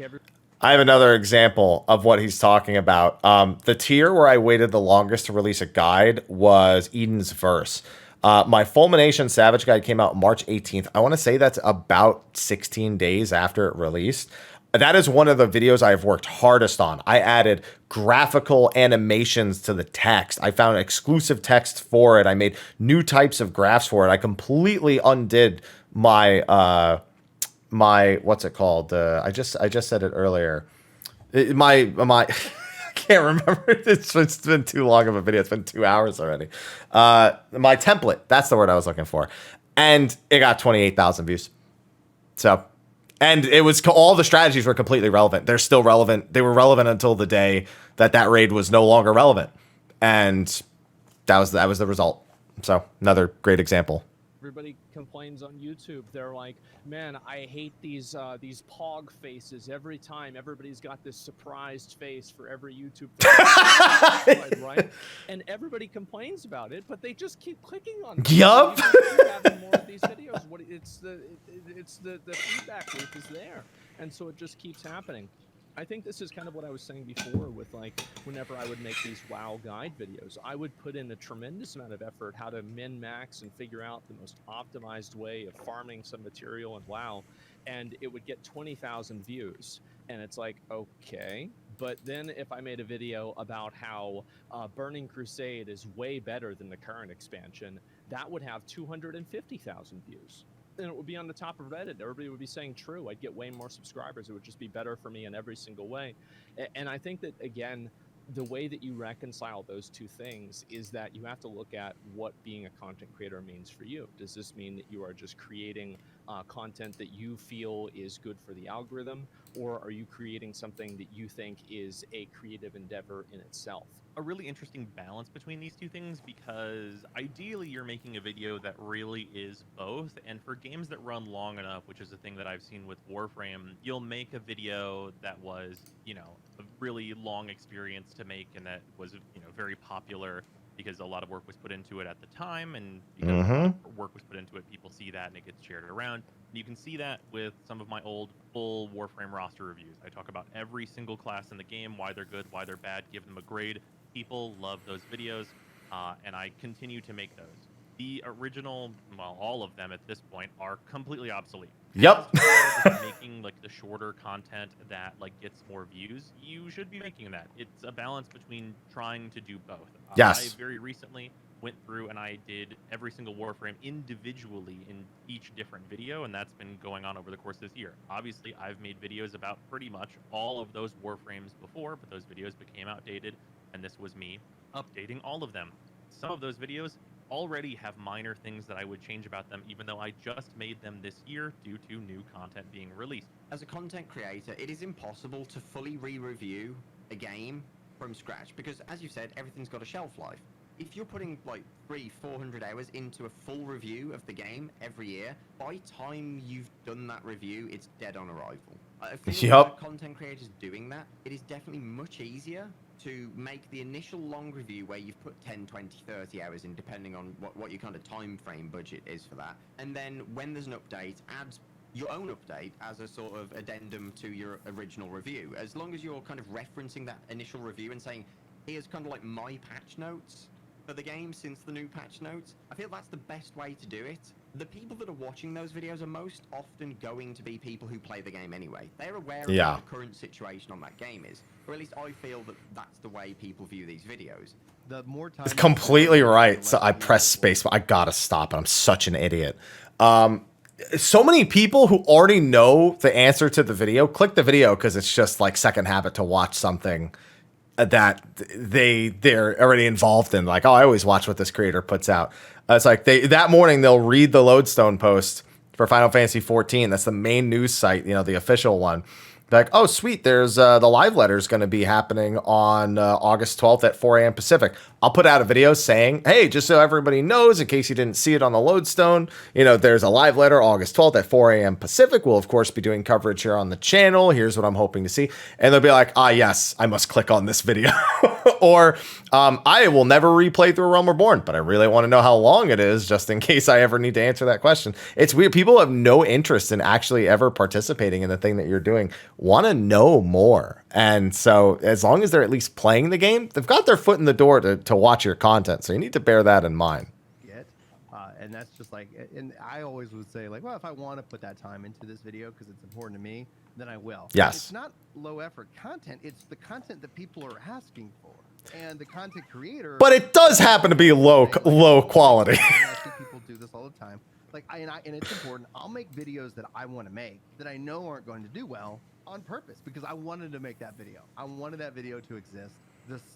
I have another example of what he's talking about. The tier where I waited the longest to release a guide was Eden's Verse. My Fulmination Savage guide came out March 18th. I want to say that's about 16 days after it released. That is one of the videos I've worked hardest on. I added graphical animations to the text. I found exclusive text for it. I made new types of graphs for it. I completely undid my what's it called? I just said it earlier. My I can't remember. It's been too long of a video. It's been 2 hours already. My template. That's the word I was looking for. And it got 28,000 views. So, and it was all the strategies were completely relevant. They're still relevant. They were relevant until the day that raid was no longer relevant. And that was the result. So, another great example. Everybody complains on YouTube. They're like, man, I hate these pog faces every time. Everybody's got this surprised face for every YouTube video. Right? And everybody complains about it, but they just keep clicking on it. Yup. Keep having more of these videos. It's the feedback loop is there. And so it just keeps happening. I think this is kind of what I was saying before with like whenever I would make these WoW guide videos, I would put in a tremendous amount of effort how to min-max and figure out the most optimized way of farming some material in WoW, and it would get 20,000 views. And it's like, okay. But then if I made a video about how Burning Crusade is way better than the current expansion, that would have 250,000 views. And it would be on the top of Reddit. Everybody would be saying true. I'd get way more subscribers. It would just be better for me in every single way. And I think that, again, the way that you reconcile those two things is that you have to look at what being a content creator means for you. Does this mean that you are just creating content that you feel is good for the algorithm, or are you creating something that you think is a creative endeavor in itself? A really interesting balance between these two things, because ideally you're making a video that really is both, and for games that run long enough, which is a thing that I've seen with Warframe, you'll make a video that was, you know, a really long experience to make and that was, you know, very popular because a lot of work was put into it at the time, and because a lot of work was put into it, people see that and it gets shared around. You can see that with some of my old full Warframe roster reviews. I talk about every single class in the game, why they're good, why they're bad, give them a grade. People love those videos, and I continue to make those. The original, well, all of them at this point are completely obsolete. Yep. Making like the shorter content that like gets more views, you should be making that. It's a balance between trying to do both. Yes. I very recently went through and I did every single Warframe individually in each different video, and that's been going on over the course of this year. Obviously, I've made videos about pretty much all of those Warframes before, but those videos became outdated, and this was me updating all of them. Some of those videos already have minor things that I would change about them, even though I just made them this year due to new content being released. As a content creator, it is impossible to fully re-review a game from scratch because, as you said, everything's got a shelf life. If you're putting like 300-400 hours into a full review of the game every year, by time you've done that review, it's dead on arrival. I feel like content creators doing that, it is definitely much easier to make the initial long review where you've put 10, 20, 30 hours in, depending on what your kind of time frame budget is for that. And then when there's an update, add your own update as a sort of addendum to your original review. As long as you're kind of referencing that initial review and saying, here's kind of like my patch notes for the game since the new patch notes, I feel that's the best way to do it. The people that are watching those videos are most often going to be people who play the game anyway. They're aware of what the current situation on that game is, or at least I feel that that's the way people view these videos. The more time it's completely right. So I press space, but I gotta stop it. I'm such an idiot. So many people who already know the answer to the video click the video because it's just like second habit to watch something that they're already involved in. Like, oh, I always watch what this creator puts out. It's like that morning they'll read the Lodestone post for Final Fantasy 14. That's the main news site, you know, the official one. Like, oh, sweet, there's the live letter is going to be happening on August 12th at 4 a.m. Pacific. I'll put out a video saying, hey, just so everybody knows, in case you didn't see it on the Lodestone, you know, there's a live letter August 12th at 4 a.m. Pacific. We'll, of course, be doing coverage here on the channel. Here's what I'm hoping to see. And they'll be like, ah, yes, I must click on this video. Or I will never replay through Realm Reborn, but I really want to know how long it is just in case I ever need to answer that question. It's weird. People have no interest in actually ever participating in the thing that you're doing, want to know more. And so as long as they're at least playing the game, they've got their foot in the door to watch your content. So you need to bear that in mind. And that's just like, and I always would say like, well, if I want to put that time into this video because it's important to me, then I will. Yes. It's not low effort content. It's the content that people are asking for. And the content creator. But it does happen to be low quality. I see people do this all the time. Like, and it's important. I'll make videos that I want to make that I know aren't going to do well on purpose because I wanted to make that video. I wanted that video to exist.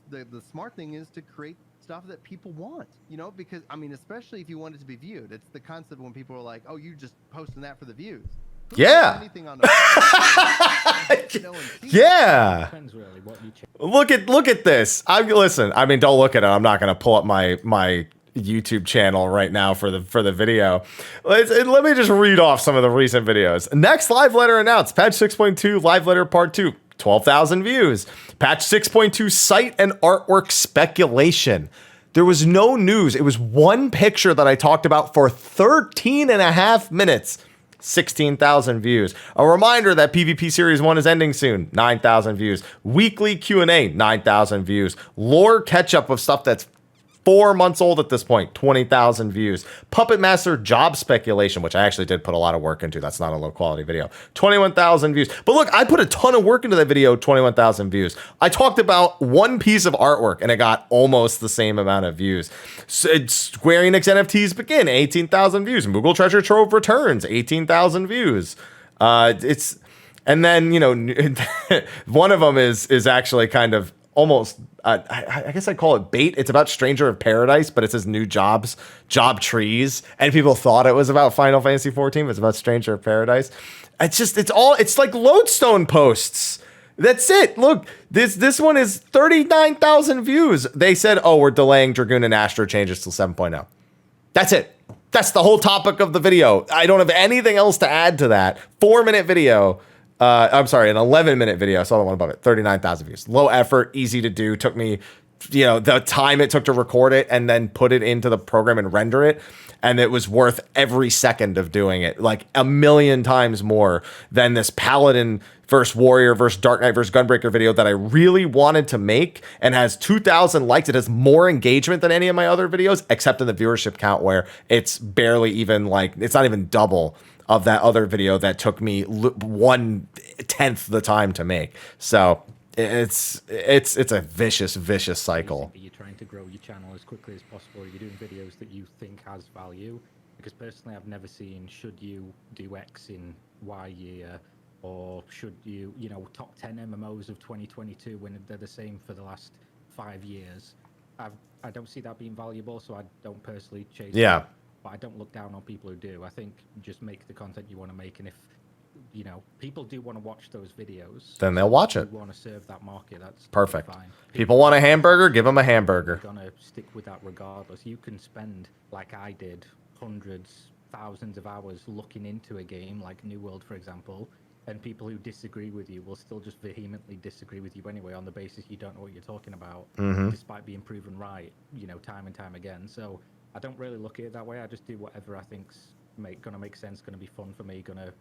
The smart thing is to create stuff that people want, you know, because I mean, especially if you want it to be viewed. It's the concept when people are like, oh, you just posting that for the views. Yeah. Yeah. Look at this. Listen, I mean, don't look at it. I'm not going to pull up my YouTube channel right now for the video. Let me just read off some of the recent videos. Next live letter announced. Patch 6.2 live letter part 2. 12,000 views. Patch 6.2 site and artwork speculation. There was no news. It was one picture that I talked about for 13 and a half minutes. 16,000 views. A reminder that PvP Series 1 is ending soon. 9,000 views. Weekly Q&A. 9,000 views. Lore catch-up of stuff that's 4 months old at this point, 20,000 views. Puppet Master job speculation, which I actually did put a lot of work into. That's not a low quality video. 21,000 views. But look, I put a ton of work into that video, 21,000 views. I talked about one piece of artwork and it got almost the same amount of views. Square Enix NFTs begin, 18,000 views. Moogle Treasure Trove returns, 18,000 views. And then, you know, one of them is actually kind of almost, I guess I call it bait. It's about Stranger of Paradise, but it says new jobs, job trees. And people thought it was about Final Fantasy 14, but it's about Stranger of Paradise. It's like lodestone posts. That's it. Look, this one is 39,000 views. They said, oh, we're delaying Dragoon and Astro changes till 7.0. That's it. That's the whole topic of the video. I don't have anything else to add to that. 4-minute video. I'm sorry, an 11-minute video. I saw the one above it. 39,000 views. Low effort, easy to do. Took me, the time it took to record it and then put it into the program and render it. And it was worth every second of doing it, like a million times more than this Paladin versus Warrior versus Dark Knight versus Gunbreaker video that I really wanted to make and has 2,000 likes. It has more engagement than any of my other videos, except in the viewership count where it's barely even it's not even double of that other video that took me 1/10 the time to make. So it's a vicious cycle. You're trying to grow your channel as quickly as possible. You're doing videos that you think has value. Because personally, I've never seen should you do X in Y year, or should you, top 10 MMOs of 2022 when they're the same for the last 5 years. I don't see that being valuable, so I don't personally chase it. But I don't look down on people who do. I think just make the content you want to make, and if people do want to watch those videos, then they'll watch it. You want to serve that market, that's perfect. Fine. People want a hamburger, give them a hamburger. You're gonna stick with that regardless. You can spend, like I did, hundreds, thousands of hours looking into a game like New World, for example, and people who disagree with you will still just vehemently disagree with you anyway on the basis you don't know what you're talking about, despite being proven right, time and time again. So I don't really look at it that way. I just do whatever I think's gonna make sense, gonna be fun for me, gonna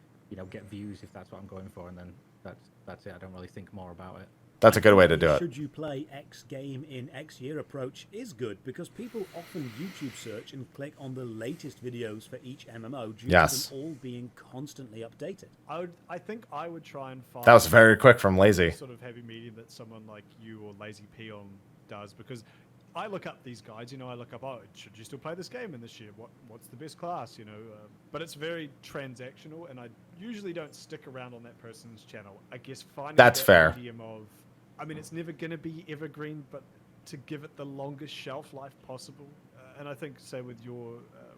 get views if that's what I'm going for, and then that's it. I don't really think more about it. That's a good way to do it. Should you play X game in X year approach is good because people often YouTube search and click on the latest videos for each MMO due to them all being constantly updated. I think I would try and find... That was very quick from Lazy. ...sort of heavy medium that someone like you or Lazy Peon does, because I look up these guides, I look up, should you still play this game in this year? What's the best class, But it's very transactional, and I usually don't stick around on that person's channel. I guess finding that's that fair. medium of, it's never going to be evergreen, but to give it the longest shelf life possible. And I think, say, with your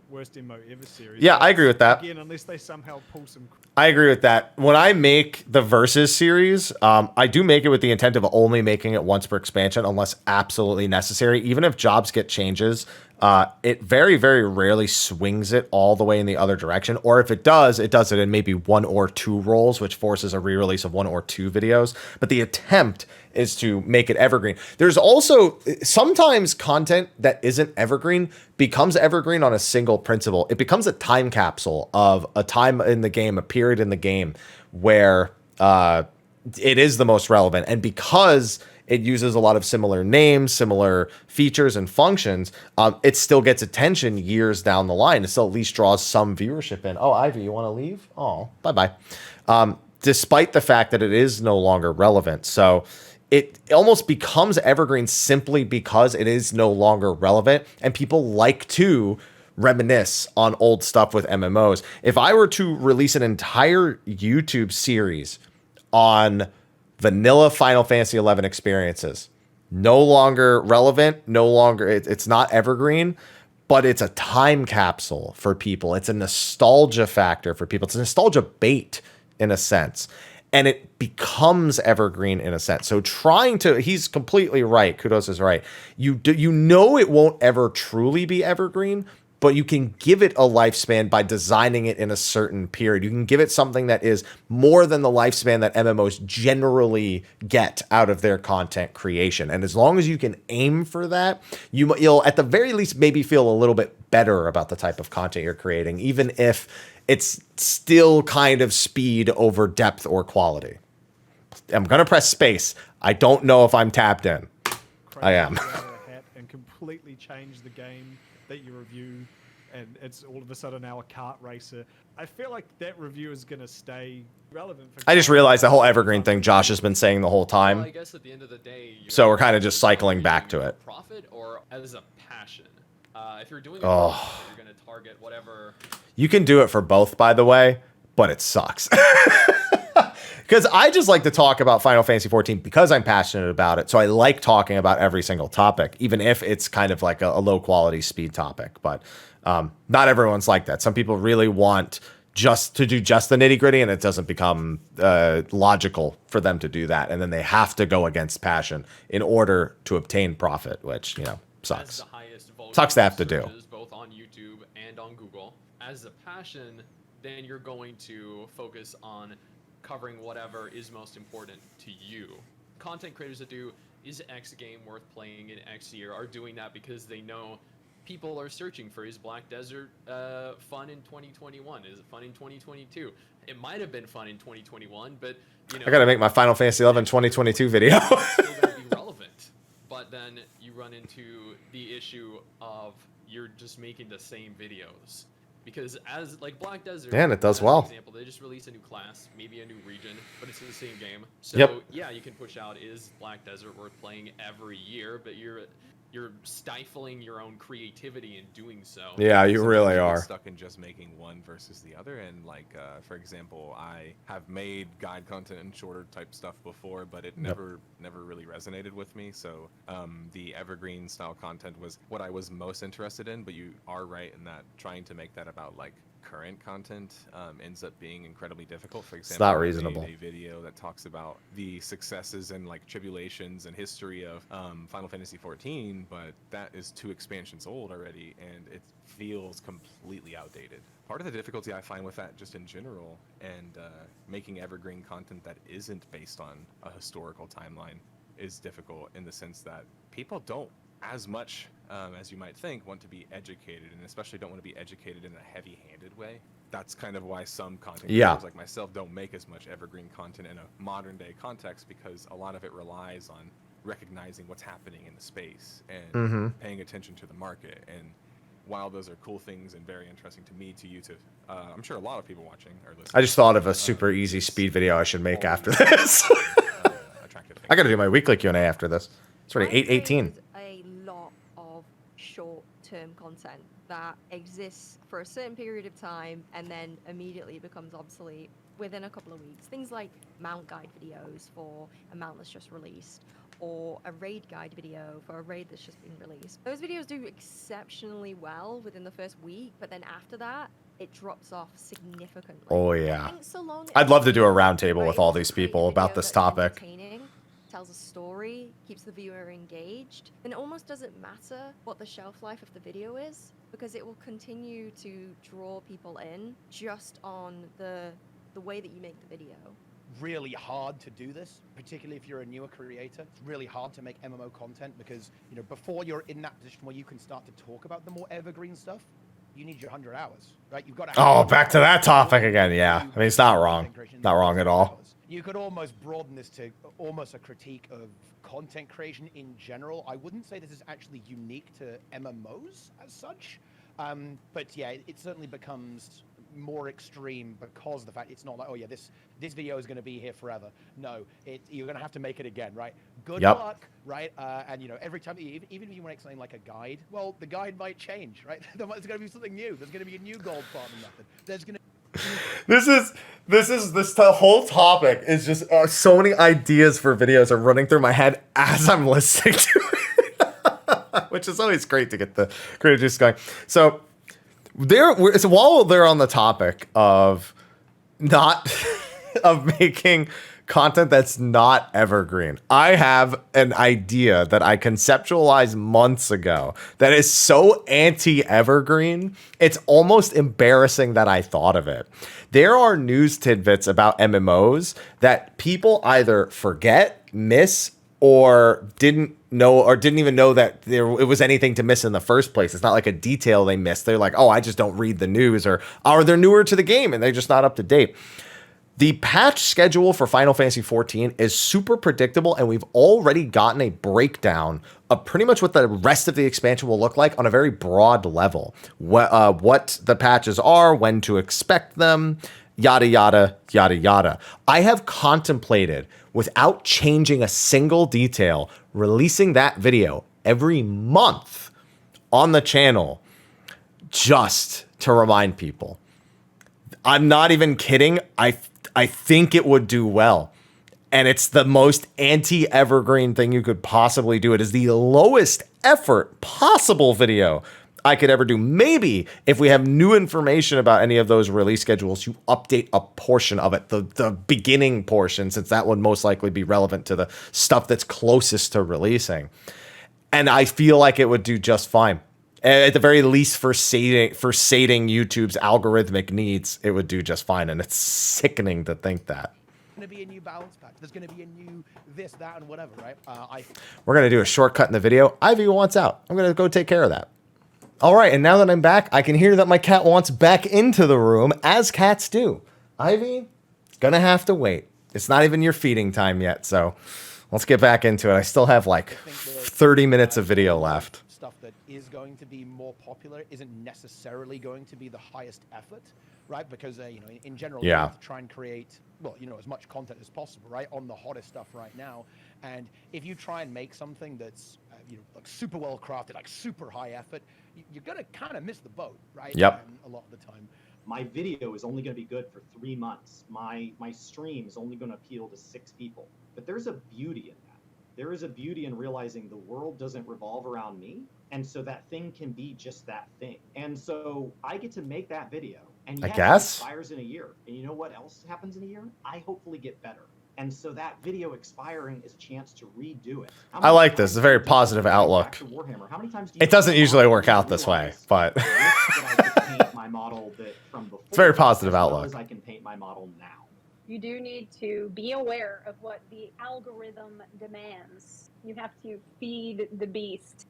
worst MMO ever series. Yeah, I agree with that. Again, unless they somehow pull some... I agree with that. When I make the Versus series, I do make it with the intent of only making it once per expansion unless absolutely necessary. Even if jobs get changes, it very, very rarely swings it all the way in the other direction. Or if it does it in maybe 1 or 2 rolls, which forces a re-release of 1 or 2 videos. But the attempt is to make it evergreen. There's also sometimes content that isn't evergreen becomes evergreen on a single principle. It becomes a time capsule of a time in the game, a period in the game where it is the most relevant. And because it uses a lot of similar names, similar features and functions, it still gets attention years down the line. It still at least draws some viewership in. Oh, Ivy, you want to leave? Oh, bye-bye. Despite the fact that it is no longer relevant. So it almost becomes evergreen simply because it is no longer relevant, and people like to reminisce on old stuff with MMOs. If I were to release an entire YouTube series on vanilla Final Fantasy 11 experiences, no longer relevant, no longer, it's not evergreen, but it's a time capsule for people. It's a nostalgia factor for people. It's a nostalgia bait in a sense. And it becomes evergreen in a sense. So he's completely right. Kudos is right. You know it won't ever truly be evergreen, but you can give it a lifespan by designing it in a certain period. You can give it something that is more than the lifespan that MMOs generally get out of their content creation. And as long as you can aim for that, you'll at the very least maybe feel a little bit better about the type of content you're creating, even if it's still kind of speed over depth or quality. I'm going to press space. I don't know if I'm tapped in. I am. And completely change the game that you review, and it's all of a sudden now a kart racer. I feel like that review is going to stay relevant. I just realized the whole evergreen thing Josh has been saying the whole time. Well, I guess at the end of the day, so we're kind of just cycling back to it. Profit or as a passion. If you're doing it, you're going to target whatever. You can do it for both, by the way, but it sucks. because I just like to talk about Final Fantasy 14 because I'm passionate about it. So I like talking about every single topic, even if it's kind of like a low quality speed topic. But not everyone's like that. Some people really want just to do just the nitty gritty, and it doesn't become logical for them to do that. And then they have to go against passion in order to obtain profit, which, you know, sucks. Sucks to have to do. Both on YouTube and on Google. As a passion, then you're going to focus on covering whatever is most important to you. Content creators that do, is X game worth playing in X year, are doing that because they know people are searching for, is Black Desert fun in 2021? Is it fun in 2022? It might have been fun in 2021, but you know, I gotta make my Final Fantasy 11 2022 video. it's still gonna be relevant. But then you run into the issue of you're just making the same videos. Because as like Black Desert, and it does well. For example, they just released a new class, maybe a new region, but it's the same game. So Yep. yeah, you can push out, is Black Desert worth playing every year? But you're stifling your own creativity in doing so. Yeah, you really get are. Stuck in just making one versus the other, and like for example, I have made guide content and shorter type stuff before, but it never really resonated with me. So the evergreen style content was what I was most interested in. But you are right in that trying to make that about like current content ends up being incredibly difficult. For example, not I made reasonable. a video that talks about the successes and like tribulations and history of Final Fantasy 14, but that is 2 expansions old already, and it feels completely outdated. Part of the difficulty I find with that just in general, and making evergreen content that isn't based on a historical timeline is difficult in the sense that people don't as much as you might think want to be educated, and especially don't want to be educated in a heavy-handed way. That's kind of why some content creators like myself don't make as much evergreen content in a modern day context, because a lot of it relies on recognizing what's happening in the space and paying attention to the market. And while those are cool things and very interesting to me, to you, to I'm sure a lot of people watching or listening. I just thought of a super easy speed video I should make after this. I got to do my weekly Q&A after this. It's already 8:18. A lot of short-term content that exists for a certain period of time and then immediately becomes obsolete within a couple of weeks. Things like mount guide videos for a mount that's just released, or a raid guide video for a raid that's just been released. Those videos do exceptionally well within the first week, but then after that, it drops off significantly. Oh yeah. I think so long I'd love to do a as roundtable with you're all these people about this topic. entertaining, tells a story, keeps the viewer engaged, then it almost doesn't matter what the shelf life of the video is, because it will continue to draw people in just on the way that you make the video. Really hard to do this, particularly if you're a newer creator. It's really hard to make MMO content because, you know, before you're in that position where you can start to talk about the more evergreen stuff, you need your 100 hours, right? You've got to. Oh, back to that topic again. Yeah, I mean, it's not wrong. Not wrong at all. You could almost broaden this to almost a critique of content creation in general. I wouldn't say this is actually unique to MMOs as such, but yeah, it certainly becomes more extreme because of the fact it's not like, oh yeah, this video is going to be here forever. No, you're going to have to make it again, right? Good luck, right? And you know, every time, even if you want to explain like a guide, well, the guide might change, right? There's going to be something new. There's going to be a new gold farming method. There's going to this whole topic is just so many ideas for videos are running through my head as I'm listening to it, which is always great to get the creative juice going. So while they're on the topic of not of making content that's not evergreen, I have an idea that I conceptualized months ago that is so anti-evergreen, it's almost embarrassing that I thought of it. There are news tidbits about MMOs that people either forget, miss, or didn't know, or didn't even know that it was anything to miss in the first place. It's not like a detail they missed. They're like, oh, I just don't read the news, or they're newer to the game and they're just not up to date. The patch schedule for Final Fantasy 14 is super predictable, and we've already gotten a breakdown of pretty much what the rest of the expansion will look like on a very broad level. What the patches are, when to expect them, yada, yada, yada, yada. I have contemplated, without changing a single detail, releasing that video every month on the channel just to remind people. I'm not even kidding. I think it would do well. And it's the most anti-evergreen thing you could possibly do. It is the lowest effort possible video I could ever do. Maybe if we have new information about any of those release schedules, you update a portion of it, the beginning portion, since that would most likely be relevant to the stuff that's closest to releasing. And I feel like it would do just fine. At the very least, for sating YouTube's algorithmic needs, it would do just fine. And it's sickening to think that. Going to be a new balance patch. There's going to be a new this, that, and whatever, right? We're going to do a shortcut in the video. Ivy wants out. I'm going to go take care of that. All right, and now that I'm back, I can hear that my cat wants back into the room, as cats do. Ivy, going to have to wait. It's not even your feeding time yet, so let's get back into it. I still have like 30 minutes of video left. Stuff that is going to be more popular isn't necessarily going to be the highest effort, right? Because you know, in general, you have to try and create, well, you know, as much content as possible, right, on the hottest stuff right now. And if you try and make something that's you know, like super well crafted, like super high effort, you're gonna kind of miss the boat, right? Yep. A lot of the time. My video is only going to be good for 3 months. My stream is only going to appeal to 6 people. But there's a beauty in that. There is a beauty in realizing the world doesn't revolve around me, and so that thing can be just that thing. And so I get to make that video, and I guess it expires in a year. And you know what else happens in a year? I hopefully get better. And so that video expiring is a chance to redo it. I like this. It's a very positive outlook. It doesn't usually work out this way, but it's a very positive outlook. I can paint my model now. You do need to be aware of what the algorithm demands. You have to feed the beast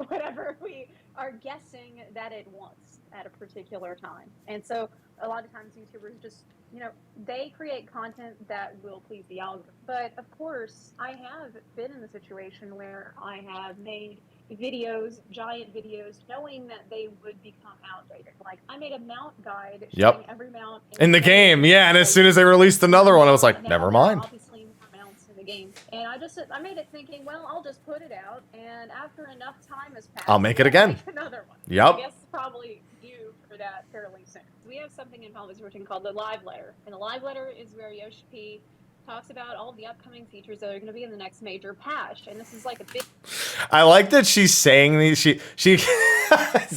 whatever we are guessing that it wants at a particular time. And so a lot of times YouTubers just, you know, they create content that will please the algorithm. But of course, I have been in the situation where I have made videos, giant videos, knowing that they would become outdated. Like, I made a mount guide showing every mount in the game. Yeah, and as soon as they released another one, I was like, never mind. Obviously, more mounts in the game. And I made it thinking, well, I'll just put it out, and after enough time has passed, I'll make it again. Make another one. Yep. I guess probably due for that fairly soon. We have something in Holidays Routine called the Live Letter. And the Live Letter is where Yoshi P talks about all the upcoming features that are going to be in the next major patch. And this is like a big... I like that she's saying these. She she takes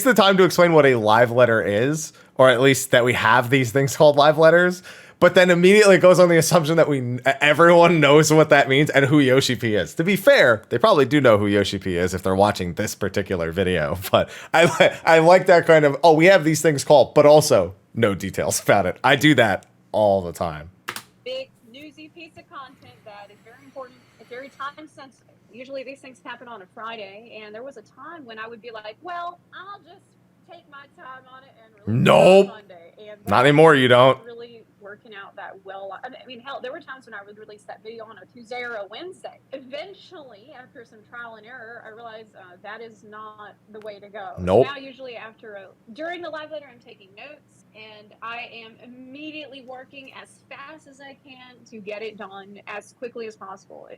the time to explain what a live letter is, or at least that we have these things called live letters, but then immediately goes on the assumption that everyone knows what that means and who Yoshi P is. To be fair, they probably do know who Yoshi P is if they're watching this particular video, but I like that kind of, oh, we have these things called, but also no details about it. I do that all the time. Big newsy piece of content that is very important. It's very time sensitive. Usually these things happen on a Friday, and there was a time when I would be like, well, I'll just take my time on it and release it on Monday. And not anymore, you don't. Really working out that well. I mean, hell, there were times when I would release that video on a Tuesday or a Wednesday. Eventually, after some trial and error, I realized that is not the way to go. Nope. Now, usually during the live letter, I'm taking notes, and I am immediately working as fast as I can to get it done as quickly as possible.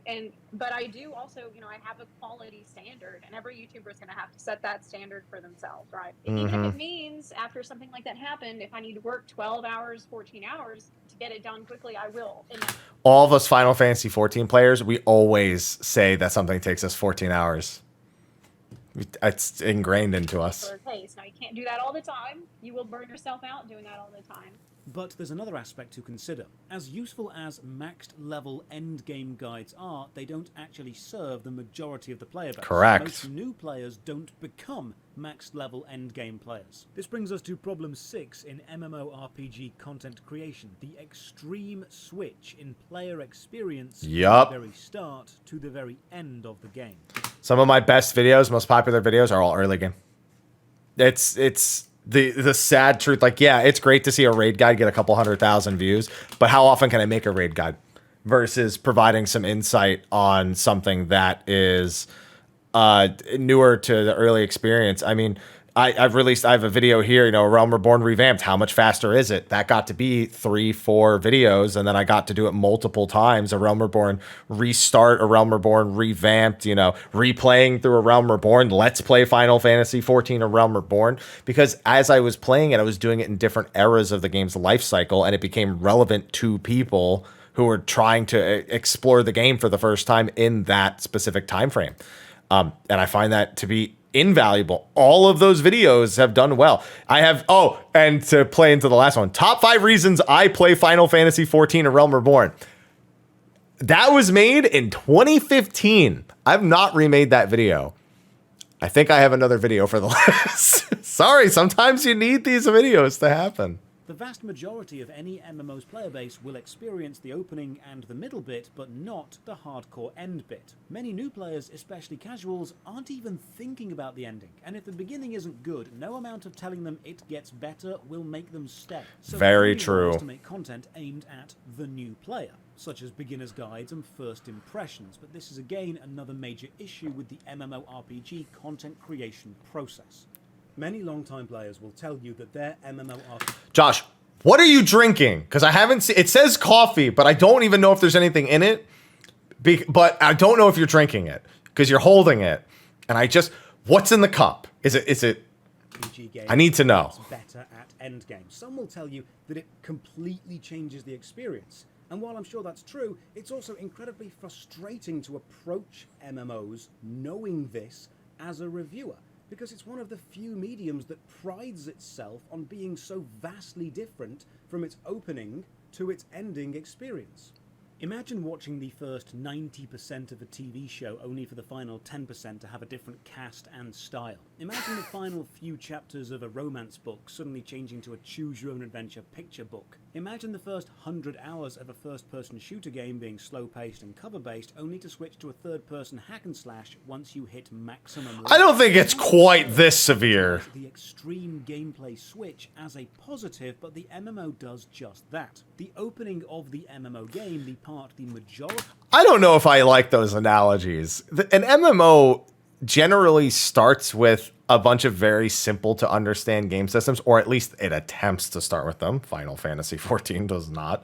But I do also, you know, I have a quality standard, and every YouTuber is going to have to set that standard for themselves, right? Even if it means after something like that happened, if I need to work 12 hours, 14 hours to get it done quickly, I will. All of us Final Fantasy 14 players, we always say that something takes us 14 hours. It's ingrained into us. Now, you can't do that all the time. You will burn yourself out doing that all the time. But there's another aspect to consider. As useful as maxed level endgame guides are, they don't actually serve the majority of the player base. Correct. Most new players don't become maxed level endgame players. This brings us to problem 6 in MMORPG content creation, the extreme switch in player experience from the very start to the very end of the game. Some of my best videos, most popular videos, are all early game. It's the sad truth. Like, yeah, it's great to see a raid guide get a couple 100,000 views, but how often can I make a raid guide versus providing some insight on something that is newer to the early experience? I mean, I have a video here, you know, Realm Reborn revamped. How much faster is it? That got to be 3-4 videos, and then I got to do it multiple times. A Realm Reborn restart, a Realm Reborn revamped, you know, replaying through a Realm Reborn. Let's play Final Fantasy 14 or Realm Reborn, because as I was playing it, I was doing it in different eras of the game's life cycle, and it became relevant to people who were trying to explore the game for the first time in that specific time frame. And I find that to be invaluable. All of those videos have done well. I have, and to play into the last one, top 5 reasons I play Final Fantasy 14 or Realm Reborn. That was made in 2015. I've not remade that video. I think I have another video for the list. Sorry, sometimes you need these videos to happen. The vast majority of any MMO's player base will experience the opening and the middle bit, but not the hardcore end bit. Many new players, especially casuals, aren't even thinking about the ending, and if the beginning isn't good, no amount of telling them it gets better will make them stay. So very it's true. to make content aimed at the new player, such as beginner's guides and first impressions, but this is again another major issue with the MMORPG content creation process. Many long-time players will tell you that their MMORPG... Josh, what are you drinking? Because I haven't seen... It says coffee, but I don't even know if there's anything in it. But I don't know if you're drinking it, because you're holding it. And I just... What's in the cup? Is it... I need to know. Better at endgame. Some will tell you that it completely changes the experience. And while I'm sure that's true, it's also incredibly frustrating to approach MMOs knowing this as a reviewer, because it's one of the few mediums that prides itself on being so vastly different from its opening to its ending experience. Imagine watching the first 90% of a TV show only for the final 10% to have a different cast and style. Imagine the final few chapters of a romance book suddenly changing to a choose-your-own-adventure picture book. Imagine the first 100 hours of a first-person shooter game being slow-paced and cover-based, only to switch to a third-person hack-and-slash once you hit maximum... I don't think it's quite this severe. The extreme gameplay switch as a positive, but the MMO does just that. The opening of the MMO game, the majority... I don't know if I like those analogies. An MMO generally starts with a bunch of very simple to understand game systems, or at least it attempts to start with them. Final Fantasy 14 does not.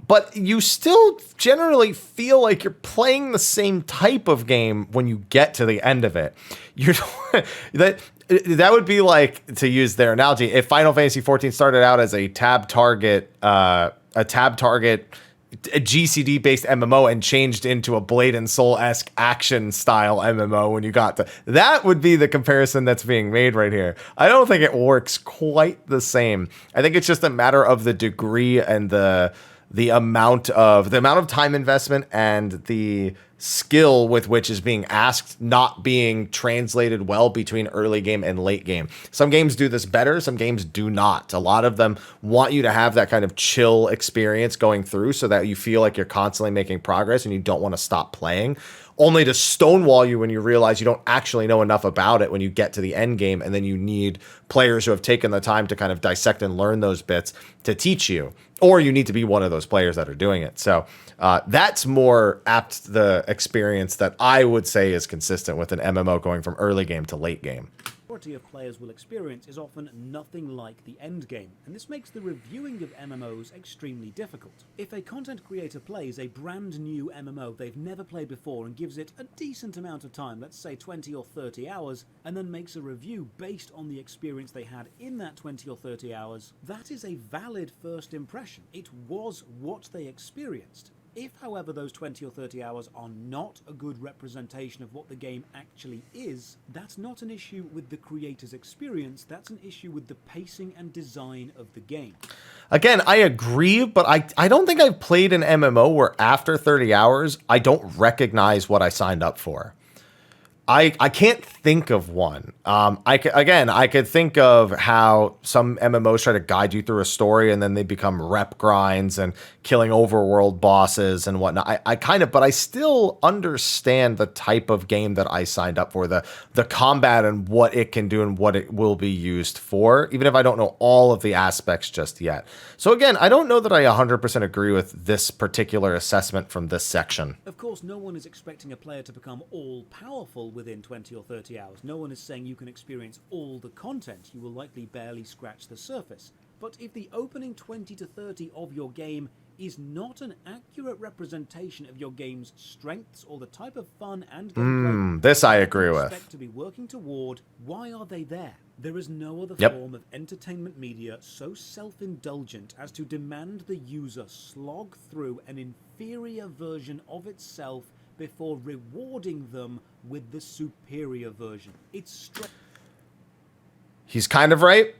But you still generally feel like you're playing the same type of game when you get to the end of it. That would be like, to use their analogy, if Final Fantasy 14 started out as a tab target a GCD based MMO and changed into a Blade and Soul-esque action style MMO when you got to that, would be the comparison that's being made right here. I don't think it works quite the same. I think it's just a matter of the degree and the amount of time investment and the skill with which is being asked not being translated well between early game and late game. Some games do this better, some games do not. A lot of them want you to have that kind of chill experience going through so that you feel like you're constantly making progress and you don't want to stop playing, only to stonewall you when you realize you don't actually know enough about it when you get to the end game, and then you need players who have taken the time to kind of dissect and learn those bits to teach you, or you need to be one of those players that are doing it. So that's more apt the experience that I would say is consistent with an MMO going from early game to late game. Majority of players will experience is often nothing like the end game, and this makes the reviewing of MMOs extremely difficult. If a content creator plays a brand new MMO they've never played before and gives it a decent amount of time, let's say 20 or 30 hours, and then makes a review based on the experience they had in that 20 or 30 hours, that is a valid first impression. It was what they experienced. If, however, those 20 or 30 hours are not a good representation of what the game actually is, that's not an issue with the creator's experience, that's an issue with the pacing and design of the game. Again, I agree, but I don't think I've played an MMO where after 30 hours, I don't recognize what I signed up for. I can't think of one. I could think of how some MMOs try to guide you through a story and then they become rep grinds and killing overworld bosses and whatnot. But I still understand the type of game that I signed up for, the combat and what it can do and what it will be used for, even if I don't know all of the aspects just yet. So again, I don't know that I 100% agree with this particular assessment from this section. Of course, no one is expecting a player to become all-powerful within 20 or 30 hours. No one is saying you can experience all the content. You will likely barely scratch the surface. But if the opening 20 to 30 of your game is not an accurate representation of your game's strengths or the type of fun and gameplay this I agree with. expect to be working toward, why are they there? There is no other Yep. form of entertainment media so self-indulgent as to demand the user slog through an inferior version of itself before rewarding them with the superior version. It's He's kind of right,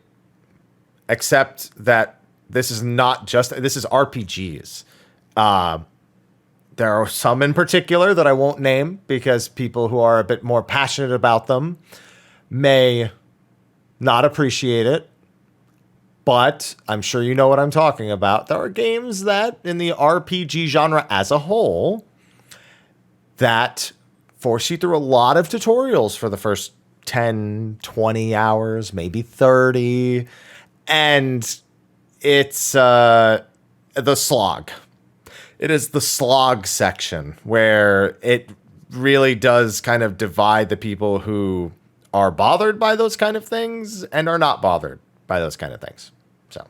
except that this is not just, this is RPGs. There are some in particular that I won't name because people who are a bit more passionate about them may not appreciate it, but I'm sure you know what I'm talking about. There are games that in the RPG genre as a whole that force you through a lot of tutorials for the first 10, 20 hours, maybe 30. And it's the slog. It is the slog section where it really does kind of divide the people who are bothered by those kind of things and are not bothered by those kind of things. So,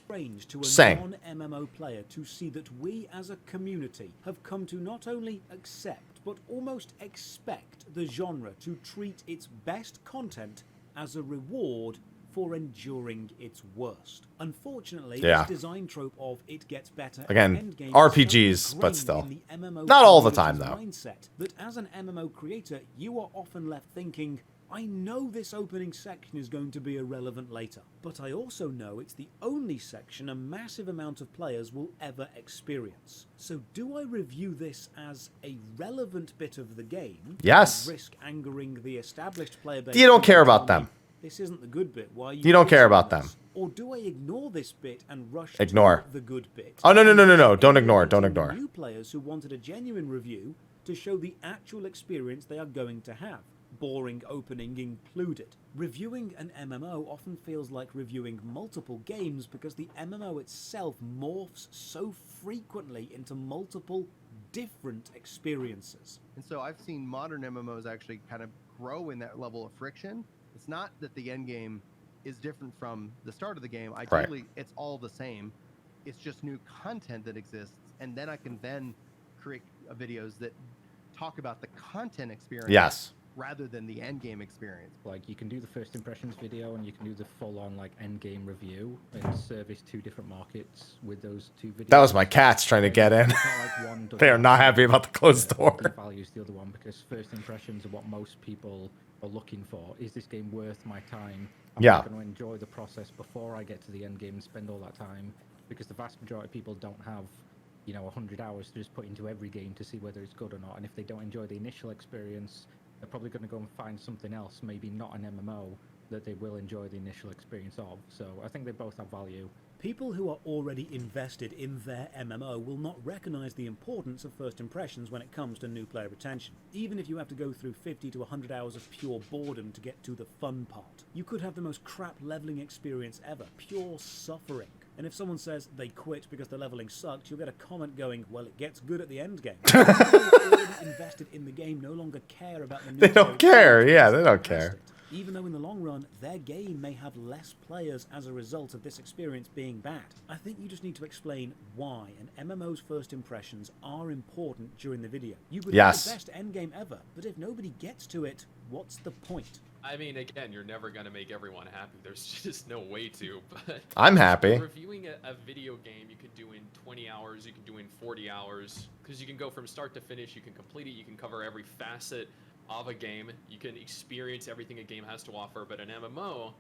strange to a Same. non-MMO player to see that we as a community have come to not only accept but almost expect the genre to treat its best content as a reward for enduring its worst. Unfortunately, this design trope of it gets better again, endgame RPGs, is so but ingrained still. in the MMO Not all the community's time, though. mindset that as an MMO creator, you are often left thinking, I know this opening section is going to be irrelevant later, but I also know it's the only section a massive amount of players will ever experience. So do I review this as a relevant bit of the game? Yes. And risk angering the established player base? You don't care who about tell me, them. This isn't the good bit. Why are You don't care focusing about on them. this? Or do I ignore this bit and rush Ignore. to the good bit? Oh, no. Don't ignore. Don't ignore. New players who wanted a genuine review to show the actual experience they are going to have. Boring opening included. Reviewing an MMO often feels like reviewing multiple games because the MMO itself morphs so frequently into multiple different experiences. And so I've seen modern MMOs actually kind of grow in that level of friction. It's not that the end game is different from the start of the game. Ideally, it's all the same. It's just new content that exists, and then I can then create videos that talk about the content experience. Yes. Rather than the end game experience. Like you can do the first impressions video and you can do the full-on like end game review and service two different markets with those two videos. That was my cats trying to get in. They are not happy about the closed door. Values the other one because first impressions are what most people are looking for. Is this game worth my time? Am I going to enjoy the process before I get to the end game and spend all that time? Because the vast majority of people don't have 100 hours to just put into every game to see whether it's good or not. And if they don't enjoy the initial experience, they're probably going to go and find something else, maybe not an MMO, that they will enjoy the initial experience of. So I think they both have value. People who are already invested in their MMO will not recognize the importance of first impressions when it comes to new player retention. Even if you have to go through 50 to 100 hours of pure boredom to get to the fun part, you could have the most crap leveling experience ever, pure suffering. And if someone says they quit because the leveling sucked, you'll get a comment going, well, it gets good at the end game. People already invested in the game no longer care about the new They don't care. Yeah, they don't care. Even though in the long run, their game may have less players as a result of this experience being bad. I think you just need to explain why an MMO's first impressions are important during the video. You could have the best endgame ever, but if nobody gets to it, what's the point? I mean, again, you're never going to make everyone happy. There's just no way to. But I'm happy. Reviewing a video game, you can do in 20 hours, you can do in 40 hours, because you can go from start to finish, you can complete it, you can cover every facet of a game, you can experience everything a game has to offer. But an MMO,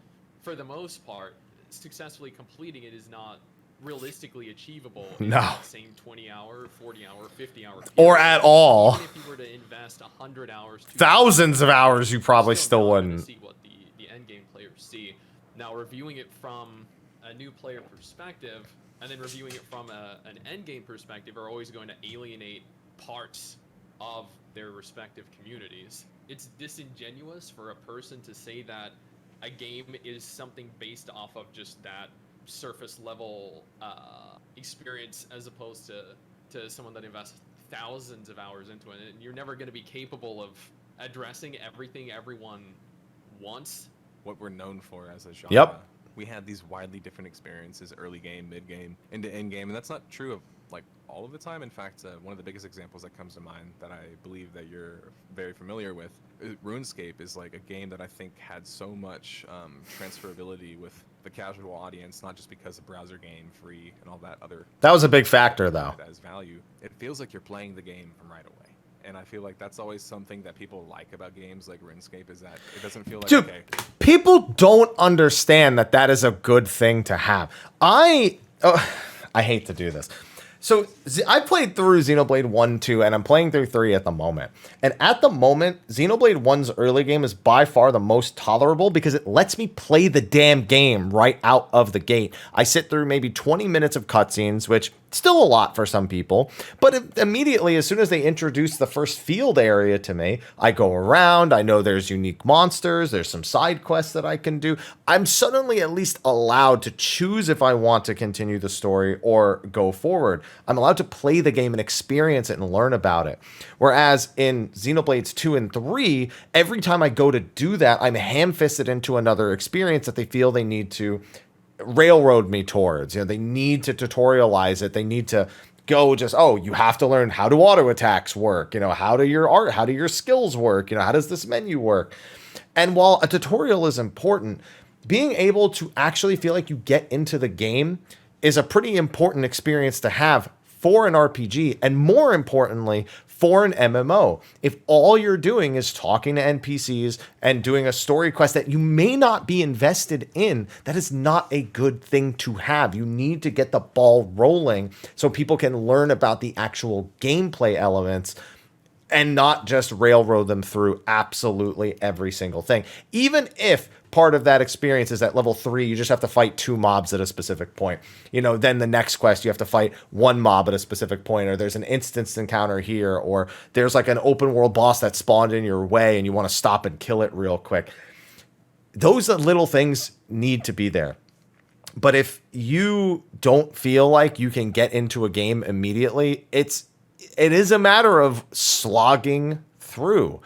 for the most part, successfully completing it is not realistically achievable in that same 20-hour, 40-hour, 50-hour or at all. Even if you were to invest 100 hours, thousands of hours, you probably still wouldn't see what the end game players see. Now, reviewing it from a new player perspective and then reviewing it from an end game perspective are always going to alienate parts of their respective communities. It's disingenuous for a person to say that a game is something based off of just that surface level experience as opposed to someone that invests thousands of hours into it. And you're never going to be capable of addressing everything everyone wants. What we're known for as a genre. Yep. We had these widely different experiences, early game, mid game, into end game, and that's not true of like all of the time. In fact, one of the biggest examples that comes to mind that I believe that you're very familiar with, RuneScape is like a game that I think had so much transferability with the casual audience, not just because of browser game, free, and all that other. That was a big factor, though. As value, it feels like you're playing the game from right away. And I feel like that's always something that people like about games like RuneScape is that it doesn't feel like, dude, okay. People don't understand that that is a good thing to have. I hate to do this. So I played through Xenoblade 1, 2, and I'm playing through 3 at the moment. And at the moment, Xenoblade 1's early game is by far the most tolerable because it lets me play the damn game right out of the gate. I sit through maybe 20 minutes of cutscenes, which still a lot for some people, but immediately, as soon as they introduce the first field area to me, I go around, I know there's unique monsters, there's some side quests that I can do. I'm suddenly at least allowed to choose if I want to continue the story or go forward. I'm allowed to play the game and experience it and learn about it. Whereas in Xenoblades 2 and 3, every time I go to do that, I'm ham-fisted into another experience that they feel they need to railroad me towards. You know, they need to tutorialize it. They need to go just, oh, you have to learn how do auto attacks work? You know, how do your skills work? You know, how does this menu work? And while a tutorial is important, being able to actually feel like you get into the game is a pretty important experience to have for an RPG, and more importantly, for an MMO. If all you're doing is talking to NPCs and doing a story quest that you may not be invested in, that is not a good thing to have. You need to get the ball rolling so people can learn about the actual gameplay elements and not just railroad them through absolutely every single thing. Even if part of that experience is at level 3, you just have to fight 2 mobs at a specific point. You know, then the next quest, you have to fight 1 mob at a specific point, or there's an instance encounter here, or there's like an open world boss that spawned in your way and you want to stop and kill it real quick. Those little things need to be there. But if you don't feel like you can get into a game immediately, it is a matter of slogging through.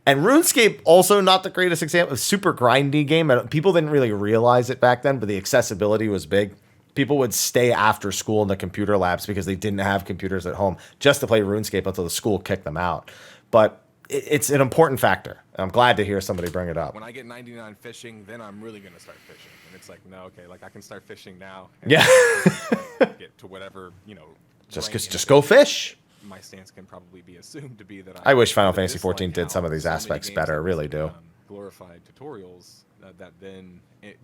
And RuneScape, also not the greatest example, a super grindy game. People didn't really realize it back then, but the accessibility was big. People would stay after school in the computer labs because they didn't have computers at home just to play RuneScape until the school kicked them out. But it's an important factor. I'm glad to hear somebody bring it up. When I get 99 fishing, then I'm really going to start fishing. And it's like, no, okay, like I can start fishing now. And yeah. Get to whatever, you know. Just go fish. My stance can probably be assumed to be that I wish Final Fantasy XIV did some of these aspects better. I really do. Glorified tutorials that then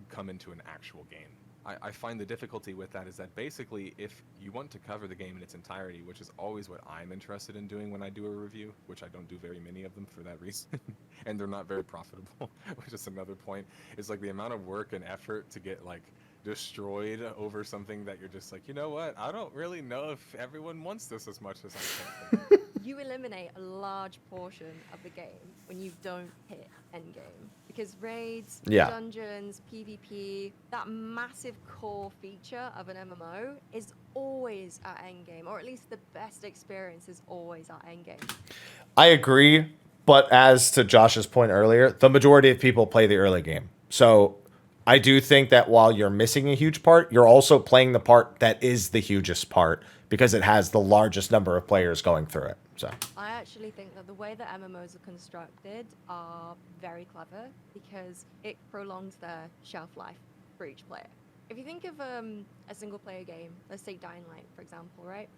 come into an actual game. I find the difficulty with that is that basically if you want to cover the game in its entirety, which is always what I'm interested in doing when I do a review, which I don't do very many of them for that reason, and they're not very profitable, which is another point, is like the amount of work and effort to get like destroyed over something that you're just like, you know what, I don't really know if everyone wants this as much as I think. You eliminate a large portion of the game when you don't hit endgame. Because raids, dungeons, PvP, that massive core feature of an MMO is always at endgame, or at least the best experience is always at endgame. I agree, but as to Josh's point earlier, the majority of people play the early game. So I do think that while you're missing a huge part, you're also playing the part that is the hugest part because it has the largest number of players going through it. So I actually think that the way that MMOs are constructed are very clever because it prolongs their shelf life for each player. If you think of a single player game, let's say Dying Light, for example, right?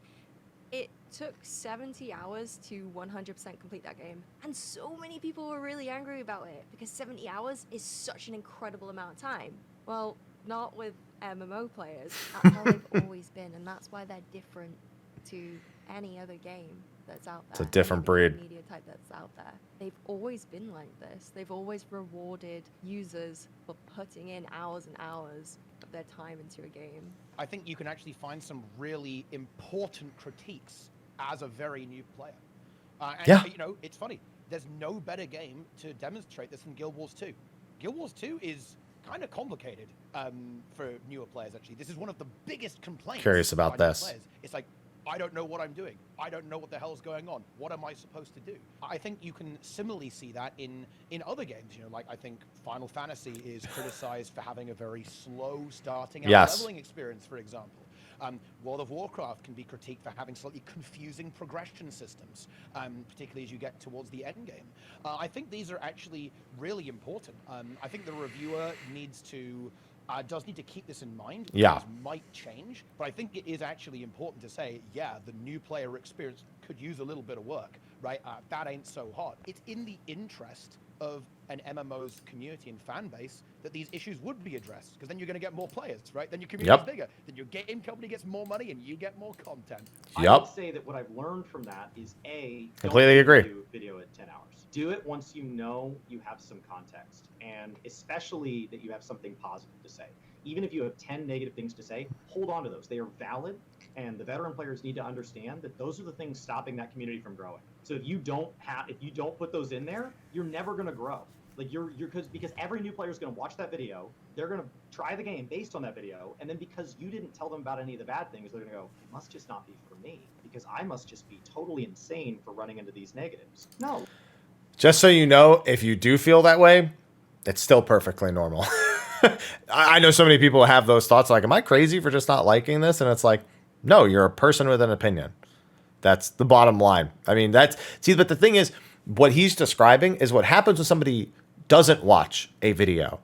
It took 70 hours to 100% complete that game. And so many people were really angry about it because 70 hours is such an incredible amount of time. Well, not with MMO players. That's how they've always been, and that's why they're different to any other game that's out there. It's a different breed. Media type that's out there. They've always been like this. They've always rewarded users for putting in hours and hours of their time into a game. I think you can actually find some really important critiques as a very new player. You know, it's funny. There's no better game to demonstrate this than Guild Wars 2. Guild Wars 2 is kind of complicated for newer players, actually. This is one of the biggest complaints. Curious about this. It's like, I don't know what I'm doing. I don't know what the hell's going on. What am I supposed to do? I think you can similarly see that in other games. You know, like I think Final Fantasy is criticized for having a very slow starting out leveling experience, for example. World of Warcraft can be critiqued for having slightly confusing progression systems, particularly as you get towards the end game. I think these are actually really important. I think the reviewer does need to keep this in mind. Things might change, but I think it is actually important to say, yeah, the new player experience could use a little bit of work, right? That ain't so hot. It's in the interest of an MMO's community and fan base that these issues would be addressed, because then you're going to get more players, right? Then your community's bigger. Then your game company gets more money and you get more content. I would say that what I've learned from that is completely agree. Do video at 10 hours. Do it once you know you have some context, and especially that you have something positive to say. Even if you have 10 negative things to say, hold on to those. They are valid, and the veteran players need to understand that those are the things stopping that community from growing. So if you don't put those in there, you're never going to grow. Like because every new player is going to watch that video, they're going to try the game based on that video, and then because you didn't tell them about any of the bad things, they're going to go, it must just not be for me, because I must just be totally insane for running into these negatives. No. Just so you know, if you do feel that way, it's still perfectly normal. I know so many people have those thoughts like, am I crazy for just not liking this? And it's like, no, you're a person with an opinion. That's the bottom line. I mean, but the thing is, what he's describing is what happens when somebody doesn't watch a video.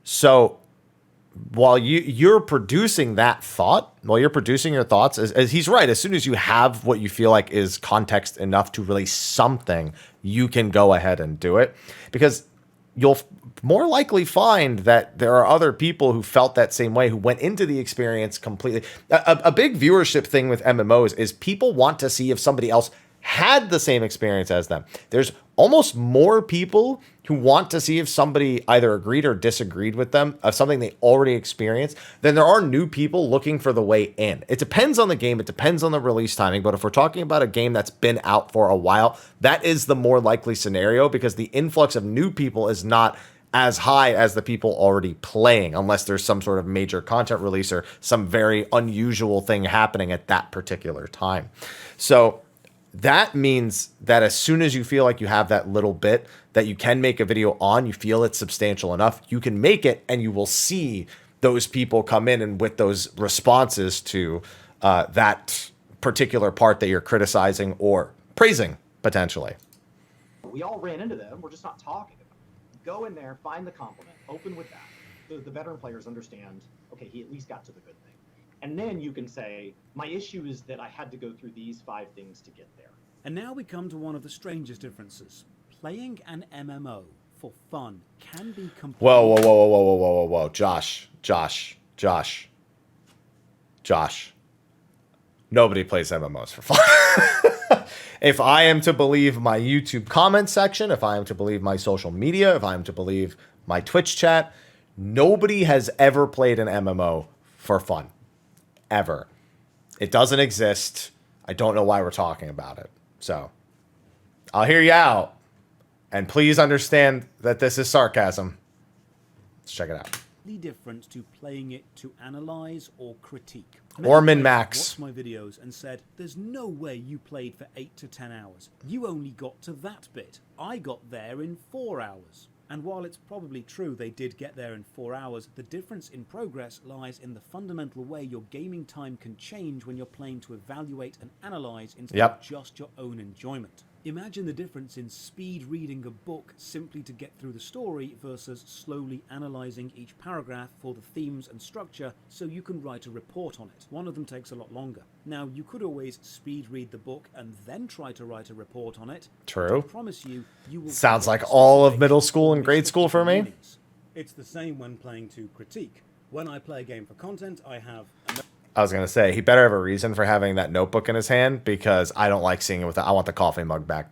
So while you're producing that thought, while you're producing your thoughts, as he's right, as soon as you have what you feel like is context enough to release something, you can go ahead and do it, because you'll more likely find that there are other people who felt that same way, who went into the experience completely. A big viewership thing with MMOs is people want to see if somebody else had the same experience as them. There's almost more people who want to see if somebody either agreed or disagreed with them of something they already experienced than there are new people looking for the way in. It depends on the game. It depends on the release timing. But if we're talking about a game that's been out for a while, that is the more likely scenario, because the influx of new people is not as high as the people already playing, unless there's some sort of major content release or some very unusual thing happening at that particular time. So that means that as soon as you feel like you have that little bit that you can make a video on, you feel it's substantial enough, you can make it, and you will see those people come in and with those responses to that particular part that you're criticizing or praising, potentially. We all ran into them. We're just not talking about it. Go in there, find the compliment, open with that. So the veteran players understand, okay, he at least got to the good thing. And then you can say, my issue is that I had to go through these 5 things to get there. And now we come to one of the strangest differences. Playing an MMO for fun can be completely... Whoa. Josh. Nobody plays MMOs for fun. If I am to believe my YouTube comment section, if I am to believe my social media, if I am to believe my Twitch chat, nobody has ever played an MMO for fun. Ever. It doesn't exist. I don't know why we're talking about it. So I'll hear you out. And please understand that this is sarcasm. Let's check it out. Different to playing it to analyze or critique. Or min-max. Watched my videos and said, there's no way you played for 8 to 10 hours. You only got to that bit. I got there in 4 hours. And while it's probably true they did get there in 4 hours, the difference in progress lies in the fundamental way your gaming time can change when you're playing to evaluate and analyze instead of just your own enjoyment. Imagine the difference in speed reading a book simply to get through the story versus slowly analyzing each paragraph for the themes and structure so you can write a report on it. One of them takes a lot longer. Now, you could always speed read the book and then try to write a report on it. True. I promise you will... Sounds like all of middle school and grade school for me. It's the same when playing to critique. When I play a game for content, I have... I was going to say, he better have a reason for having that notebook in his hand, because I don't like seeing it with I want the coffee mug back.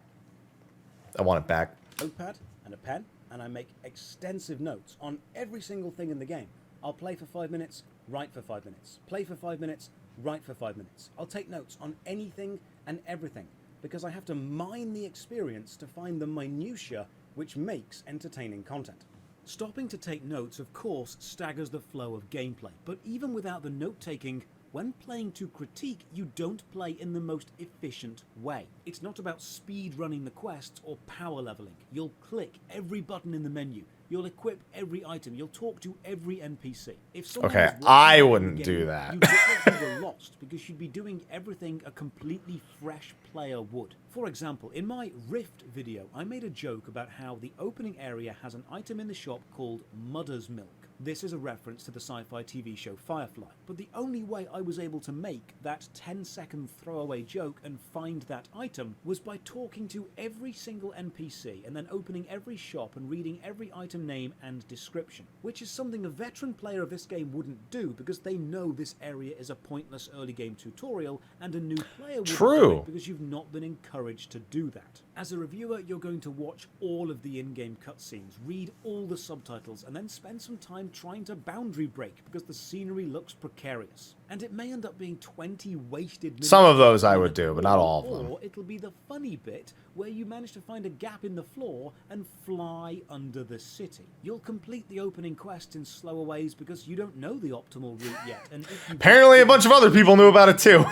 I want it back. Notepad and a pen, and I make extensive notes on every single thing in the game. I'll play for 5 minutes, write for 5 minutes. Play for 5 minutes, write for 5 minutes. I'll take notes on anything and everything, because I have to mine the experience to find the minutiae which makes entertaining content. Stopping to take notes, of course, staggers the flow of gameplay, but even without the note-taking, When playing to critique, you don't play in the most efficient way. It's not about speed running the quests or power leveling. You'll click every button in the menu. You'll equip every item. You'll talk to every NPC. If someone Okay, was walking I around the wouldn't game, do that. you'd look like you were lost because you'd be doing everything a completely fresh player would. For example, in my Rift video, I made a joke about how the opening area has an item in the shop called Mudder's Milk. This is a reference to the sci-fi TV show Firefly, but the only way I was able to make that 10-second throwaway joke and find that item was by talking to every single NPC and then opening every shop and reading every item name and description, which is something a veteran player of this game wouldn't do because they know this area is a pointless early game tutorial and a new player wouldn't do it because you've not been encouraged to do that. As a reviewer, you're going to watch all of the in-game cutscenes, read all the subtitles, and then spend some time trying to boundary break because the scenery looks precarious. And it may end up being 20 wasted minutes. Some of those I would do, but not all of them. Or it'll be the funny bit where you manage to find a gap in the floor and fly under the city. You'll complete the opening quest in slower ways because you don't know the optimal route yet. And apparently a bunch of other people knew about it too.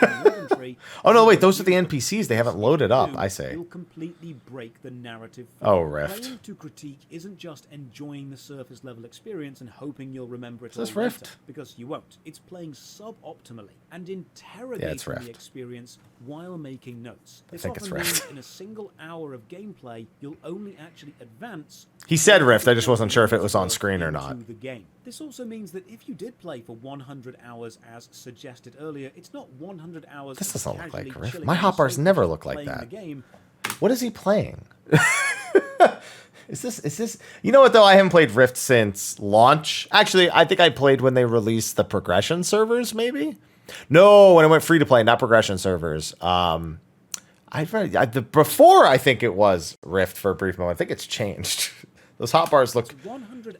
Oh no, wait, those are the NPCs. They haven't loaded up, I say. You'll completely break the narrative. Oh, Rift. Playing to critique isn't just enjoying the surface level experience and hoping you'll remember it Is this all Rift? later, because you won't. It's playing suboptimally and interrogating the Rift. experience while making notes. I This think it's often means Rift. in a single hour of gameplay, you'll only actually advance. He said Rift, I just wasn't sure if it was on screen or not. The game. This also means that if you did play for 100 hours as suggested earlier, it's not 100 hours. This of doesn't look casually like Rift. chilling My on the hotbars sofa never just look like playing the that. game. What is he playing? Is this you know what though, I haven't played Rift since launch. Actually, I think I played when they released the progression servers, maybe. No, when it went free to play, not progression servers. Before I think it was Rift for a brief moment. I think it's changed. Those hotbars look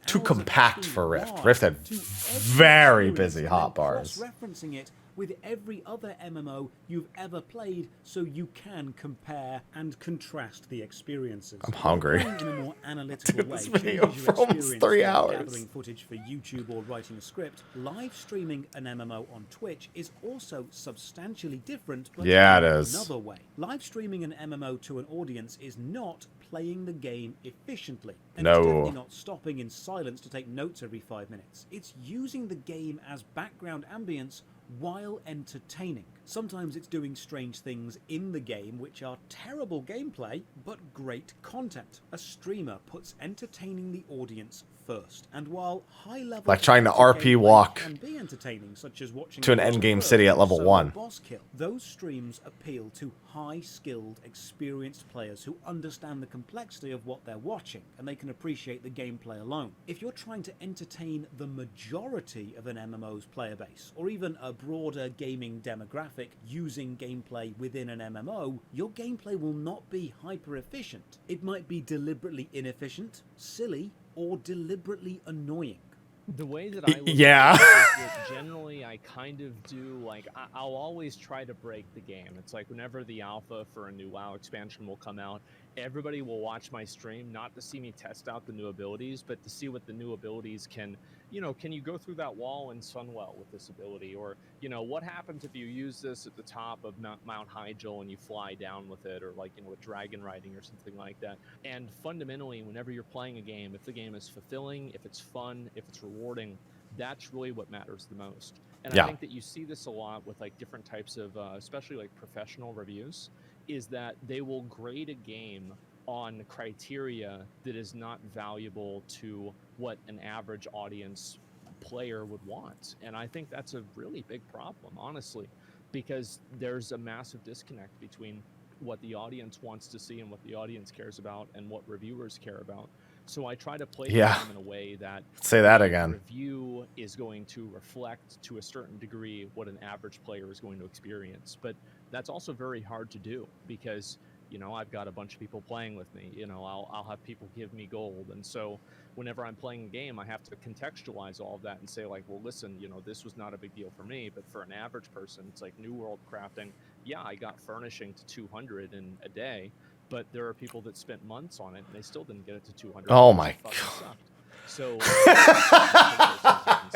too compact for Rift. Rift had very busy hotbars. Referencing it with every other MMO you've ever played so you can compare and contrast the experiences. I'm hungry. Playing in a more analytical way This video changes your for almost experience 3 than hours. gathering footage for YouTube or writing a script. Live streaming an MMO on Twitch is also substantially different, but Yeah, in it is. another way. Live streaming an MMO to an audience is not playing the game efficiently. And No. it's definitely not stopping in silence to take notes every 5 minutes. It's using the game as background ambience while entertaining. Sometimes it's doing strange things in the game which are terrible gameplay but great content. A streamer puts entertaining the audience first, and while high level Like trying to RP walk can be entertaining, such as watching to an a boss endgame kill city at level solo 1. boss kill, those streams appeal to high-skilled, experienced players who understand the complexity of what they're watching, and they can appreciate the gameplay alone. If you're trying to entertain the majority of an MMO's player base, or even a broader gaming demographic using gameplay within an MMO, your gameplay will not be hyper-efficient. It might be deliberately inefficient, silly, or deliberately annoying. The way that I look Yeah. at it is generally I kind of do, like, I'll always try to break the game. It's like whenever the alpha for a new WoW expansion will come out, everybody will watch my stream, not to see me test out the new abilities, but to see what the new abilities can, you know, can you go through that wall in Sunwell with this ability? Or, you know, what happens if you use this at the top of Mount Hyjal and you fly down with it, or like, you know, with dragon riding or something like that. And fundamentally, whenever you're playing a game, if the game is fulfilling, if it's fun, if it's rewarding, that's really what matters the most. And Yeah. I think that you see this a lot with like different types of, especially like professional reviews, is that they will grade a game on criteria that is not valuable to what an average audience player would want. And I think that's a really big problem, honestly, because there's a massive disconnect between what the audience wants to see and what the audience cares about and what reviewers care about. So I try to play the game in a way that Say that the again. review is going to reflect to a certain degree what an average player is going to experience. But that's also very hard to do because, you know, I've got a bunch of people playing with me. You know, I'll have people give me gold. And so whenever I'm playing a game, I have to contextualize all of that and say, like, well, listen, you know, this was not a big deal for me, but for an average person, it's like New World crafting. Yeah, I got furnishing to 200 in a day, but there are people that spent months on it and they still didn't get it to 200. Oh my Fucking God. sucked. So That's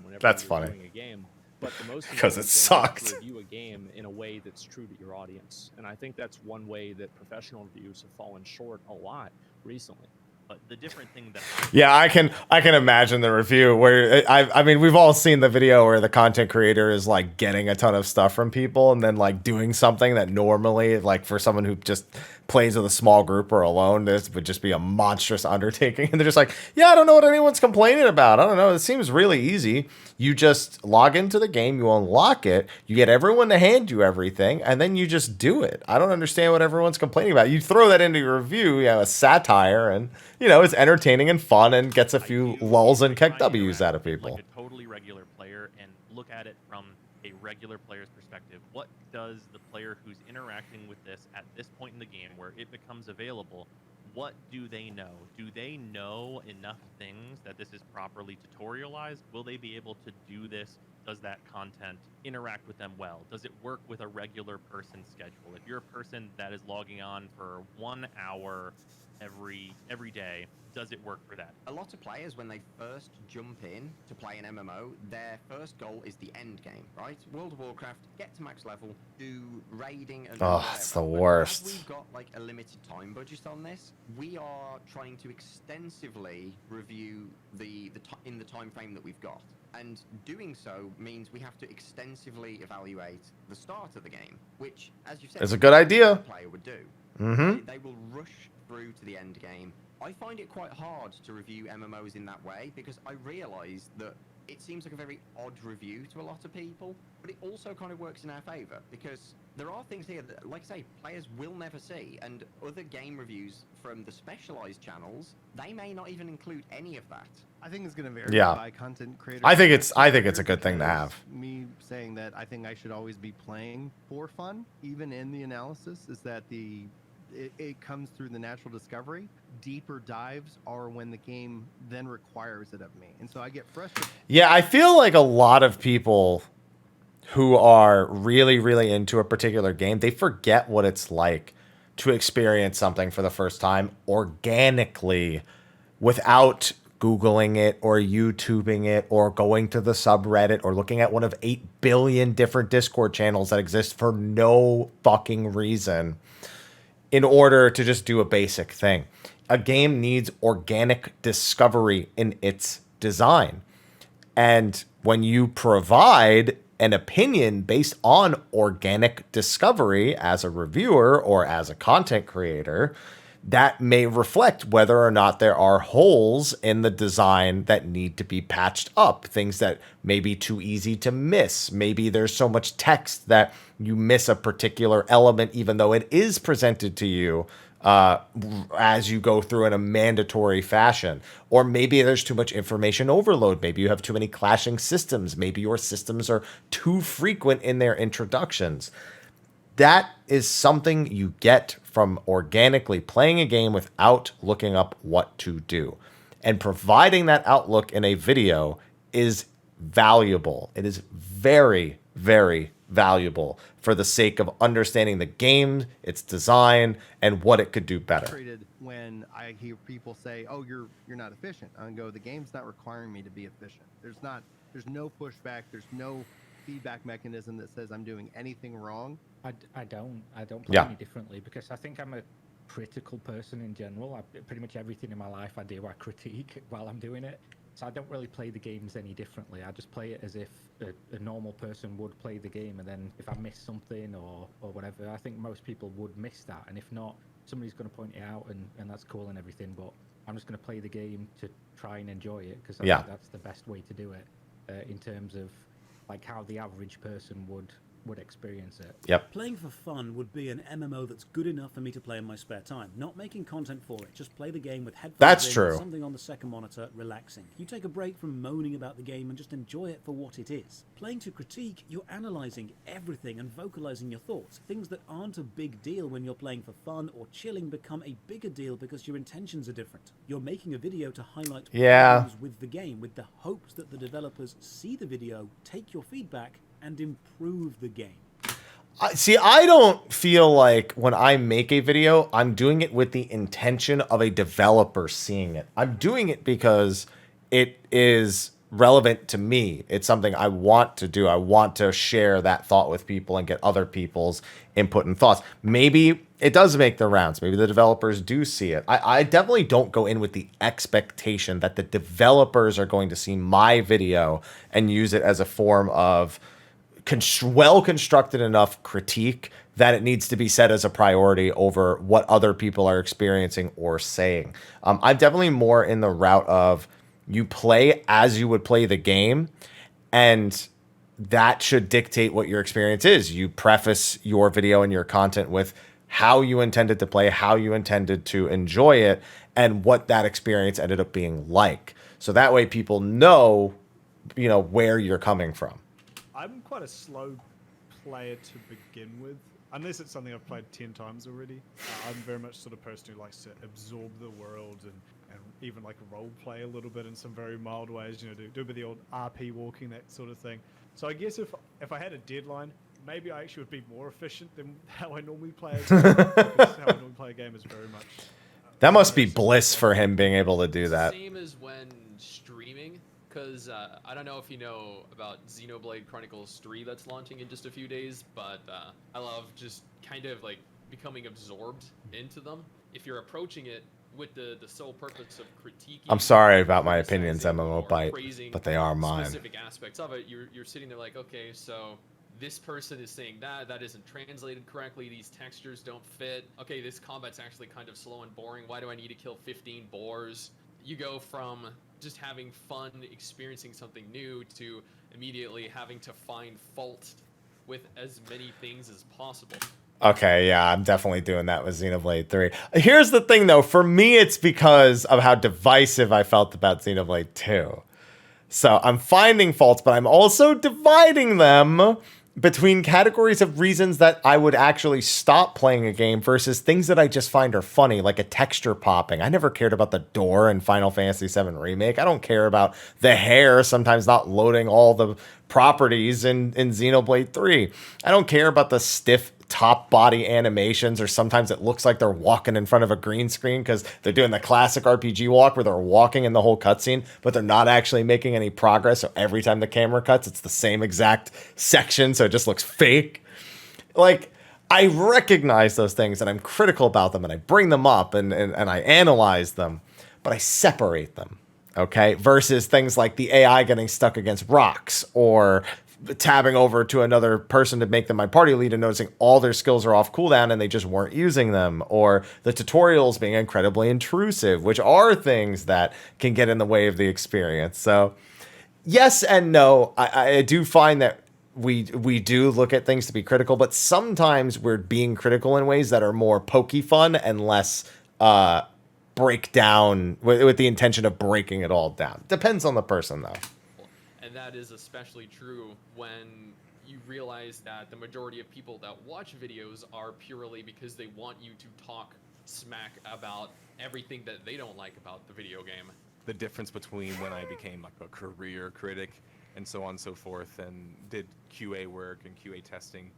whenever funny. you're doing a game. But the most because it important thing is sucked. to review a game in a way that's true to your audience, and I think that's one way that professional reviews have fallen short a lot recently. But the different thing that Yeah, I can imagine the review where I mean we've all seen the video where the content creator is like getting a ton of stuff from people and then like doing something that normally like for someone who just plays with a small group or alone, this would just be a monstrous undertaking. And they're just like, yeah, I don't know what anyone's complaining about. I don't know. It seems really easy. You just log into the game, you unlock it, you get everyone to hand you everything, and then you just do it. I don't understand what everyone's complaining about. You throw that into your review, you know, a satire, and you know, it's entertaining and fun and gets a few lulls and kick W's out of people. Like a totally regular player and look at it from a regular player's perspective. What does the player who's interacting with this at this point in the game where it becomes available, what do they know? Do they know enough things that this is properly tutorialized? Will they be able to do this? Does that content interact with them well? Does it work with a regular person's schedule? If you're a person that is logging on for 1 hour every day, does it work for that? A lot of players, when they first jump in to play an MMO, their first goal is the end game, right? World of Warcraft, get to max level, do raiding and it's the worst. As we've got like a limited time budget on this, we are trying to extensively review in the time frame that we've got. And doing so means we have to extensively evaluate the start of the game, which, as you said, is a good idea. A player would do. They will rush through to the end game. I find it quite hard to review MMOs in that way because I realise that it seems like a very odd review to a lot of people, but it also kind of works in our favour because there are things here that, like I say, players will never see, and other game reviews from the specialized channels, they may not even include any of that. I think it's going to vary by content creator. I think it's a good thing to have. Me saying that I think I should always be playing for fun, even in the analysis, is that it comes through the natural discovery. Deeper dives are when the game then requires it of me, and so I get frustrated. Yeah, I feel like a lot of people who are really, really into a particular game, they forget what it's like to experience something for the first time organically without Googling it or YouTubing it or going to the subreddit or looking at one of 8 billion different Discord channels that exist for no fucking reason in order to just do a basic thing. A game needs organic discovery in its design. And when you provide an opinion based on organic discovery as a reviewer or as a content creator, that may reflect whether or not there are holes in the design that need to be patched up, things that may be too easy to miss. Maybe there's so much text that you miss a particular element, even though it is presented to you as you go through in a mandatory fashion. Or maybe there's too much information overload. Maybe you have too many clashing systems. Maybe your systems are too frequent in their introductions. That is something you get from organically playing a game without looking up what to do. And providing that outlook in a video is valuable. It is very, very valuable for the sake of understanding the game, its design, and what it could do better. When I hear people say, "Oh, you're not efficient," I go, "The game's not requiring me to be efficient. There's no pushback. There's no feedback mechanism that says I'm doing anything wrong." I don't play any differently because I think I'm a critical person in general. Pretty much everything in my life I do, I critique while I'm doing it. So I don't really play the games any differently. I just play it as if a normal person would play the game, and then if I miss something or whatever, I think most people would miss that. And if not, somebody's going to point it out, and that's cool and everything. But I'm just going to play the game to try and enjoy it because I think that's the best way to do it in terms of like how the average person would experience it. Yep. Playing for fun would be an MMO that's good enough for me to play in my spare time. Not making content for it. Just play the game with headphones That's in, true. something on the second monitor, relaxing. You take a break from moaning about the game and just enjoy it for what it is. Playing to critique, you're analysing everything and vocalising your thoughts. Things that aren't a big deal when you're playing for fun or chilling become a bigger deal because your intentions are different. You're making a video to highlight problems with the game, with the hopes that the developers see the video, take your feedback, and improve the game. See, I don't feel like when I make a video, I'm doing it with the intention of a developer seeing it. I'm doing it because it is relevant to me. It's something I want to do. I want to share that thought with people and get other people's input and thoughts. Maybe it does make the rounds. Maybe the developers do see it. I definitely don't go in with the expectation that the developers are going to see my video and use it as a form of well-constructed enough critique that it needs to be set as a priority over what other people are experiencing or saying. I'm definitely more in the route of you play as you would play the game, and that should dictate what your experience is. You preface your video and your content with how you intended to play, how you intended to enjoy it, and what that experience ended up being like. So that way people know, where you're coming from. I'm quite a slow player to begin with, unless it's something I've played 10 times already. I'm very much sort of person who likes to absorb the world and even like role play a little bit in some very mild ways, do a bit of the old RP walking, that sort of thing. So I guess if I had a deadline, maybe I actually would be more efficient than how I normally play a game. Because how I normally play a game is very much... that must be bliss for him being able to do that. Same as when streaming. Because I don't know if you know about Xenoblade Chronicles 3 that's launching in just a few days, but I love just kind of like becoming absorbed into them. If you're approaching it with the sole purpose of critiquing... I'm sorry about my opinions, MMO Bite, but they are mine. Specific aspects of it, you're sitting there like, okay, so this person is saying that isn't translated correctly, these textures don't fit, okay, this combat's actually kind of slow and boring, why do I need to kill 15 boars? You go from just having fun, experiencing something new, to immediately having to find fault with as many things as possible. Okay, yeah, I'm definitely doing that with Xenoblade 3. Here's the thing, though. For me, it's because of how divisive I felt about Xenoblade 2. So I'm finding faults, but I'm also dividing them between categories of reasons that I would actually stop playing a game versus things that I just find are funny, like a texture popping. I never cared about the door in Final Fantasy VII Remake. I don't care about the hair sometimes not loading all the properties in Xenoblade 3. I don't care about the stiff top body animations, or sometimes it looks like they're walking in front of a green screen because they're doing the classic RPG walk where they're walking in the whole cutscene, but they're not actually making any progress. So every time the camera cuts, it's the same exact section, so it just looks fake. Like, I recognize those things and I'm critical about them and I bring them up and I analyze them, but I separate them. Okay, versus things like the AI getting stuck against rocks, or tabbing over to another person to make them my party lead and noticing all their skills are off cooldown and they just weren't using them, or the tutorials being incredibly intrusive, which are things that can get in the way of the experience. So yes and no. I do find that we do look at things to be critical, but sometimes we're being critical in ways that are more pokey fun and less break down with the intention of breaking it all down. Depends on the person, though. And that is especially true when you realize that the majority of people that watch videos are purely because they want you to talk smack about everything that they don't like about the video game. The difference between when I became like a career critic and so on and so forth, and did QA work and QA testing,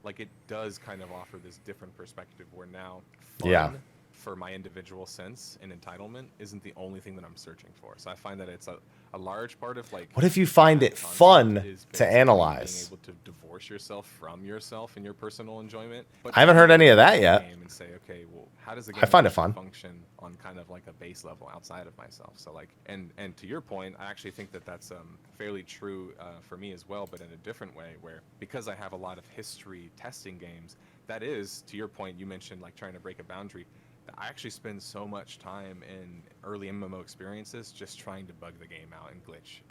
like it does kind of offer this different perspective where now fun for my individual sense and entitlement isn't the only thing that I'm searching for. So I find that it's a large part of like... What if you find it fun to analyze? Being able to divorce yourself from yourself and your personal enjoyment. I haven't heard any of that yet. And say, okay, well, how does the game I find it fun. function on kind of like a base level outside of myself? So like, and to your point, I actually think that that's fairly true for me as well, but in a different way, where because I have a lot of history testing games, that is, to your point, you mentioned like trying to break a boundary. I actually spend so much time in early MMO experiences just trying to bug the game out and glitch.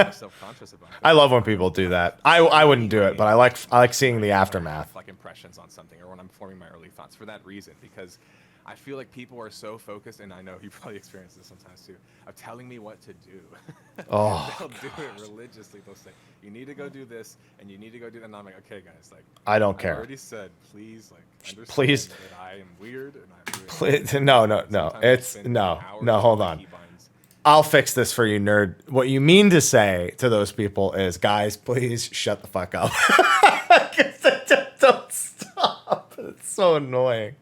I'm self-conscious about it. I love when people do that. I wouldn't do it, but I like seeing the aftermath. Like impressions on something, or when I'm forming my early thoughts for that reason, because I feel like people are so focused, and I know you probably experience this sometimes too, of telling me what to do. Oh, they'll do it religiously. They'll say, you need to go do this, and you need to go do that. And I'm like, okay, guys, like, I don't care. I already said, please, like, understand please. that I am weird, and I'm weird. Please, no. It's no. Hold on. I'll fix this for you, nerd. What you mean to say to those people is, guys, please shut the fuck up. Don't stop. It's so annoying.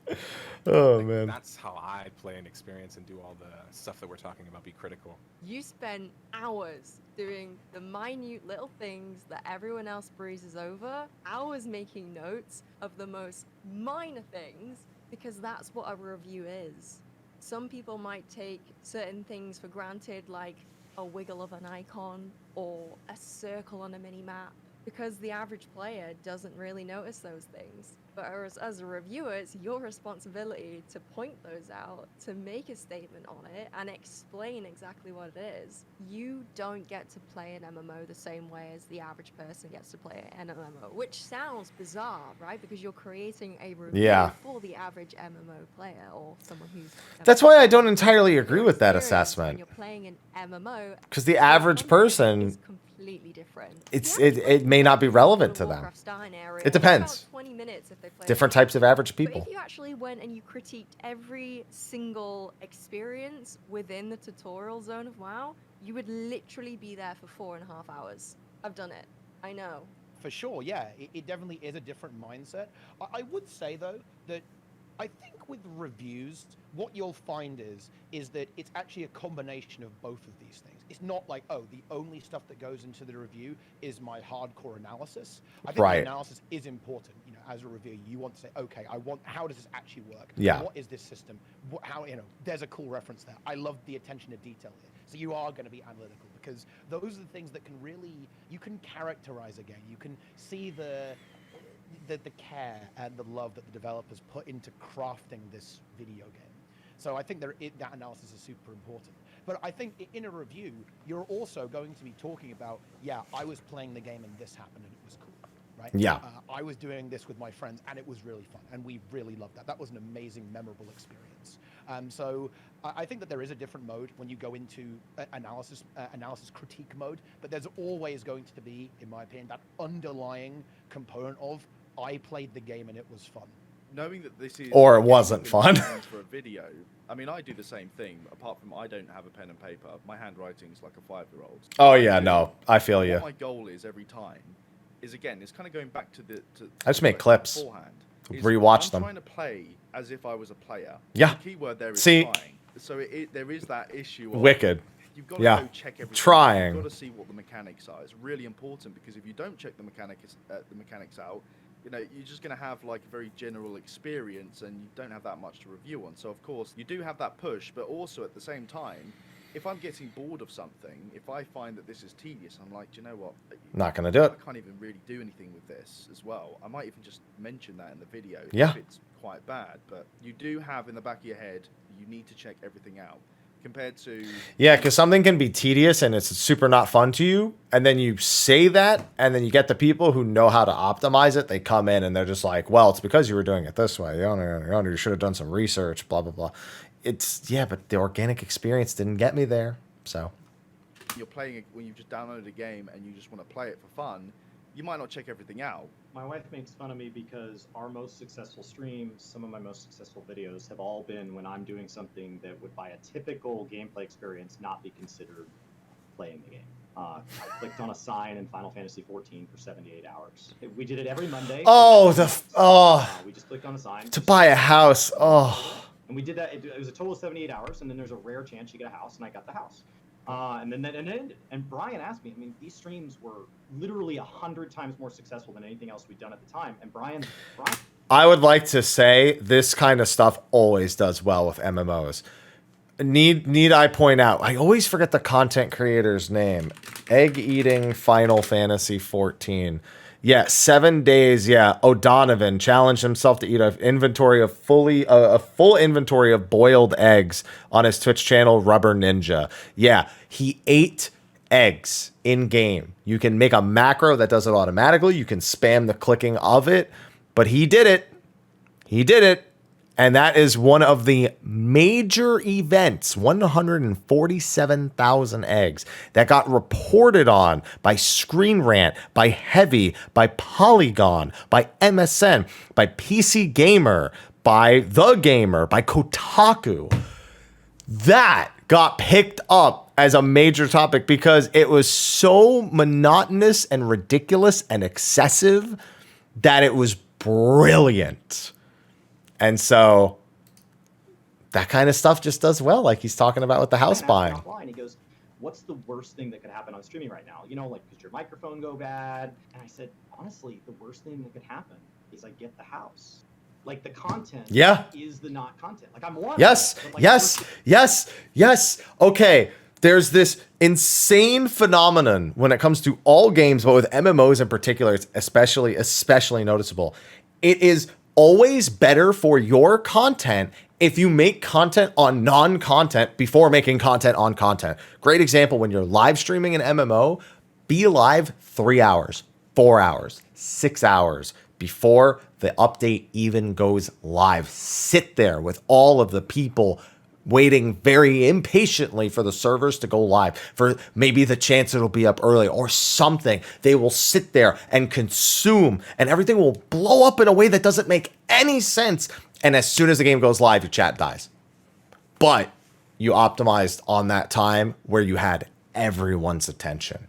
Oh, like, man. That's how I play and experience and do all the stuff that we're talking about. Be critical. You spent hours doing the minute little things that everyone else breezes over. I was making notes of the most minor things because that's what a review is. Some people might take certain things for granted, like a wiggle of an icon or a circle on a mini map, because the average player doesn't really notice those things. But as a reviewer, it's your responsibility to point those out, to make a statement on it, and explain exactly what it is. You don't get to play an MMO the same way as the average person gets to play an MMO, which sounds bizarre, right? Because you're creating a review for the average MMO player or someone who's... That's why I don't entirely agree with that assessment. When you're playing an MMO... Because the average person... completely different. It may not be relevant to them. It depends. 20 minutes if they play Different types of average people. But if you actually went and you critiqued every single experience within the tutorial zone of WoW, you would literally be there for 4.5 hours. I've done it. I know. For sure, yeah. It definitely is a different mindset. I would say, though, that I think with reviews, what you'll find is that it's actually a combination of both of these things. It's not like, oh, the only stuff that goes into the review is my hardcore analysis. I think the analysis is important. You know, as a reviewer, you want to say, okay, how does this actually work? Yeah. What is this system? How, there's a cool reference there. I love the attention to detail here. So you are going to be analytical because those are the things that can really, you can characterize a game. You can see the care and the love that the developers put into crafting this video game. So I think that analysis is super important. But I think in a review, you're also going to be talking about, yeah, I was playing the game and this happened and it was cool, right? Yeah. I was doing this with my friends and it was really fun and we really loved that. That was an amazing, memorable experience. So I think that there is a different mode when you go into analysis critique mode, but there's always going to be, in my opinion, that underlying component of I played the game and it was fun. Knowing that this is or it wasn't fun for a video. I mean, I do the same thing. Apart from I don't have a pen and paper. My handwriting's like a 5-year-old. Oh yeah, no, I feel you. What my goal is every time is, again, it's kind of going back to I just make clips. Beforehand. Rewatch them. I'm trying to play as if I was a player. Yeah. The keyword there is trying. So there is that issue of wicked. You've got to go check everything. Trying. You've got to see what the mechanics are. It's really important because if you don't check the mechanics out, you're just going to have like a very general experience and you don't have that much to review on. So of course you do have that push, but also at the same time, if I'm getting bored of something, if I find that this is tedious, I'm like, do you know what? Not going to do it. I can't even really do anything with this as well. I might even just mention that in the video if it's quite bad. But you do have in the back of your head, you need to check everything out. Compared to... Yeah, because something can be tedious and it's super not fun to you. And then you say that, and then you get the people who know how to optimize it. They come in and they're just like, well, it's because you were doing it this way. You should have done some research, blah, blah, blah. But the organic experience didn't get me there. So you're playing when you've just downloaded a game and you just want to play it for fun, you might not check everything out. My wife makes fun of me because our most successful streams, some of my most successful videos have all been when I'm doing something that would, by a typical gameplay experience, not be considered playing the game. I clicked on a sign in Final Fantasy XIV for 78 hours. We did it every Monday. We just clicked on a sign. To buy a house. Oh. And we did that. It was a total of 78 hours, and then there's a rare chance you get a house, and I got the house. And then that ended. And Brian asked me, I mean, these streams were literally 100 times more successful than anything else we'd done at the time. And Brian I would like to say this kind of stuff always does well with MMOs. Need I point out, I always forget the content creator's name. Egg eating Final Fantasy 14. Yeah, 7 days. Yeah, O'Donovan challenged himself to eat a full inventory of boiled eggs on his Twitch channel, Rubber Ninja. Yeah, he ate eggs in game. You can make a macro that does it automatically. You can spam the clicking of it, but he did it. He did it. And that is one of the major events, 147,000 eggs, that got reported on by Screen Rant, by Heavy, by Polygon, by MSN, by PC Gamer, by The Gamer, by Kotaku. That got picked up as a major topic because it was so monotonous and ridiculous and excessive that it was brilliant. And so that kind of stuff just does well, like he's talking about with the house buying. He goes, what's the worst thing that could happen on streaming right now? You know, like, does your microphone go bad? And I said, honestly, the worst thing that could happen is I get the house. Like, the content is the not content. Like, I'm one. Yes, like, yes. Okay, there's this insane phenomenon when it comes to all games, but with MMOs in particular, it's especially noticeable. It is always better for your content if you make content on non-content before making content on content. Great example, when you're live streaming an MMO, be live 3 hours, 4 hours, 6 hours before the update even goes live. Sit there with all of the people waiting very impatiently for the servers to go live, for maybe the chance it'll be up early or something. They will sit there and consume, and everything will blow up in a way that doesn't make any sense. And as soon as the game goes live, your chat dies. But you optimized on that time where you had everyone's attention.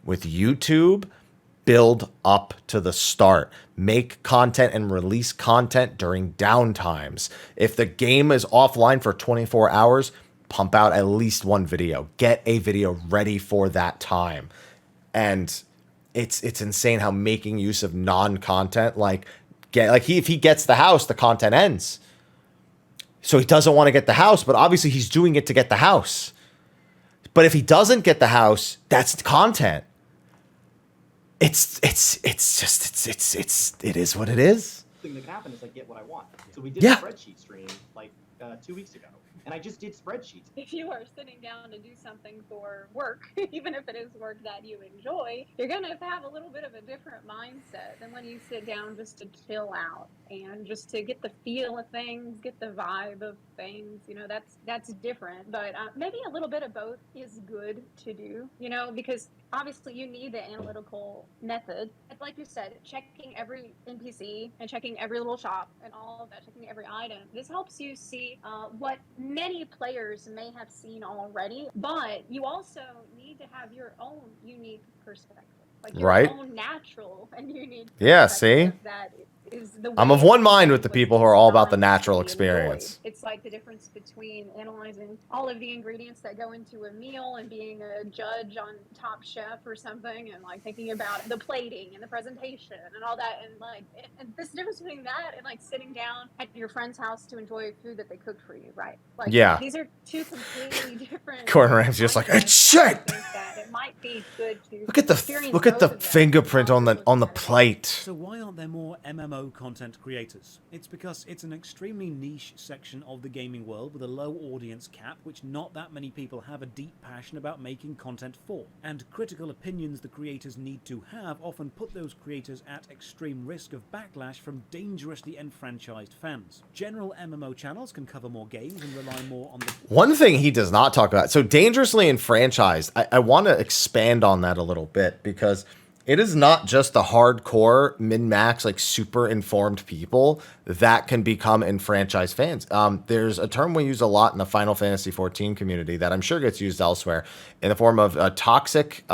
With YouTube, build up to the start. Make content and release content during downtimes. If the game is offline for 24 hours, pump out at least one video. Get a video ready for that time. And it's insane how making use of non-content, if he gets the house, the content ends. So he doesn't want to get the house, but obviously he's doing it to get the house. But if he doesn't get the house, that's content. It is what it is. Thing that can happen is I get what I want. So we did a spreadsheet stream like 2 weeks ago, and I just did spreadsheets. If you are sitting down to do something for work, even if it is work that you enjoy, you're going to have a little bit of a different mindset than when you sit down just to chill out and just to get the feel of things, get the vibe of things. You know, that's different. But maybe a little bit of both is good to do, you know, because obviously you need the analytical method. Like you said, checking every NPC and checking every little shop and all of that, checking every item. This helps you see what many players may have seen already, but you also need to have your own unique perspective. Like your own natural and unique perspective. Yeah, see? That is the I'm of one mind with the people who are all about the natural experience. It's like the difference between analyzing all of the ingredients that go into a meal and being a judge on Top Chef or something, and like thinking about the plating and the presentation and all that, and this difference between that and like sitting down at your friend's house to enjoy food that they cooked for you, right? Like, these are two completely different. Gordon Ramsay's just like, it's shit. It might be good to Look at the fingerprint on the plate. So why aren't there more MMO content creators? It's because it's an extremely niche section of the gaming world with a low audience cap, which not that many people have a deep passion about making content for. And critical opinions the creators need to have often put those creators at extreme risk of backlash from dangerously enfranchised fans. General MMO channels can cover more games and rely more on the... One thing he does not talk about, so dangerously enfranchised, I want to expand on that a little bit, because it is not just the hardcore, min-max, like super informed people that can become enfranchised fans. There's a term we use a lot in the Final Fantasy XIV community that I'm sure gets used elsewhere in the form of a toxic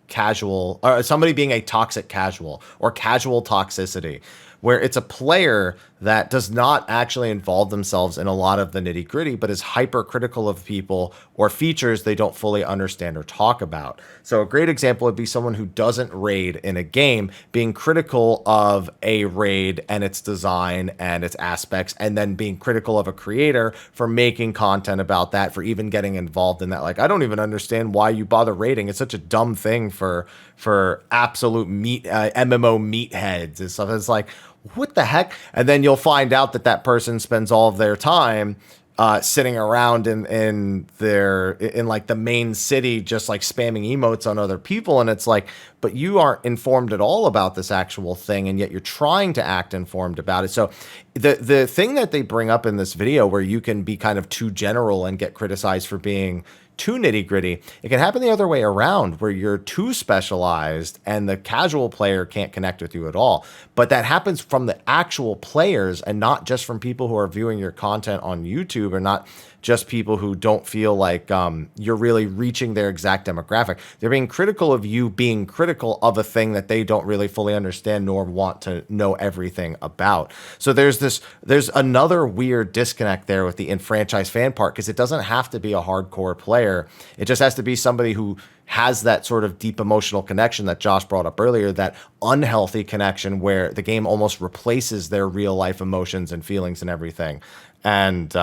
casual, or somebody being a toxic casual or casual toxicity, where it's a player that does not actually involve themselves in a lot of the nitty gritty, but is hypercritical of people or features they don't fully understand or talk about. So a great example would be someone who doesn't raid in a game being critical of a raid and its design and its aspects, and then being critical of a creator for making content about that, for even getting involved in that. Like, I don't even understand why you bother raiding. It's such a dumb thing for absolute MMO meatheads and stuff. It's like, what the heck? And then you'll find out that person spends all of their time sitting around in like the main city, just like spamming emotes on other people. And it's like, but you aren't informed at all about this actual thing, and yet you're trying to act informed about it. So the thing that they bring up in this video, where you can be kind of too general and get criticized for being too nitty gritty, it can happen the other way around, where you're too specialized and the casual player can't connect with you at all. But that happens from the actual players and not just from people who are viewing your content on YouTube, or not just people who don't feel like you're really reaching their exact demographic. They're being critical of you being critical of a thing that they don't really fully understand nor want to know everything about. So there's another weird disconnect there with the enfranchised fan part, because it doesn't have to be a hardcore player player. It just has to be somebody who has that sort of deep emotional connection that Josh brought up earlier, that unhealthy connection where the game almost replaces their real life emotions and feelings and everything. And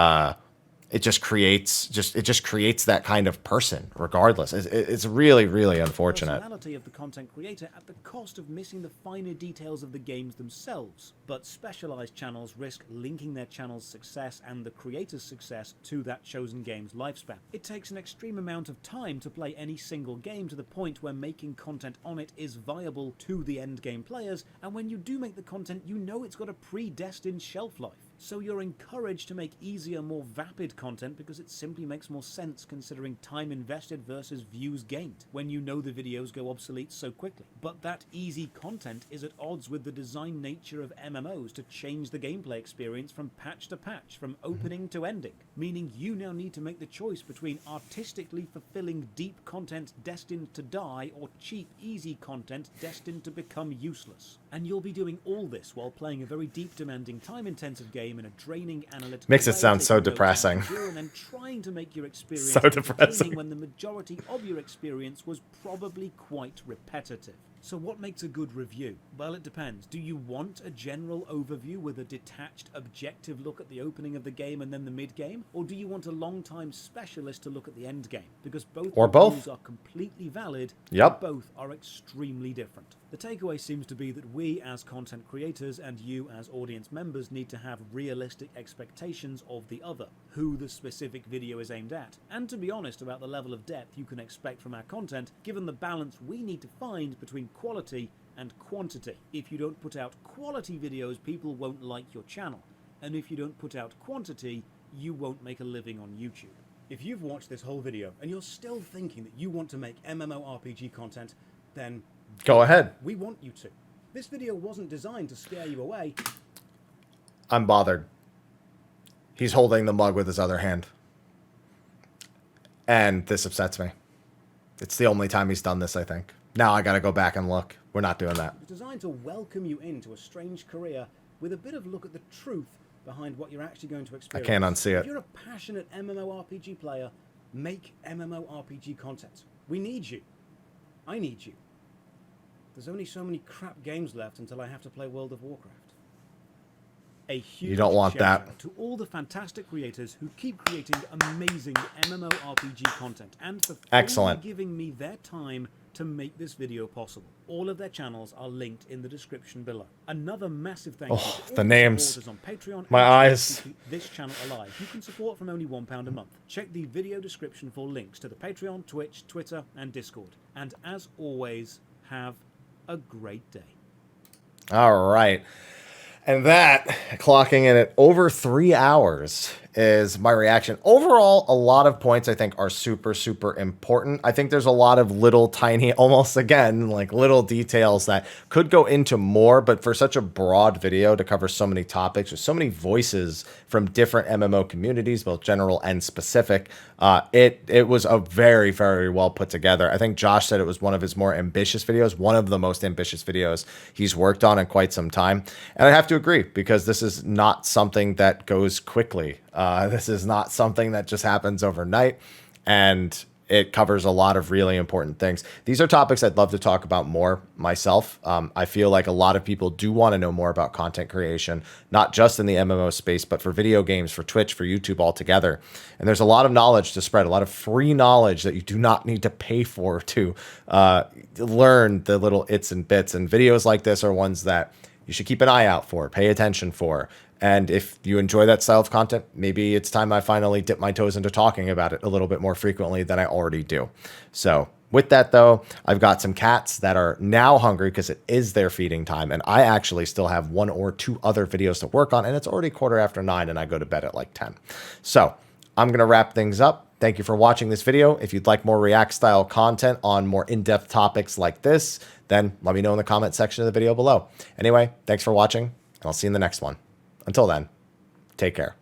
it just creates that kind of person regardless. It's really, really unfortunate. Personality of the content creator at the cost of missing the finer details of the games themselves. But specialized channels risk linking their channel's success and the creator's success to that chosen game's lifespan. It takes an extreme amount of time to play any single game to the point where making content on it is viable to the end game players, and when you do make the content, you know it's got a predestined shelf life. So you're encouraged to make easier, more vapid content because it simply makes more sense considering time invested versus views gained when you know the videos go obsolete so quickly. But that easy content is at odds with the design nature of MMOs to change the gameplay experience from patch to patch, from opening to ending, meaning you now need to make the choice between artistically fulfilling deep content destined to die or cheap, easy content destined to become useless. And you'll be doing all this while playing a very deep, demanding, time-intensive game in a draining analytical Makes it way, sound so taking notes depressing. as you do, and then trying to make your experience So depressing. when the majority of your experience was probably quite repetitive. So what makes a good review? Well, it depends. Do you want a general overview with a detached, objective look at the opening of the game and then the mid-game? Or do you want a long-time specialist to look at the end game? Because both Or both. reviews are completely valid, Yep. and both are extremely different. The takeaway seems to be that we as content creators and you as audience members need to have realistic expectations of the other, who the specific video is aimed at, and to be honest about the level of depth you can expect from our content, given the balance we need to find between quality and quantity. If you don't put out quality videos, people won't like your channel, and if you don't put out quantity, you won't make a living on YouTube. If you've watched this whole video and you're still thinking that you want to make MMORPG content, then Go ahead. we want you to. This video wasn't designed to scare you away. I'm bothered. He's holding the mug with his other hand. And this upsets me. It's the only time he's done this, I think. Now I gotta go back and look. We're not doing that. It's designed to welcome you into a strange career with a bit of look at the truth behind what you're actually going to I experience. can't unsee If it. you're a passionate MMORPG player, make MMORPG content. We need you. I need you. There's only so many crap games left until I have to play World of Warcraft. A huge You don't want shout that. out to all the fantastic creators who keep creating amazing MMORPG content and for Excellent. giving me their time to make this video possible. All of their channels are linked in the description below. Another massive thank you to all the names. supporters on Patreon My and eyes. to keep this channel alive. You can support from only £1 a month. Check the video description for links to the Patreon, Twitch, Twitter, and Discord. And as always, have a great day. All right. And that, clocking in at over 3 hours, is my reaction. Overall, a lot of points I think are super, super important. I think there's a lot of little tiny, almost again, like little details that could go into more, but for such a broad video to cover so many topics with so many voices from different MMO communities, both general and specific, it was a very, very well put together. I think Josh said it was one of his more ambitious videos, one of the most ambitious videos he's worked on in quite some time. And I have to agree, because this is not something that goes quickly. This is not something that just happens overnight, and it covers a lot of really important things. These are topics I'd love to talk about more myself. I feel like a lot of people do want to know more about content creation, not just in the MMO space, but for video games, for Twitch, for YouTube altogether. And there's a lot of knowledge to spread, a lot of free knowledge that you do not need to pay for to learn the little its and bits. And videos like this are ones that you should keep an eye out for, pay attention for. And if you enjoy that style of content, maybe it's time I finally dip my toes into talking about it a little bit more frequently than I already do. So with that, though, I've got some cats that are now hungry because it is their feeding time. And I actually still have 1 or 2 other videos to work on. And it's already 9:15 and I go to bed at like 10. So I'm going to wrap things up. Thank you for watching this video. If you'd like more React style content on more in-depth topics like this, then let me know in the comment section of the video below. Anyway, thanks for watching, and I'll see you in the next one. Until then, take care.